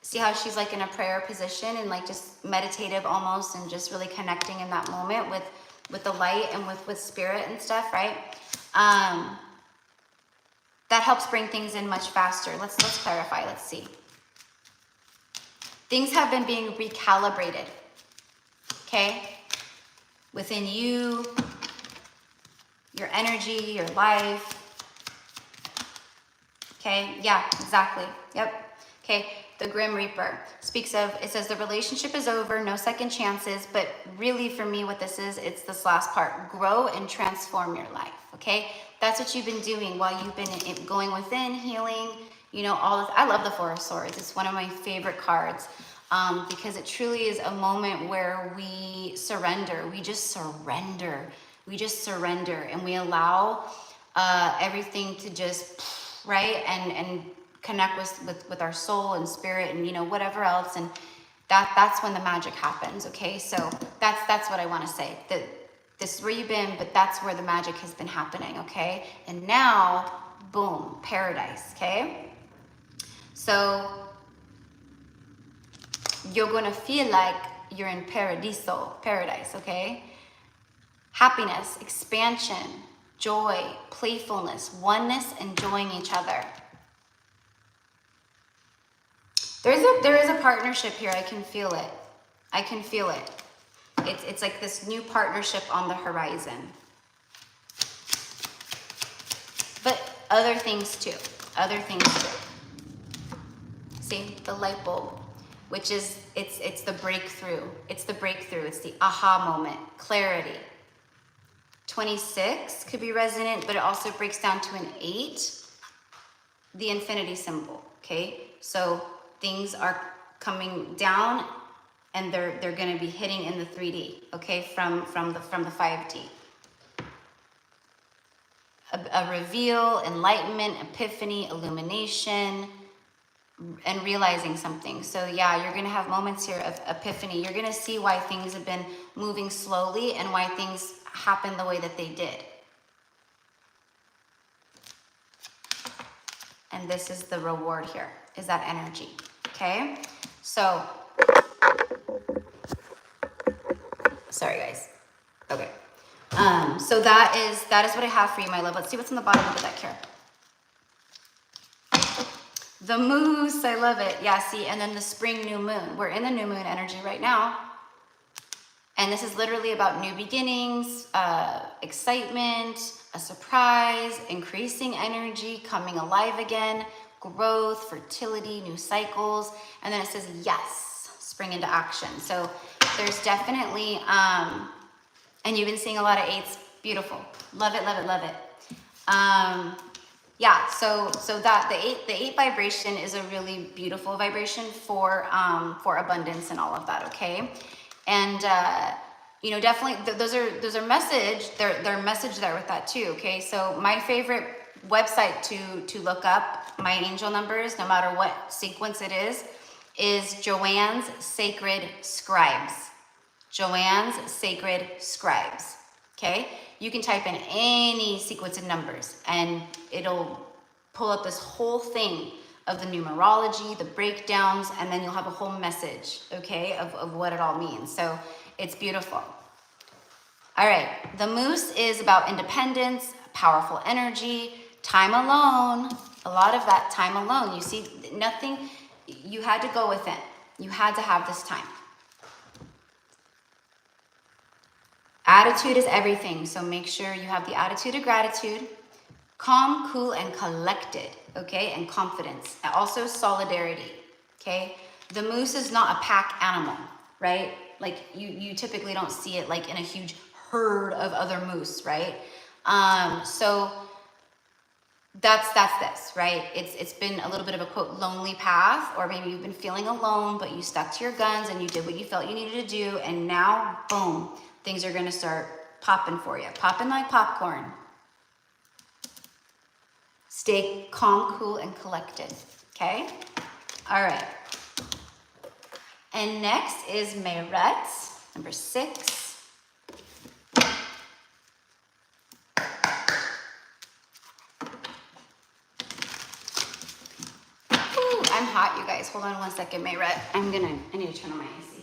see how she's like in a prayer position and like just meditative almost, and just really connecting in that moment with the light and with spirit and stuff, right? That helps bring things in much faster. Let's clarify. Let's see. Things have been being recalibrated, okay? Within you, your energy, your life. Okay, yeah, exactly. Yep. Okay, the Grim Reaper speaks of, it says the relationship is over, no second chances, but really for me what this is, it's this last part, grow and transform your life, okay? That's what you've been doing while you've been going within, healing, you know, all this. I love the 4 of Swords. It's one of my favorite cards because it truly is a moment where we surrender. We just surrender. We just surrender and we allow everything to just, right, and connect with our soul and spirit and, you know, whatever else. And that's when the magic happens. Okay, so that's what I want to say. That this is where you've been, but that's where the magic has been happening. Okay, and now, boom, paradise. Okay, so you're gonna feel like you're in paradiso, paradise. Okay, happiness, expansion, joy, playfulness, oneness, enjoying each other. There is a partnership here. I can feel it. I can feel it. It's like this new partnership on the horizon. But other things too. Other things too. See, the light bulb, which is, it's the breakthrough. It's the breakthrough. It's the aha moment, clarity. 26 could be resonant, but it also breaks down to an 8, the infinity symbol. Okay, so things are coming down and they're going to be hitting in the 3D, okay, from the 5D. A reveal, enlightenment, epiphany, illumination, and realizing something. So yeah, you're going to have moments here of epiphany. You're going to see why things have been moving slowly and why things happen the way that they did. And this is the reward here, is that energy. Okay, so sorry guys. Okay, so that is what I have for you, my love. Let's see what's in the bottom of the deck here. The moose, I love it. Yeah, see, and then the spring new moon. We're in the new moon energy right now, and this is literally about new beginnings, excitement, a surprise, increasing energy, coming alive again, growth, fertility, new cycles, and then it says yes, spring into action. So there's definitely, and you've been seeing a lot of 8s, beautiful, love it, love it, love it. Yeah, so that the 8 vibration is a really beautiful vibration for abundance and all of that. Okay, and you know, definitely those are message. They're message there with that too. Okay, so my favorite website to look up my angel numbers, no matter what sequence it is Joanne's Sacred Scribes. Joanne's Sacred Scribes. Okay, you can type in any sequence of numbers and it'll pull up this whole thing of the numerology, the breakdowns, and then you'll have a whole message, okay, of what it all means. So it's beautiful. All right, the moose is about independence, powerful energy, time alone, a lot of that time alone. You see, nothing, you had to go within. You had to have this time. Attitude is everything, so make sure you have the attitude of gratitude, calm, cool, and collected, okay, and confidence, and also solidarity, okay? The moose is not a pack animal, right? Like you typically don't see it like in a huge herd of other moose, right? So that's this, right? It's been a little bit of a quote lonely path, or maybe you've been feeling alone, but you stuck to your guns and you did what you felt you needed to do, and now boom, things are gonna start popping for you, popping like popcorn. Stay calm, cool, and collected, okay? All right. And next is Mayret, number 6. Ooh, I'm hot, you guys. Hold on one second, Mayret. I need to turn on my AC.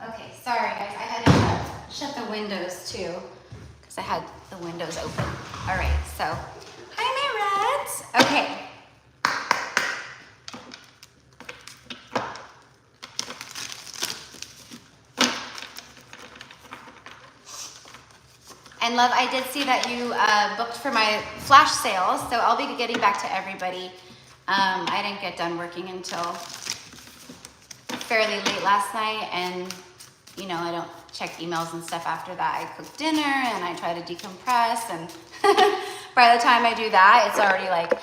Okay, sorry guys, I had to shut the windows too, because I had the windows open. All right, so, hi Mayret. Okay. And love, I did see that you booked for my flash sale, so I'll be getting back to everybody. I didn't get done working until fairly late last night, and you know, I don't check emails and stuff after that. I cook dinner and I try to decompress, and by the time I do that, it's already like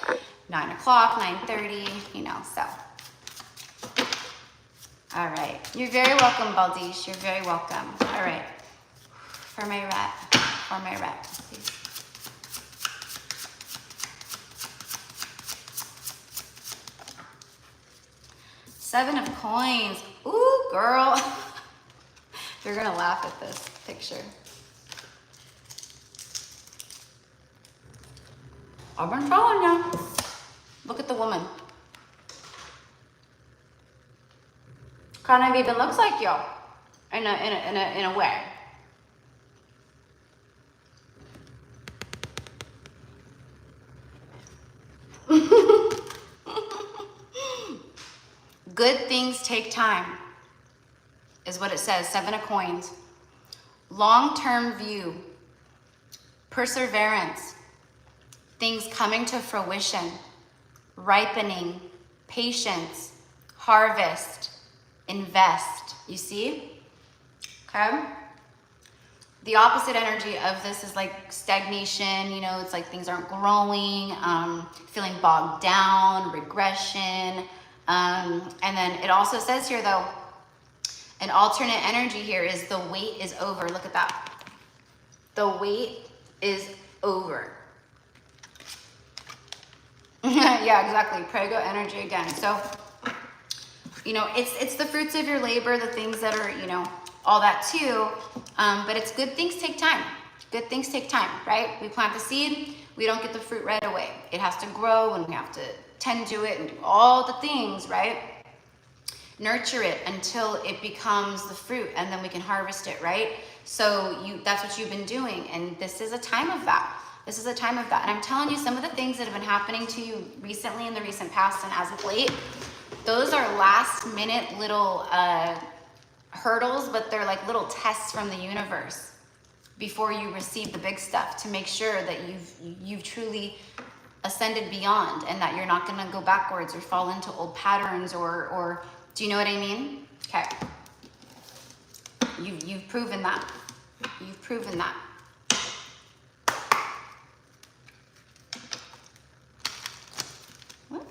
9 o'clock, 9:30, you know, so. All right, you're very welcome, Baldish, you're very welcome. All right, for my rep, please. Seven of coins, ooh, girl. You're gonna laugh at this picture. I've been telling ya. Look at the woman. Kind of even looks like you, in a way. Good things take time, is what it says. Seven of coins. Long-term view, perseverance, things coming to fruition, ripening, patience, harvest, invest. You see? Okay? The opposite energy of this is like stagnation, you know, it's like things aren't growing, feeling bogged down, regression. And then it also says here though, an alternate energy here is the wait is over. Look at that. The wait is over. Yeah, exactly. Prego energy again. So, you know, it's the fruits of your labor, the things that are, you know, all that too. But it's good things take time. Good things take time, right? We plant the seed, we don't get the fruit right away. It has to grow and we have to tend to it and do all the things, right? Nurture it until it becomes the fruit, and then we can harvest it, right? So that's what you've been doing, and this is a time of that. This is a time of that. And I'm telling you, some of the things that have been happening to you recently in the recent past and as of late, those are last minute little hurdles, but they're like little tests from the universe before you receive the big stuff, to make sure that you've truly ascended beyond, and that you're not going to go backwards or fall into old patterns or do you know what I mean? Okay. You've proven that. You've proven that. What?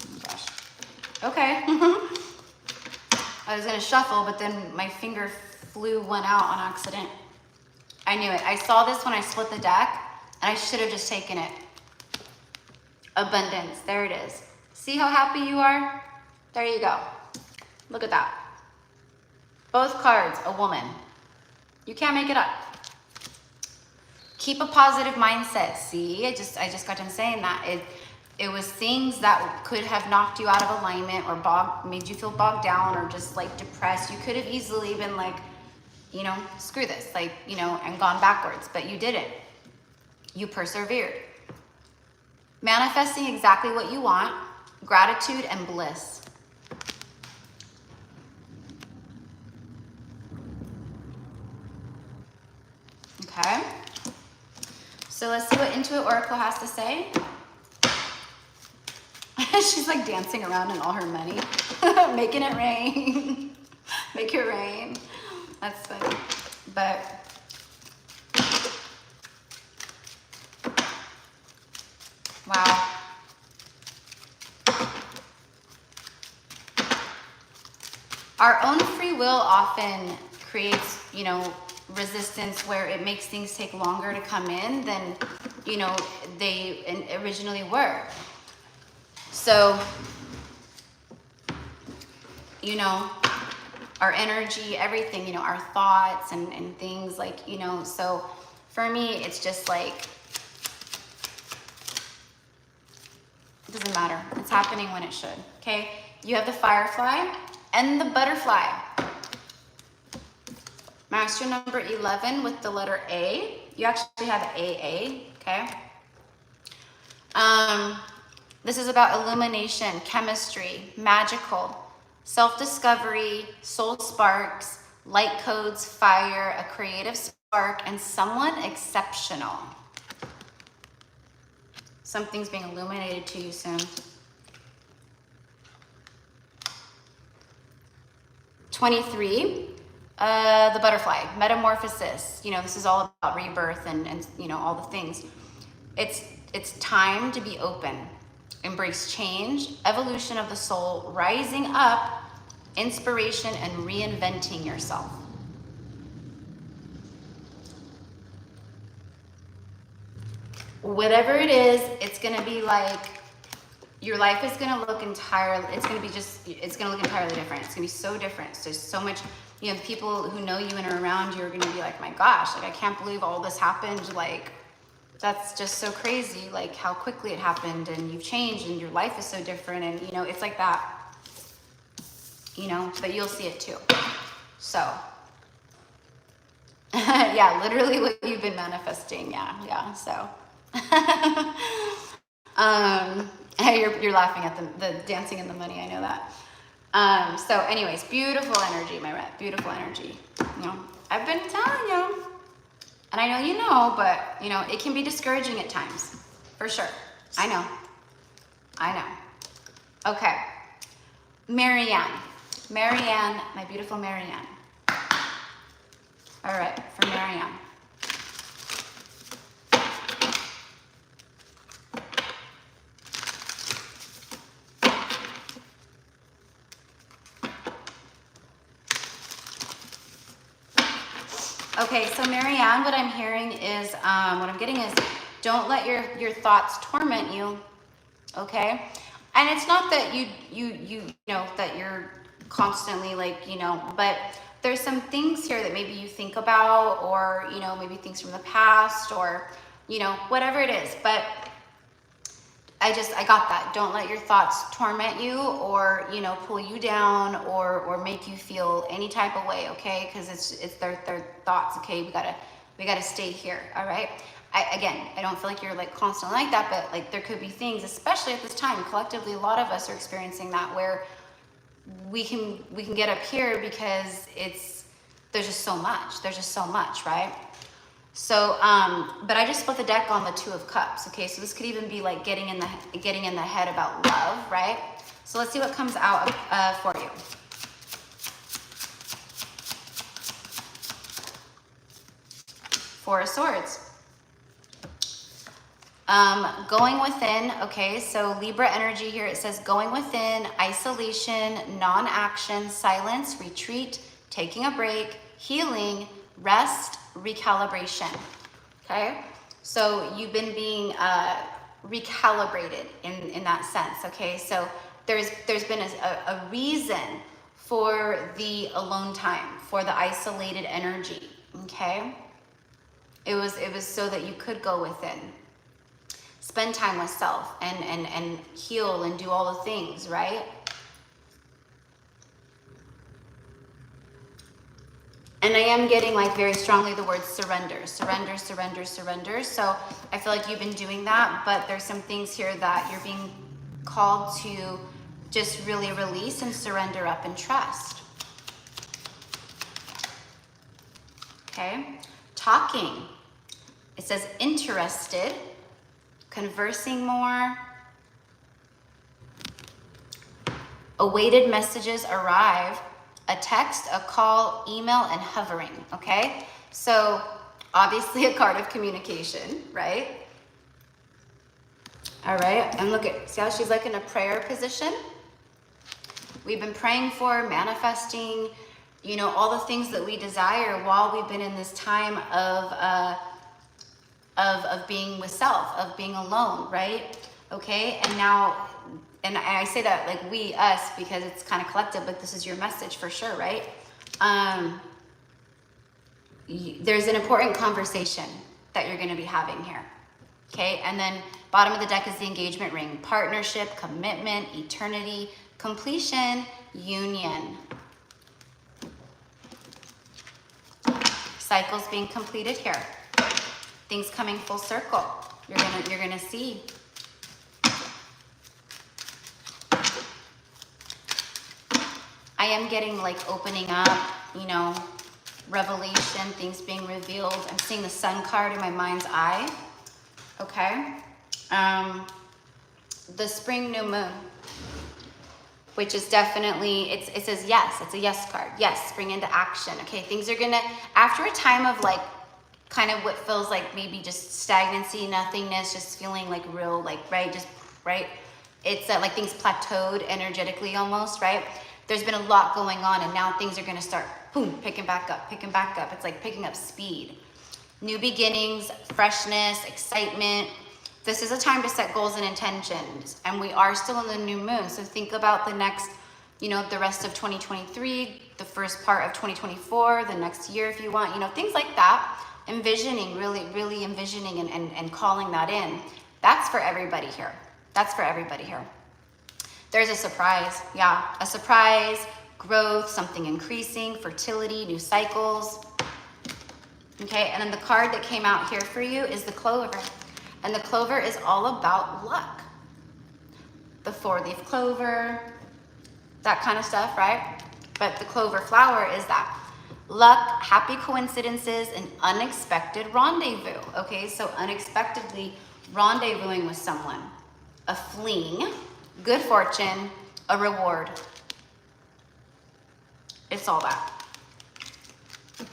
Oh my gosh. Okay. I was gonna shuffle, but then my finger flew one out on accident. I knew it. I saw this when I split the deck, and I should have just taken it. Abundance, there it is. See how happy you are? There you go. Look at that. Both cards, a woman. You can't make it up. Keep a positive mindset. See, I just got done saying that. It was things that could have knocked you out of alignment or made you feel bogged down or just like depressed. You could have easily been like, you know, screw this, like, you know, and gone backwards, but you didn't. You persevered. Manifesting exactly what you want, gratitude and bliss. Okay. So let's see what Intuit Oracle has to say. She's like dancing around in all her money. Making it rain. Make it rain. That's funny. But wow. Our own free will often creates, you know, resistance where it makes things take longer to come in than, you know, they originally were. So, you know, our energy, everything, you know, our thoughts and things like, you know, so for me, it's just like, it doesn't matter. It's happening when it should, okay? You have the firefly and the butterfly. Master number 11 with the letter A. You actually have AA, okay? This is about illumination, chemistry, magical, self-discovery, soul sparks, light codes, fire, a creative spark, and someone exceptional. Something's being illuminated to you soon. 23, the butterfly, metamorphosis. You know, this is all about rebirth and you know, all the things. It's time to be open. Embrace change, evolution of the soul, rising up, inspiration, and reinventing yourself. Whatever it is, it's gonna be like, your life is gonna look entirely, it's gonna look entirely different. It's gonna be so different. So there's so much, you know, the people who know you and are around you are gonna be like, my gosh, like I can't believe all this happened. Like, that's just so crazy, like how quickly it happened, and you've changed and your life is so different, and you know, it's like that, you know, but you'll see it too. So yeah, literally what you've been manifesting. Yeah. So you're laughing at the dancing and the money, I know that. So anyways, beautiful energy, my rep, beautiful energy. You know, I've been telling you, and I know you know, but you know, it can be discouraging at times, for sure. I know. Okay, Marianne, my beautiful Marianne. All right, for Marianne. Okay, so Marianne, what I'm hearing is, what I'm getting is, don't let your thoughts torment you, okay? And it's not that you know, that you're constantly like, you know, but there's some things here that maybe you think about, or, you know, maybe things from the past, or, you know, whatever it is. But I got that. Don't let your thoughts torment you, or, you know, pull you down, or make you feel any type of way, okay? Because it's their thoughts, okay? We gotta stay here, all right? I don't feel like you're like constantly like that, but like there could be things, especially at this time, collectively, a lot of us are experiencing that, where we can get up here because there's just so much, right? So, but I just split the deck on the Two of Cups, okay? So this could even be like getting in the head about love, right? So let's see what comes out for you. Four of Swords. Going within, okay, so Libra energy here, it says going within, isolation, non-action, silence, retreat, taking a break, healing, rest, recalibration, okay? So you've been being recalibrated in that sense, okay? So there's been a reason for the alone time, for the isolated energy, okay? It was so that you could go within, spend time with self, and heal and do all the things, right? And I am getting like very strongly the word surrender. So I feel like you've been doing that, but there's some things here that you're being called to just really release and surrender up and trust. Okay, talking. It says interested, conversing more. Awaited messages arrive. A text, a call, email, and hovering, okay? So obviously a card of communication, right? All right, and look at, see how she's like in a prayer position? We've been praying for, manifesting, you know, all the things that we desire while we've been in this time of being with self, of being alone, right? Okay, and now, and I say that like we, us, because it's kind of collective, but this is your message for sure, right? There's an important conversation that you're going to be having here, okay? And then bottom of the deck is the engagement ring, partnership, commitment, eternity, completion, union. Cycles being completed here. Things coming full circle. You're gonna see. I am getting like opening up, you know, revelation, things being revealed. I'm seeing the sun card in my mind's eye. Okay. The spring new moon, which is definitely, it says yes, it's a yes card. Yes, spring into action. Okay, things are gonna, after a time of like, kind of what feels like maybe just stagnancy, nothingness, just feeling like real, like, right, just, right? It's like things plateaued energetically almost, right? There's been a lot going on and now things are gonna start, boom, picking back up, picking back up. It's like picking up speed. New beginnings, freshness, excitement. This is a time to set goals and intentions, and we are still in the new moon. So think about the next, you know, the rest of 2023, the first part of 2024, the next year if you want, you know, things like that. Envisioning, really envisioning and calling that in. That's for everybody here. That's for everybody here. There's a surprise, yeah, a surprise, growth, something increasing, fertility, new cycles. Okay, and then the card that came out here for you is the clover. And the clover is all about luck. The 4-leaf clover, that kind of stuff, right? But the clover flower is that. Luck, happy coincidences, and unexpected rendezvous. Okay, so unexpectedly rendezvousing with someone. A fling, good fortune, a reward. It's all that.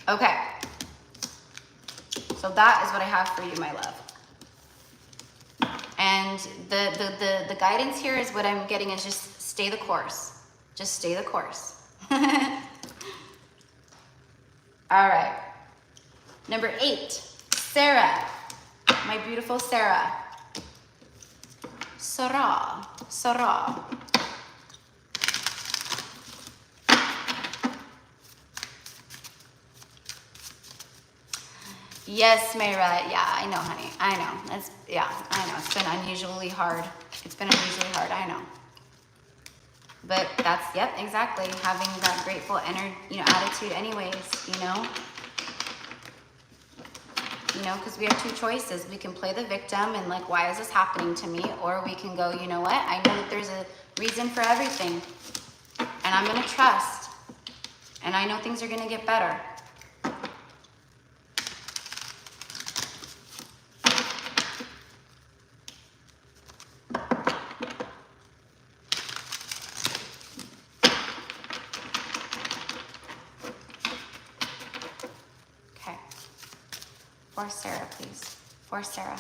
Okay. So that is what I have for you, my love. And the guidance here is what I'm getting is just stay the course. Just stay the course. All right. Number 8, Sarah. My beautiful Sarah. Sarah. Sarah. Yes, Mayra. Yeah, I know, honey. I know. That's, yeah, I know. It's been unusually hard. It's been unusually hard. I know. But that's, yep, exactly. Having that grateful attitude anyways, you know? You know, because we have 2 choices. We can play the victim and like, why is this happening to me? Or we can go, you know what? I know that there's a reason for everything. And I'm going to trust. And I know things are going to get better. For Sarah, please. For Sarah.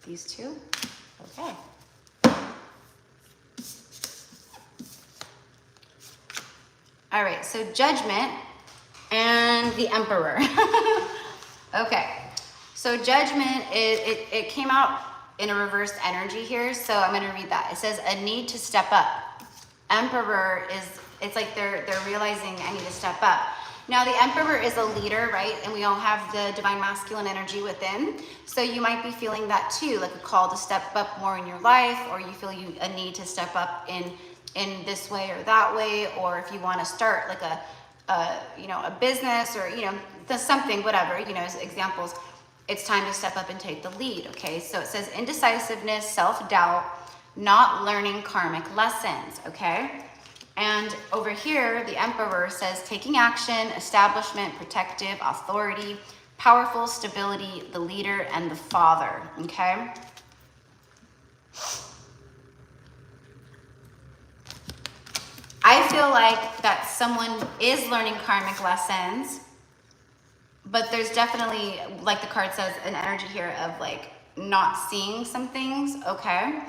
These 2? Okay. All right, so Judgment and the Emperor. Okay, so Judgment, it came out in a reversed energy here, so I'm going to read that. It says a need to step up. Emperor is, it's like they're realizing I need to step up. Now the Emperor is a leader, right? And we all have the divine masculine energy within. So you might be feeling that too, like a call to step up more in your life, or you feel a need to step up in this way or that way, or if you want to start like a business or, you know, something, whatever, you know, as examples. It's time to step up and take the lead, okay? So it says indecisiveness, self-doubt, not learning karmic lessons, okay? And over here, the Emperor says taking action, establishment, protective, authority, powerful, stability, the leader, and the father, okay? I feel like that someone is learning karmic lessons, but there's definitely, like the card says, an energy here of like not seeing some things, okay?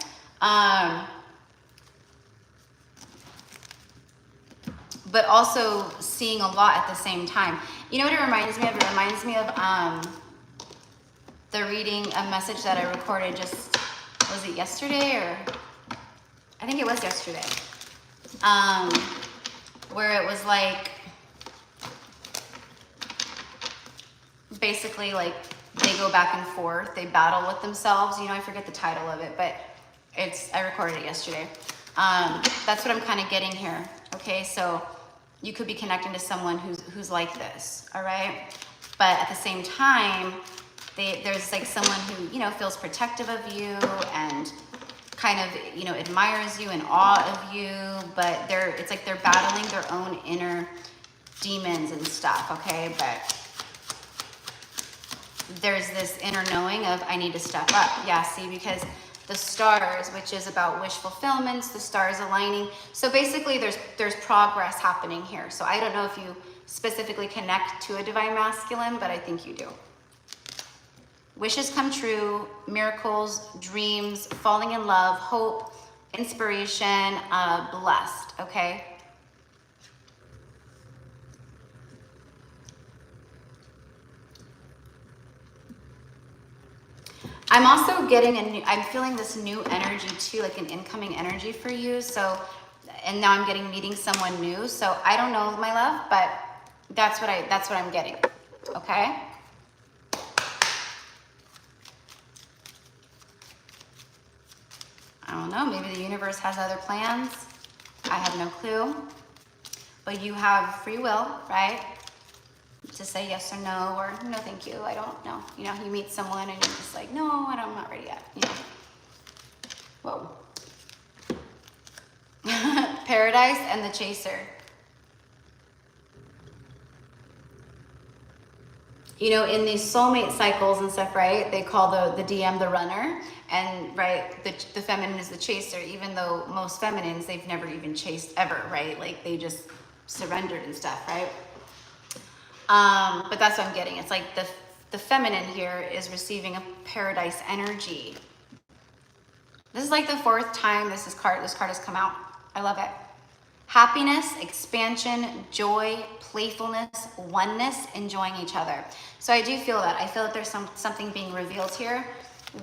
But also seeing a lot at the same time. You know what it reminds me of? It reminds me of the reading, a message that I recorded just, was it yesterday or? I think it was yesterday. Where it was like, basically like they go back and forth, they battle with themselves, you know, I forget the title of it, but I recorded it yesterday. That's what I'm kind of getting here, okay? So you could be connecting to someone who's like this, all right? But at the same time, there's like someone who, you know, feels protective of you and kind of, you know, admires you, in awe of you, but it's like they're battling their own inner demons and stuff, okay? But there's this inner knowing of, I need to step up. Yeah, see, because the stars, which is about wish fulfillments, the stars aligning. So basically there's progress happening here. So I don't know if you specifically connect to a divine masculine, but I think you do. Wishes come true, miracles, dreams, falling in love, hope, inspiration, blessed, okay? I'm also getting I'm feeling this new energy too, like an incoming energy for you. So, and now I'm meeting someone new. So I don't know, my love, but that's what I'm getting, okay? I don't know, maybe the universe has other plans. I have no clue. But you have free will, right? To say yes or no, or no thank you, I don't know. You know, you meet someone and you're just like, no, I'm not ready yet, you know. Whoa. Paradise and the chaser. You know, in these soulmate cycles and stuff, right, they call the DM the runner, and right, the feminine is the chaser, even though most feminines, they've never even chased ever, right? Like they just surrendered and stuff, right? But that's what I'm getting. It's like the feminine here is receiving a paradise energy. This is like the 4th time this card has come out. I love it. Happiness, expansion, joy, playfulness, oneness, enjoying each other. So I do feel that. I feel that there's something being revealed here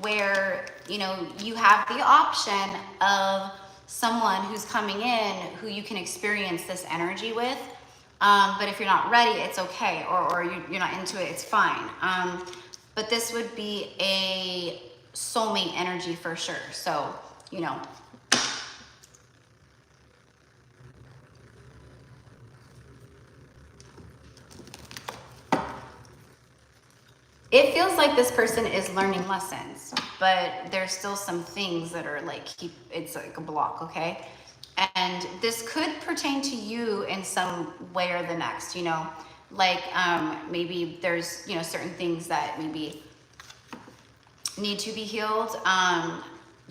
where, you know, you have the option of someone who's coming in who you can experience this energy with. But if you're not ready, it's okay. Or you're not into it, it's fine. But this would be a soulmate energy for sure. So, you know. It feels like this person is learning lessons, but there's still some things that are like, it's like a block, okay? And this could pertain to you in some way or the next, you know? Like maybe there's, you know, certain things that maybe need to be healed.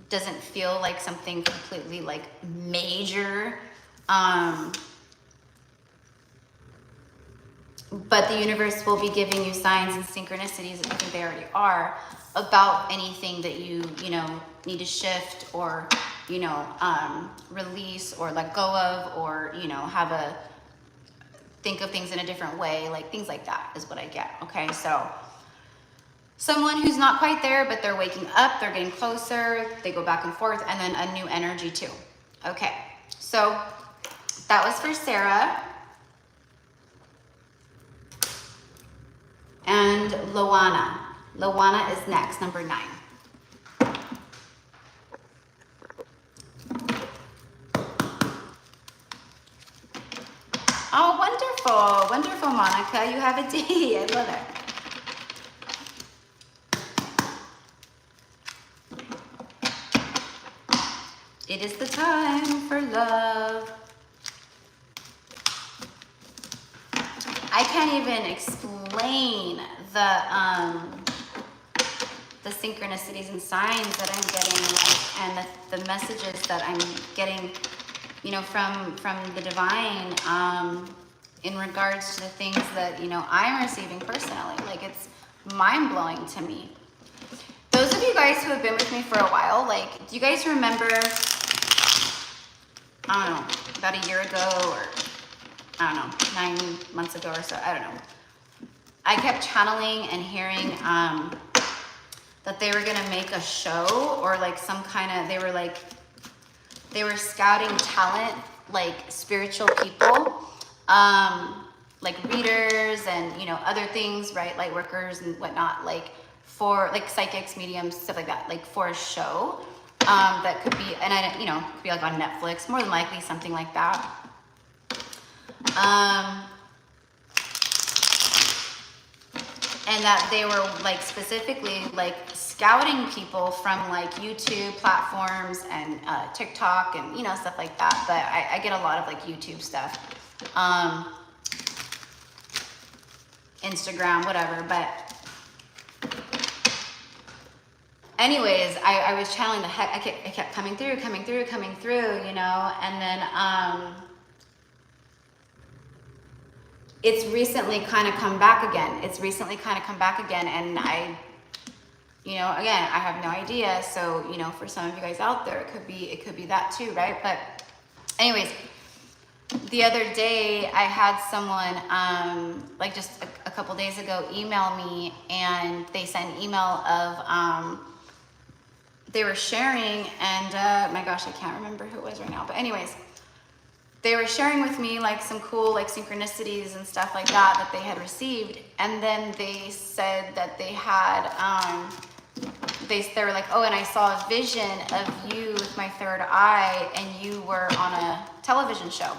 Doesn't feel like something completely like major. But the universe will be giving you signs and synchronicities, I think they already are, about anything that you know, need to shift or, you know, release or let go of, or, you know, think of things in a different way, like things like that is what I get, okay? So someone who's not quite there, but they're waking up, they're getting closer, they go back and forth, and then a new energy too. Okay, so that was for Sarah. And Loana. Loana is next, number 9. Oh, wonderful. Wonderful, Monica. You have a D. I love it. It is the time for love. I can't even explain the synchronicities and signs that I'm getting, like, and the messages that I'm getting, you know, from the divine, in regards to the things that, you know, I'm receiving personally. Like, it's mind-blowing to me. Those of you guys who have been with me for a while, like, do you guys remember, I don't know, about a year ago, or I don't know, 9 months ago or so, I don't know. I kept channeling and hearing that they were gonna make a show, or like some kind of, they were scouting talent, like spiritual people, like readers and, you know, other things, right? Light workers and whatnot, like for like psychics, mediums, stuff like that, like for a show that could be, and I, you know, could be like on Netflix, more than likely something like that. and that they were like specifically like scouting people from like YouTube platforms and TikTok and, you know, stuff like that. But I get a lot of like YouTube stuff, Instagram, whatever. But anyways, I was channeling the heck. I kept coming through, you know, and then it's recently kind of come back again. And I, you know, again, I have no idea. So, you know, for some of you guys out there, it could be that too, right? But anyways, the other day I had someone, like just a couple days ago, email me, and they sent an email of, they were sharing, and my gosh, I can't remember who it was right now. But anyways, they were sharing with me like some cool like synchronicities and stuff like that they had received. And then they said that they had, they were like, oh, and I saw a vision of you with my third eye, and you were on a television show.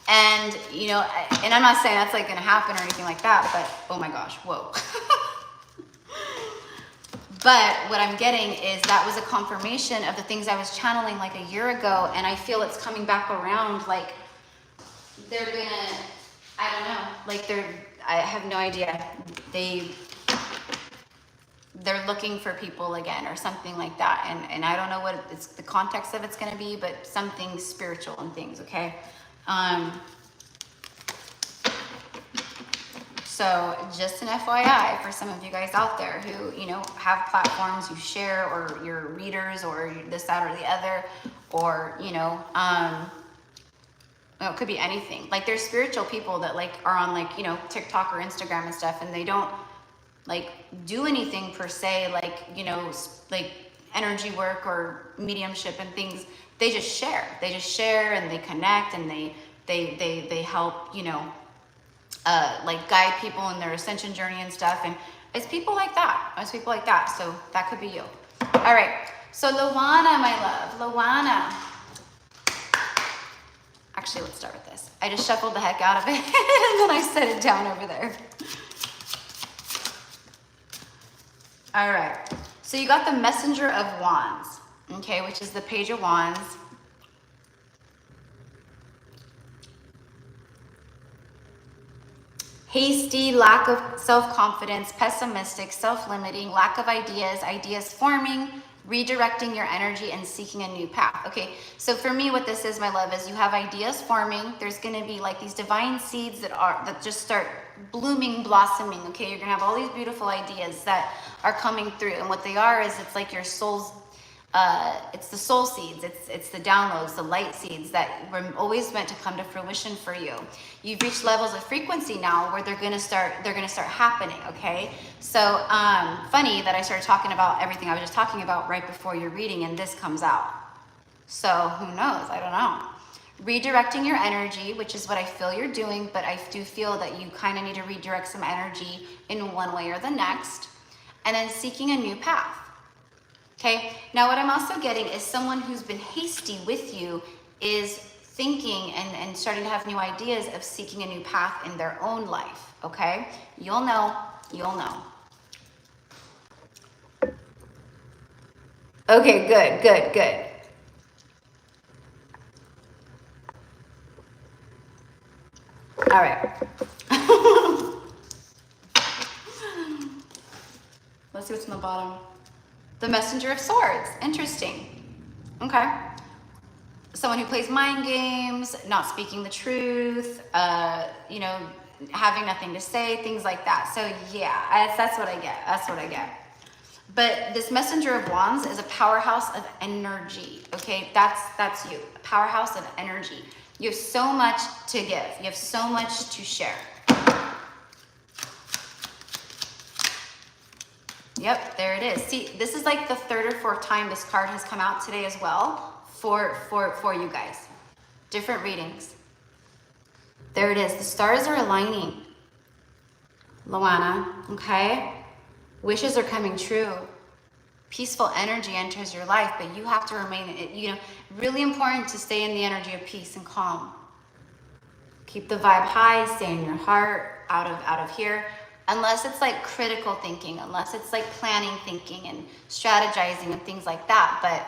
And, you know, and I'm not saying that's like gonna happen or anything like that, but oh my gosh, whoa. But what I'm getting is that was a confirmation of the things I was channeling like a year ago, and I feel it's coming back around. Like they're gonna, I don't know, like I have no idea. They're looking for people again or something like that. And I don't know what it's the context of it's gonna be, but something spiritual and things, okay? So just an FYI for some of you guys out there who, you know, have platforms you share, or your readers, or this, that, or the other, or, you know, it could be anything. Like there's spiritual people that like are on like, you know, TikTok or Instagram and stuff, and they don't like do anything per se, like, you know, like energy work or mediumship and things. They just share. And they connect, and they help, you know, like guide people in their ascension journey and stuff. And it's people like that. So that could be you. All right. So Luana, my love, Luana. Actually, let's start with this. I just shuffled the heck out of it, and then I set it down over there. All right. So you got the Messenger of Wands, okay, which is the Page of Wands. Hasty, lack of self-confidence, pessimistic, self-limiting, lack of ideas forming, redirecting your energy, and seeking a new path. Okay, so for me, what this is, my love, is you have ideas forming. There's going to be like these divine seeds that just start blooming, blossoming. Okay, you're going to have all these beautiful ideas that are coming through, and what they are is it's like your soul's it's the soul seeds, it's the downloads, the light seeds that were always meant to come to fruition for you. You've reached levels of frequency now where they're gonna start happening, okay? So funny that I started talking about everything I was just talking about right before your reading, and this comes out. So who knows? I don't know. Redirecting your energy, which is what I feel you're doing, but I do feel that you kind of need to redirect some energy in one way or the next, and then seeking a new path. Okay, now what I'm also getting is someone who's been hasty with you is thinking and starting to have new ideas of seeking a new path in their own life, okay? You'll know. Okay, good. All right. Let's see what's on the bottom. The Messenger of Swords. Interesting. Okay. Someone who plays mind games, not speaking the truth, you know, having nothing to say, things like that. So yeah, that's what I get. But this Messenger of Wands is a powerhouse of energy. Okay, that's you. A powerhouse of energy. You have so much to give. You have so much to share. Yep, there it is. See, this is like the third or fourth time this card has come out today as well for you guys. Different readings. There it is. The stars are aligning. Luana, okay? Wishes are coming true. Peaceful energy enters your life, but you have to remain, you know, really important to stay in the energy of peace and calm. Keep the vibe high, stay in your heart, out of here. unless it's like critical thinking, unless it's like planning thinking and strategizing and things like that. But,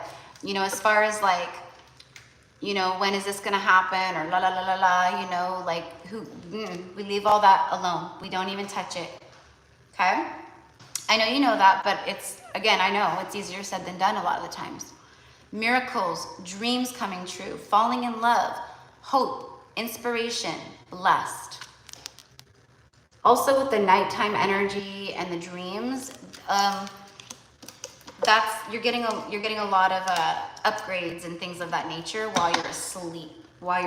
you know, as far as like, you know, when is this gonna happen, or la la la la la, you know, like we leave all that alone. We don't even touch it. Okay? I know you know that, but it's, again, I know it's easier said than done a lot of the times. Miracles, dreams coming true, falling in love, hope, inspiration, blessed. Also with the nighttime energy and the dreams, you're getting a lot of upgrades and things of that nature while you're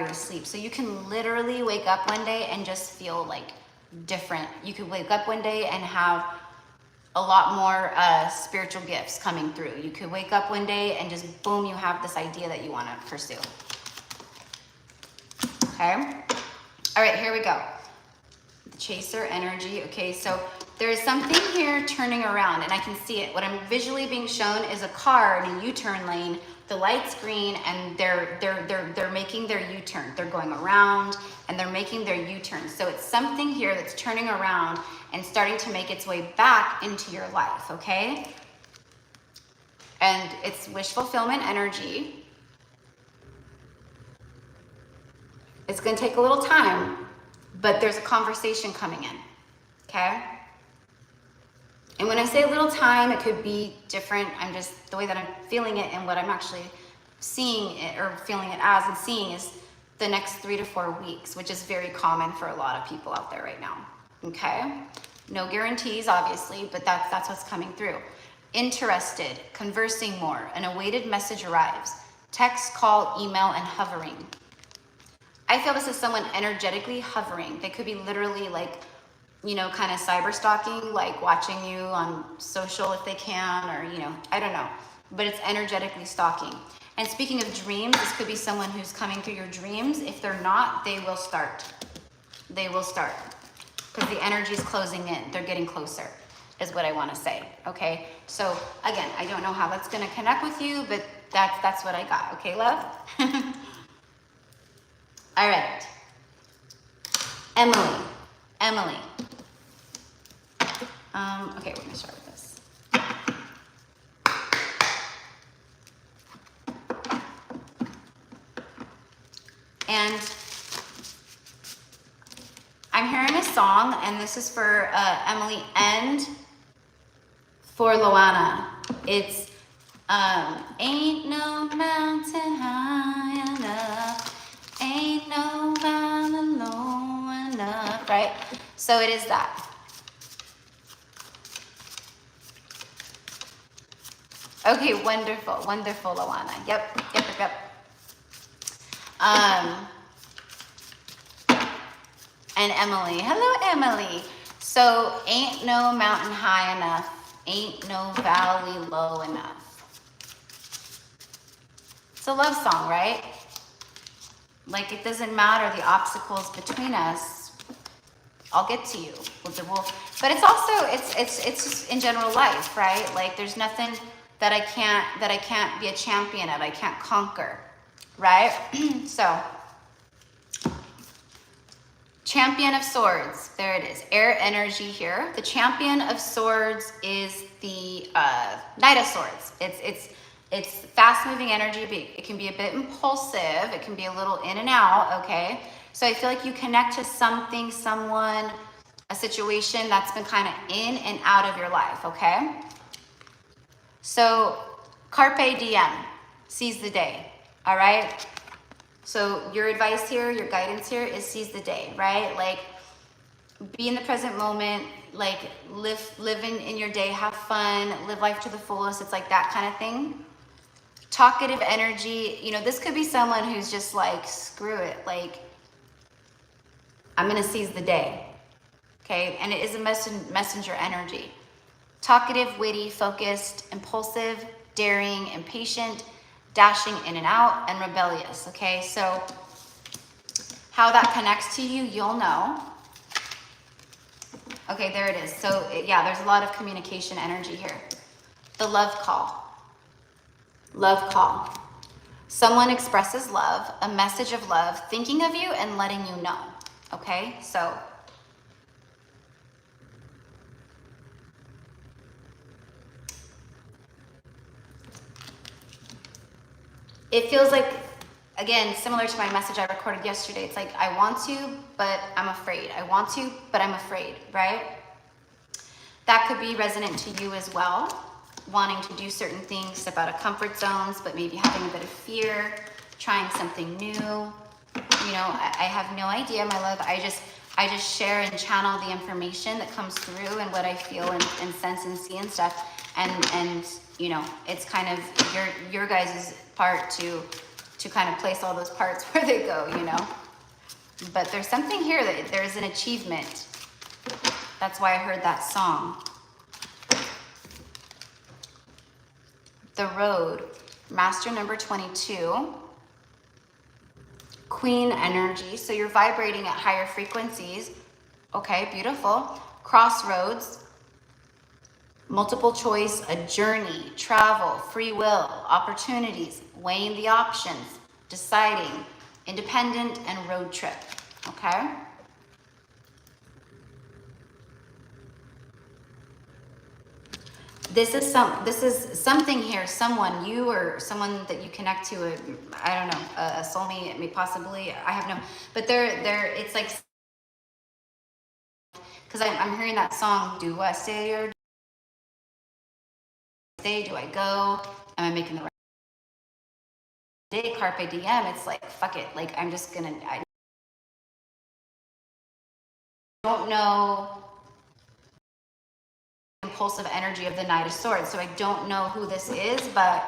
asleep. So you can literally wake up one day and just feel like different. You could wake up one day and have a lot more spiritual gifts coming through. You could wake up one day and just boom, you have this idea that you want to pursue. Okay? All right, here we go. The chaser energy. Okay, so there is something here turning around, and I can see it. What I'm visually being shown is a car in a U-turn lane. The light's green, and they're making their U-turn. They're going around, and they're making their U-turn. So it's something here that's turning around and starting to make its way back into your life, okay? And it's wish fulfillment energy. It's gonna take a little time, but there's a conversation coming in, okay? And when I say a little time, it could be different. I'm just, the way that I'm feeling it and what I'm actually seeing it or feeling it as and seeing is the next 3 to 4 weeks, which is very common for a lot of people out there right now, okay? No guarantees, obviously, but that's what's coming through. Interested, conversing more, an awaited message arrives. Text, call, email, and hovering. I feel this is someone energetically hovering. They could be literally like, you know, kind of cyber stalking, like watching you on social if they can, or, you know, I don't know, but it's energetically stalking. And speaking of dreams, this could be someone who's coming through your dreams. If they're not, they will start. They will start because the energy is closing in. They're getting closer is what I want to say. Okay. So again, I don't know how that's going to connect with you, but that's what I got. Okay, love? All right. Emily. Okay, we're gonna start with this. And I'm hearing a song, and this is for Emily and for Loana. It's ain't no mountain high enough, ain't no valley low enough, right? So it is that. Okay, wonderful, Loana. Yep. And Emily. Hello, Emily. So, ain't no mountain high enough, ain't no valley low enough. It's a love song, right? Like, it doesn't matter the obstacles between us. I'll get to you. But it's also, it's just in general life, right? Like, there's nothing that I can't be a champion of, I can't conquer, right? So, Champion of Swords, there it is, air energy here. The Champion of Swords is the Knight of Swords. It's fast-moving energy, but it can be a bit impulsive, it can be a little in and out, okay? So I feel like you connect to something, someone, a situation that's been kind of in and out of your life, okay? So, carpe diem, seize the day, all right? So your advice here, your guidance here is seize the day, right? Like, be in the present moment, like live in your day, have fun, live life to the fullest. It's like that kind of thing. Talkative energy, you know, this could be someone who's just like, screw it, like, I'm gonna seize the day, okay? And it is a messenger energy. Talkative, witty, focused, impulsive, daring, impatient, dashing in and out, and rebellious, okay? So how that connects to you, you'll know. Okay, there it is. So yeah, there's a lot of communication energy here. The love call. Love call. Someone expresses love, a message of love, thinking of you and letting you know, okay? So it feels like, again, similar to my message I recorded yesterday. It's like, I want to, but I'm afraid. I want to, but I'm afraid, right? That could be resonant to you as well. Wanting to do certain things, step out of comfort zones, but maybe having a bit of fear, trying something new. You know, I have no idea, my love. I just share and channel the information that comes through and what I feel and sense and see and stuff. And you know, it's kind of your guys' part to kind of place all those parts where they go, you know. But there's something here that there's an achievement. That's why I heard that song. The Road, Master number 22, Queen energy. So you're vibrating at higher frequencies. Okay, beautiful. Crossroads, multiple choice, a journey, travel, free will, opportunities, weighing the options, deciding, independent, and road trip. Okay. This is something here, someone, you or someone that you connect to, I don't know, a soulmate, maybe possibly, I have no, but it's like, because I'm hearing that song, do I stay or stay, do I go, am I making the right day, carpe diem, it's like, fuck it, like, I'm just gonna, I don't know, impulsive energy of the Knight of Swords. So I don't know who this is, but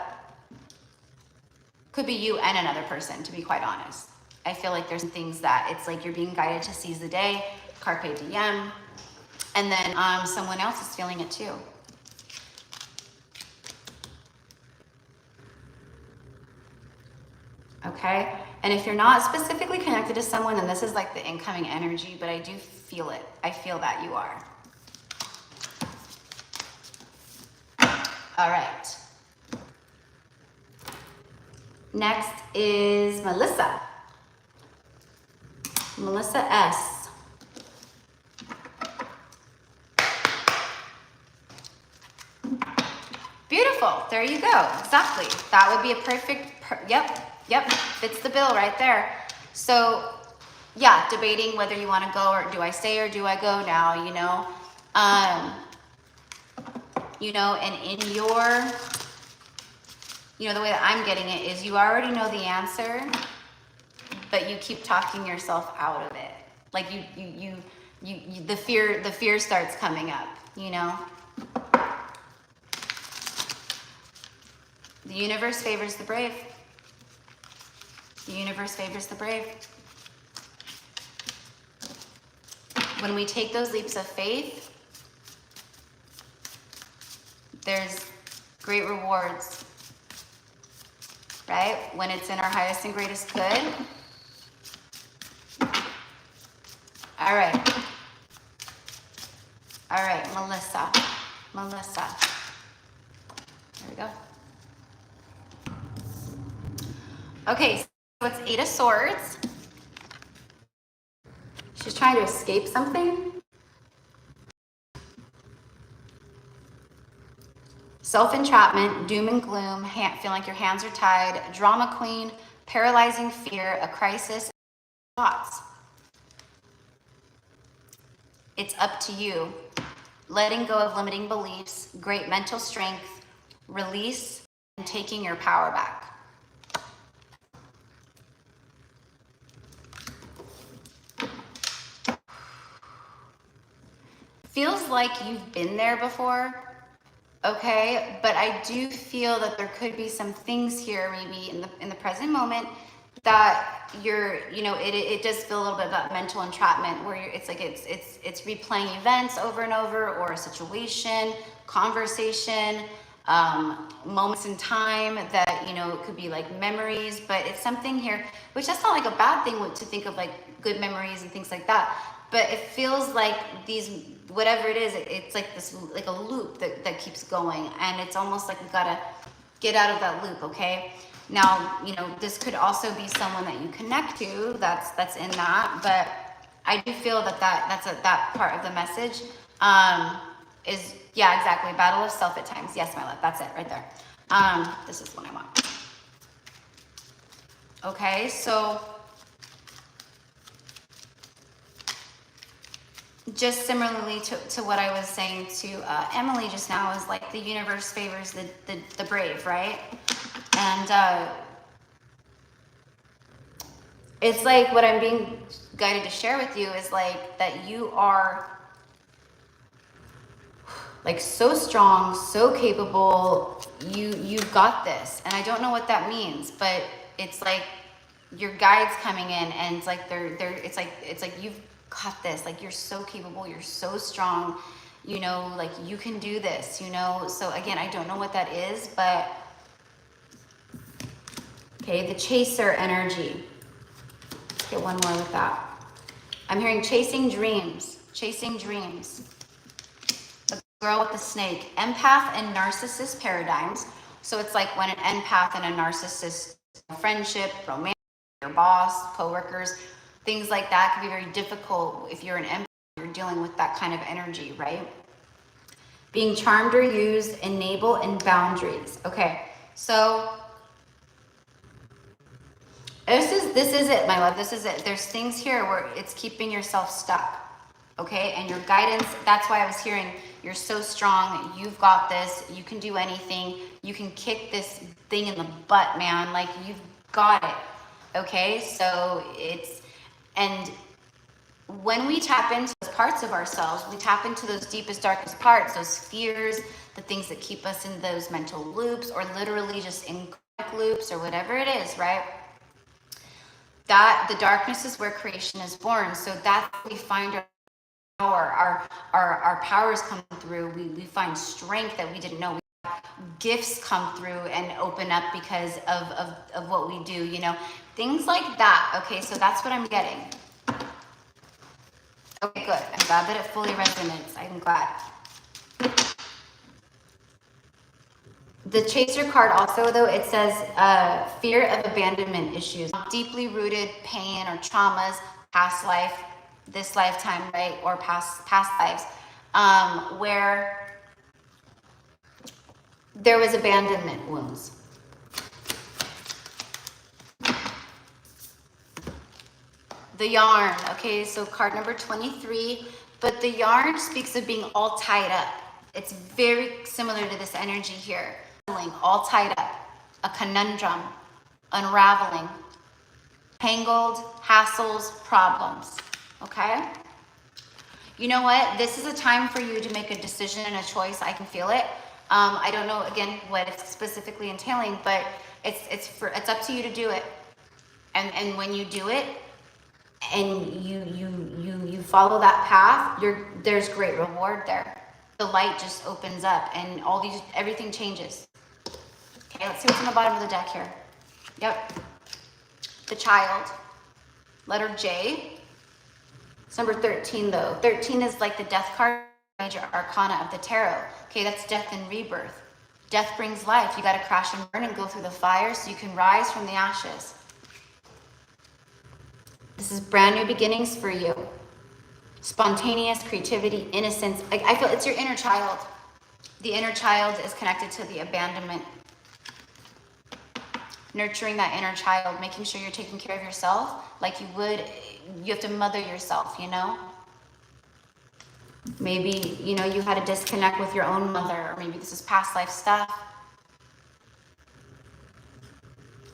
could be you and another person, to be quite honest. I feel like there's things that it's like you're being guided to seize the day, carpe diem, and then someone else is feeling it too. Okay, and if you're not specifically connected to someone, then this is like the incoming energy, but I do feel it. I feel that you are. All right. Next is Melissa. Melissa S. Beautiful. There you go. Exactly. That would be a perfect, yep, fits the bill right there. So, yeah, debating whether you want to go or do I stay or do I go now, you know. You know, and in your, you know, the way that I'm getting it is you already know the answer, but you keep talking yourself out of it. Like the fear starts coming up, you know. The universe favors the brave. The universe favors the brave. When we take those leaps of faith, there's great rewards, right? When it's in our highest and greatest good. All right. All right, Melissa. Melissa. There we go. Okay, so it's 8 of Swords. She's trying to escape something. Self-entrapment, doom and gloom, feel like your hands are tied, drama queen, paralyzing fear, a crisis, thoughts. It's up to you. Letting go of limiting beliefs, great mental strength, release, and taking your power back. Feels like you've been there before. Okay, but I do feel that there could be some things here, maybe in the present moment, that you're, you know, it does feel a little bit about mental entrapment, where it's like it's replaying events over and over, or a situation, conversation, moments in time that, you know, it could be like memories, but it's something here, which that's not like a bad thing to think of, like good memories and things like that. But it feels like these, whatever it is, it's like this, like a loop that keeps going. And it's almost like you gotta get out of that loop, okay? Now, you know, this could also be someone that you connect to that's in that. But I do feel that part of the message is, yeah, exactly, battle of self at times. Yes, my love, that's it right there. This is what I want. Okay, so just similarly to what I was saying to Emily just now, is like the universe favors the brave, right? And it's like what I'm being guided to share with you is like that you are like so strong, so capable. You've got this. And I don't know what that means, but it's like your guides coming in, and it's like it's like you've got this. Like you're so capable, you're so strong, you know, like you can do this, you know. So again, I don't know what that is, but okay, the chaser energy. Let's get one more with that. I'm hearing chasing dreams, chasing dreams. The girl with the snake, empath and narcissist paradigms. So it's like when an empath and a narcissist, friendship, romance, your boss, coworkers, things like that can be very difficult. If you're an empath, you're dealing with that kind of energy, right? Being charmed or used, enable, and boundaries. Okay, so this is it, my love. This is it. There's things here where it's keeping yourself stuck. Okay, and your guidance, that's why I was hearing you're so strong, you've got this, you can do anything, you can kick this thing in the butt, man. Like you've got it. Okay, so it's, and when we tap into those parts of ourselves, we tap into those deepest, darkest parts, those fears, the things that keep us in those mental loops, or literally just in loops, or whatever it is, right? That the darkness is where creation is born. So that's where we find our powers come through. We find strength that we didn't know. Gifts come through and open up because of what we do, you know, things like that. Okay, so that's what I'm getting. Okay, good. I'm glad that it fully resonates. I'm glad. The chaser card also, though, it says fear of abandonment issues, deeply rooted pain or traumas, past life, this lifetime, right, or past lives, where there was abandonment wounds. The yarn, okay, so card number 23, but the yarn speaks of being all tied up. It's very similar to this energy here. All tied up, a conundrum, unraveling, tangled, hassles, problems, okay? You know what? This is a time for you to make a decision and a choice. I can feel it. I don't know, again, what it's specifically entailing, but it's up to you to do it. And when you do it, and you follow that path, there's great reward there. The light just opens up, and everything changes. Okay, let's see what's on the bottom of the deck here. Yep. The child. Letter J. It's number 13, though. 13 is like the death card, major arcana of the tarot. Okay, that's death and rebirth. Death brings life. You got to crash and burn and go through the fire so you can rise from the ashes. This is brand new beginnings for you. Spontaneous creativity, innocence. I feel it's your inner child. The inner child is connected to the abandonment. Nurturing that inner child, making sure you're taking care of yourself like you would. You have to mother yourself, you know? Maybe, you know, you had a disconnect with your own mother, or maybe this is past life stuff.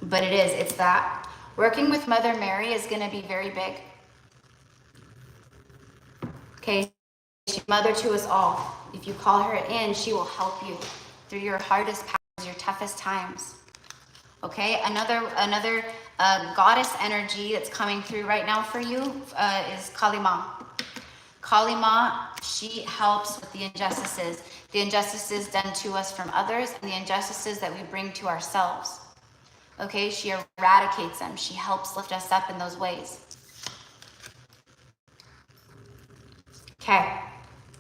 But it's that. Working with Mother Mary is going to be very big. Okay, she's mother to us all. If you call her in, she will help you through your hardest paths, your toughest times. Okay, another goddess energy that's coming through right now for you is Kali Ma. Kali Ma, she helps with the injustices done to us from others, and the injustices that we bring to ourselves. Okay, she eradicates them. She helps lift us up in those ways. Okay,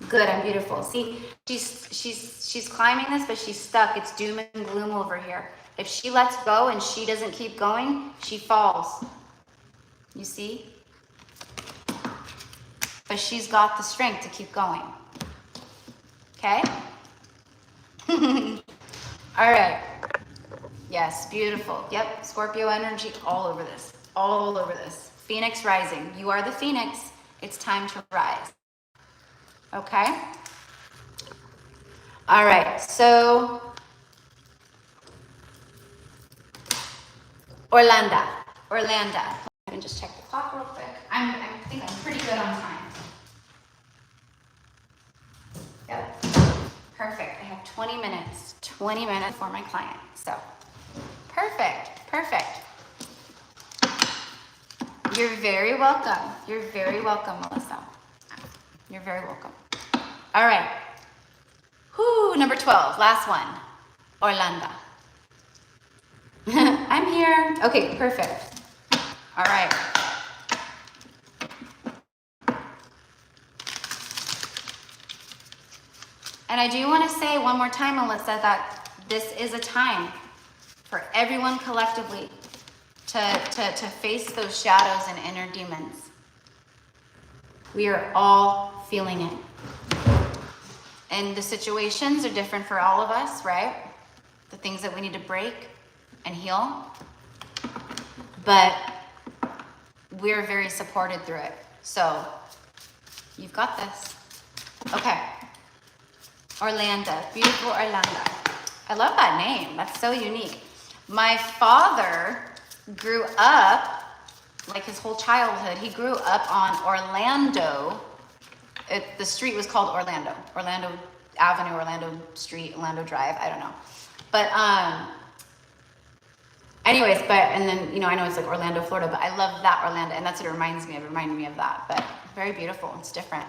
good and beautiful. See, she's climbing this, but she's stuck. It's doom and gloom over here. If she lets go and she doesn't keep going, she falls. You see? But she's got the strength to keep going. Okay? All right. Yes, beautiful. Yep, Scorpio energy all over this. All over this. Phoenix rising. You are the Phoenix. It's time to rise. Okay? All right, so Orlando. Let me just check the clock real quick. I think I'm pretty good on time. Yep. Perfect. I have 20 minutes. 20 minutes for my client. So, perfect. Perfect. You're very welcome. You're very welcome, Melissa. You're very welcome. All right. Whoo, number 12. Last one. Orlando. I'm here. Okay, perfect. All right. And I do want to say one more time, Melissa, that this is a time for everyone collectively to face those shadows and inner demons. We are all feeling it. And the situations are different for all of us, right? The things that we need to break and heal. But we're very supported through it. So you've got this. Okay. Orlando, beautiful Orlando. I love that name. That's so unique. My father grew up, like his whole childhood, he grew up on Orlando. The street was called Orlando. Orlando Avenue, Orlando Street, Orlando Drive, I don't know. But anyways, and then, you know, I know it's like Orlando, Florida, but I love that Orlando, and that's what it reminds me of. It reminded me of that, but very beautiful. It's different.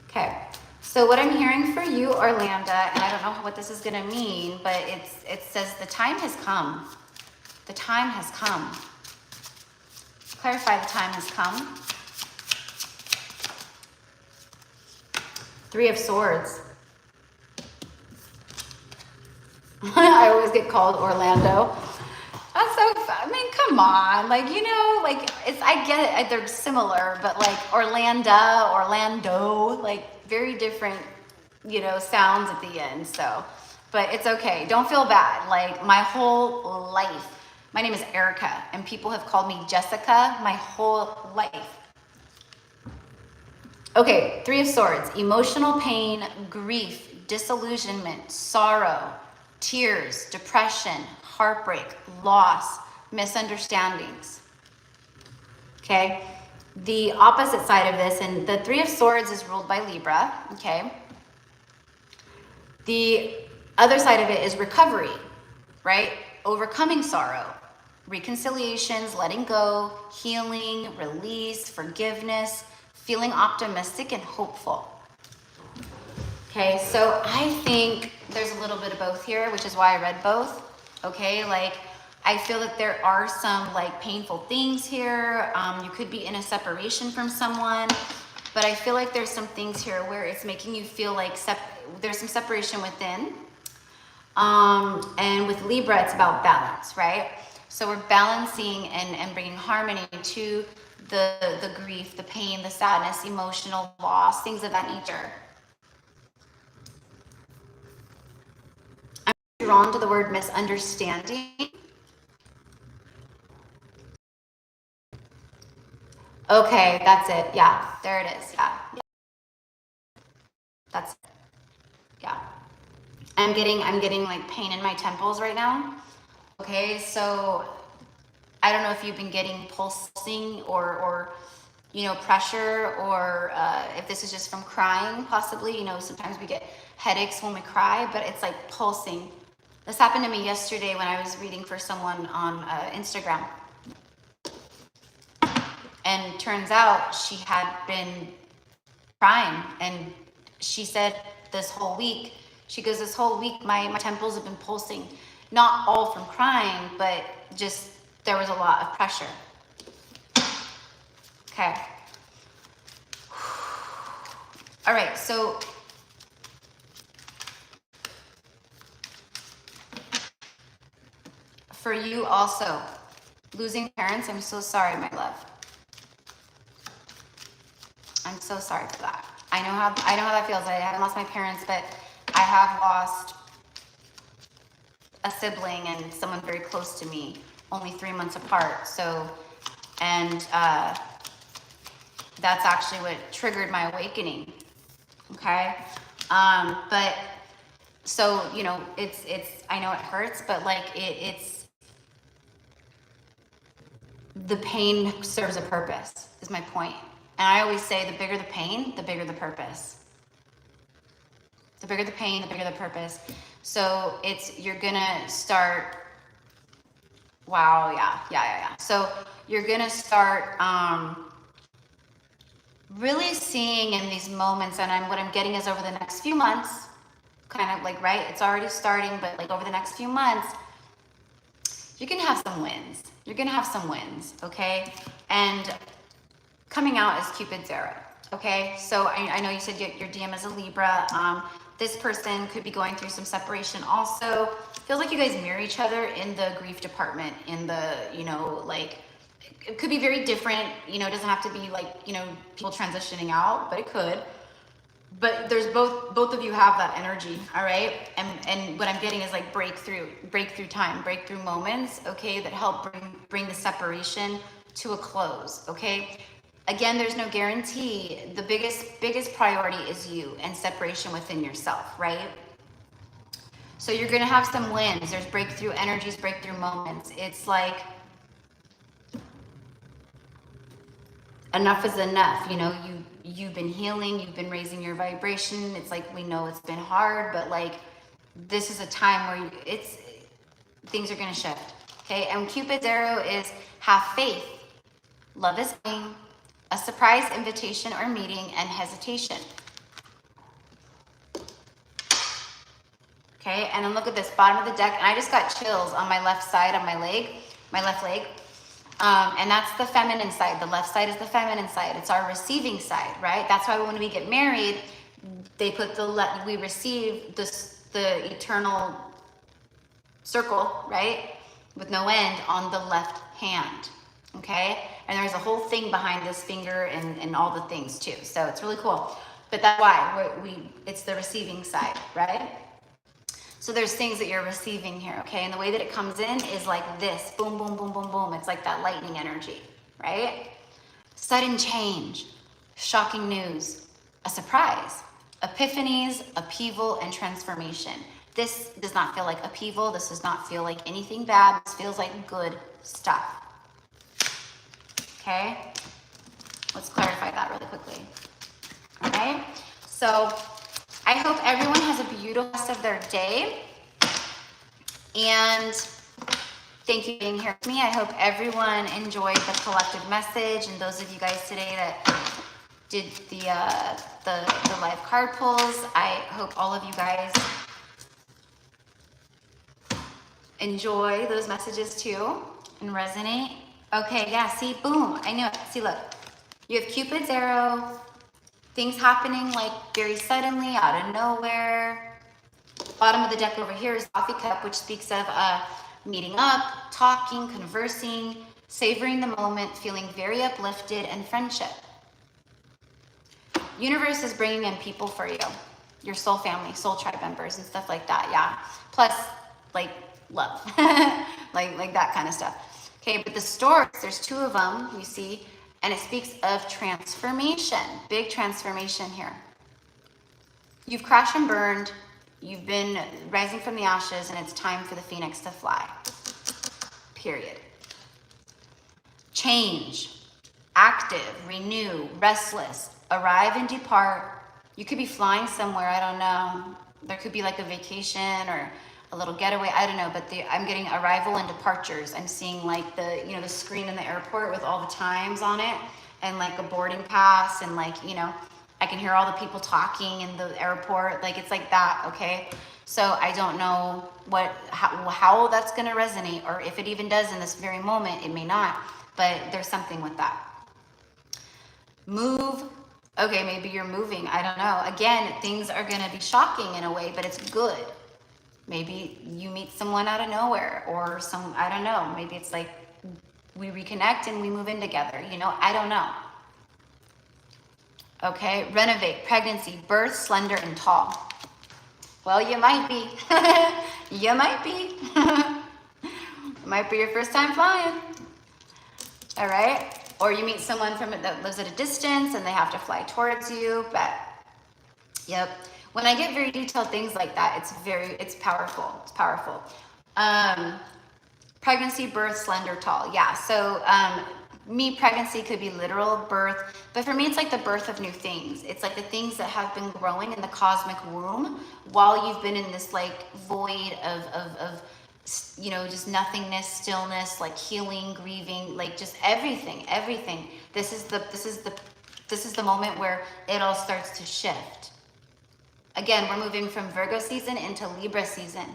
Okay, so what I'm hearing for you, Orlando, and I don't know what this is going to mean, but it says the time has come. The time has come. Clarify the time has come. Three of Swords. I always get called Orlando. That's so fun. I mean, come on. Like, you know, like, I get it. They're similar, but like Orlando, like very different, you know, sounds at the end. So, but it's okay. Don't feel bad. Like my whole life, my name is Erica and people have called me Jessica my whole life. Okay, Three of Swords, emotional pain, grief, disillusionment, sorrow, tears, depression, heartbreak, loss, misunderstandings. Okay, the opposite side of this, and the Three of Swords is ruled by Libra, okay? The other side of it is recovery, right? Overcoming sorrow, reconciliations, letting go, healing, release, forgiveness, feeling optimistic and hopeful. Okay, so I think there's a little bit of both here, which is why I read both. Okay, like I feel that there are some like painful things here. You could be in a separation from someone, but I feel like there's some things here where it's making you feel like there's some separation within. And with Libra, it's about balance, right? So we're balancing and bringing harmony to the grief, the pain, the sadness, emotional loss, things of that nature. I'm drawn to the word misunderstanding. Okay, that's it. Yeah, there it is. Yeah. That's it. Yeah. I'm getting like pain in my temples right now. Okay, so I don't know if you've been getting pulsing or you know, pressure, or if this is just from crying, possibly. You know, sometimes we get headaches when we cry, but it's like pulsing. This happened to me yesterday when I was reading for someone on Instagram. And turns out she had been crying, and she said this whole week, this whole week my temples have been pulsing. Not all from crying, but just there was a lot of pressure. Okay. All right, so for you also, losing parents, I'm so sorry, my love. I'm so sorry for that. I know how that feels. I haven't lost my parents, but I have lost a sibling and someone very close to me, only 3 months apart. So, and that's actually what triggered my awakening. Okay, but so you know, it's I know it hurts, but like it's the pain serves a purpose. Is my point. And I always say, the bigger the pain, the bigger the purpose. The bigger the pain, the bigger the purpose. So you're gonna start. Wow, yeah. So you're gonna start really seeing in these moments, and what I'm getting is over the next few months, kind of like, right, it's already starting, but like over the next few months, you're gonna have some wins. You're gonna have some wins, okay? And coming out is Cupid's arrow, okay? So I know you said your DM is a Libra. This person could be going through some separation also. Feels like you guys mirror each other in the grief department, in the, you know, like, it could be very different, you know, it doesn't have to be like, you know, people transitioning out, but it could. But there's both of you have that energy, all right? And what I'm getting is like breakthrough time, breakthrough moments, okay, that help bring the separation to a close, okay? Again, there's no guarantee. The biggest priority is you and separation within yourself, right? So you're gonna have some wins. There's breakthrough energies, breakthrough moments. It's like, enough is enough. You know, you've been healing, you've been raising your vibration. It's like, we know it's been hard, but like, this is a time where things are gonna shift, okay? And Cupid's arrow is have faith, love is coming, a surprise invitation or meeting, and hesitation. Okay, and then look at this, bottom of the deck, and I just got chills on my left side, on my left leg. And that's the feminine side. The left side is the feminine side. It's our receiving side, right? That's why when we get married, they put we receive the eternal circle, right? With no end on the left hand, okay? And there's a whole thing behind this finger and all the things too. So it's really cool. But that's why it's the receiving side, right? So there's things that you're receiving here, okay? And the way that it comes in is like this, boom, boom, boom, boom, boom. It's like that lightning energy, right? Sudden change, shocking news, a surprise, epiphanies, upheaval, and transformation. This does not feel like upheaval. This does not feel like anything bad. This feels like good stuff, okay? Let's clarify that really quickly, all right? So I hope everyone has a beautiful rest of their day. And thank you for being here with me. I hope everyone enjoyed the collective message. And those of you guys today that did the live card pulls, I hope all of you guys enjoy those messages too and resonate. Okay, yeah, see, boom, I knew it. See, look, you have Cupid's arrow, things happening like very suddenly out of nowhere. Bottom of the deck over here is Coffee Cup, which speaks of meeting up, talking, conversing, savoring the moment, feeling very uplifted, and friendship. Universe is bringing in people for you, your soul family, soul tribe members, and stuff like that, yeah. Plus, like, love, like that kind of stuff. Okay, but the storks, there's two of them, you see, and it speaks of transformation, big transformation here. You've crashed and burned, you've been rising from the ashes, and it's time for the phoenix to fly, period. Change, active, renew, restless, arrive and depart. You could be flying somewhere, I don't know. There could be like a vacation or a little getaway, I don't know, but I'm getting arrival and departures. I'm seeing like the screen in the airport with all the times on it and like a boarding pass and like, I can hear all the people talking in the airport. Like it's like that, okay? So I don't know how that's gonna resonate, or if it even does in this very moment, it may not, but there's something with that. Move. Okay, maybe you're moving, I don't know. Again, things are gonna be shocking in a way, but it's good. Maybe you meet someone out of nowhere, or I don't know, maybe it's like we reconnect and we move in together, I don't know. Okay, renovate, pregnancy, birth, slender, and tall. Well, you might be. You might be. It might be your first time flying. All right? Or you meet someone from that lives at a distance and they have to fly towards you. But, yep. When I get very detailed things like that, it's powerful. It's powerful. Pregnancy, birth, slender, tall. Yeah, so pregnancy could be literal birth, but for me, it's like the birth of new things. It's like the things that have been growing in the cosmic womb while you've been in this like void of you know, just nothingness, stillness, like healing, grieving, like just everything. This is the moment where it all starts to shift. Again, we're moving from Virgo season into Libra season.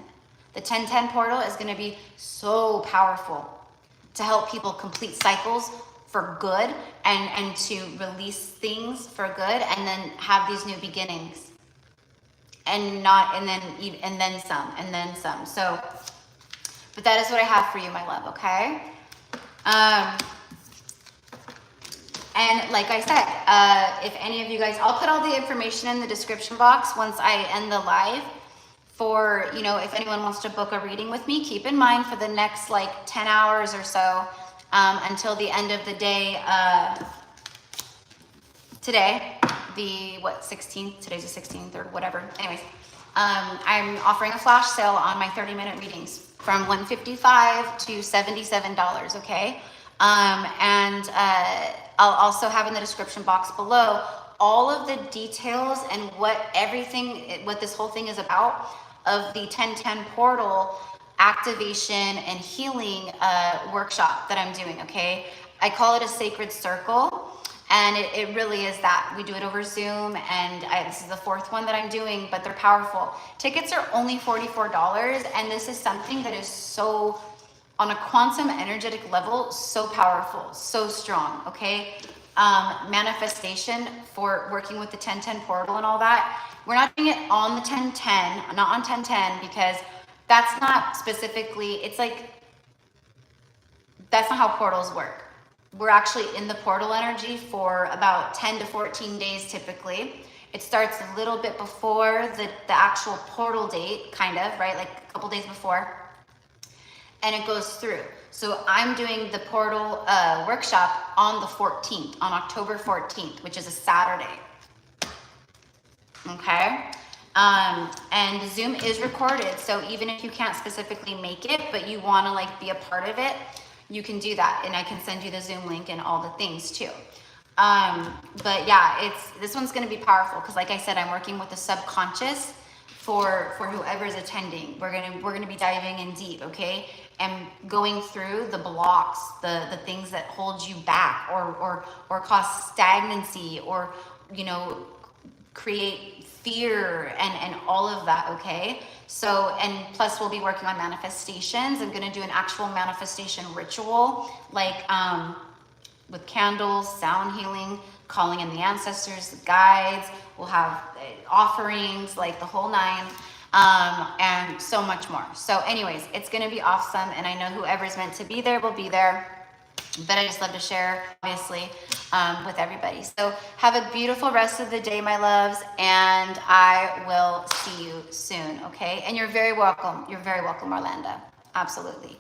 The 1010 portal is going to be so powerful to help people complete cycles for good and to release things for good and then have these new beginnings and then some. So, but that is what I have for you, my love, okay? And like I said, if any of you guys, I'll put all the information in the description box once I end the live for, you know, if anyone wants to book a reading with me. Keep in mind for the next like 10 hours or so, until the end of the day, today, the 16th, today's the 16th or whatever. Anyways, I'm offering a flash sale on my 30-minute readings from $155 to $77, okay? And I'll also have in the description box below all of the details and what this whole thing is about of the 1010 portal activation and healing workshop that I'm doing, okay? I call it a sacred circle, and it really is that. We do it over Zoom, and this is the 4th one that I'm doing, but they're powerful. Tickets are only $44, and this is something that is so, on a quantum energetic level, so powerful, so strong, okay? Manifestation for working with the 1010 portal and all that. We're not doing it on the 1010, not on 1010, because that's not specifically, it's like, that's not how portals work. We're actually in the portal energy for about 10 to 14 days typically. It starts a little bit before the actual portal date, kind of, right? Like a couple days before. And it goes through. So I'm doing the portal workshop on the 14th, on October 14th, which is a Saturday. Okay? And Zoom is recorded, so even if you can't specifically make it, but you want to like be a part of it, you can do that, and I can send you the Zoom link and all the things too. But yeah, this one's going to be powerful because, like I said, I'm working with the subconscious for whoever's attending. We're gonna be diving in deep, okay, and going through the blocks, the things that hold you back or cause stagnancy or, you know, create fear and all of that, okay? So, and plus we'll be working on manifestations. I'm gonna do an actual manifestation ritual, like with candles, sound healing, calling in the ancestors, the guides. We'll have offerings, like the whole nine, and so much more. So anyways, it's gonna be awesome, and I know whoever's meant to be there will be there. But I just love to share, obviously, with everybody. So have a beautiful rest of the day, my loves, and I will see you soon, okay? And you're very welcome. You're very welcome, Orlando. Absolutely.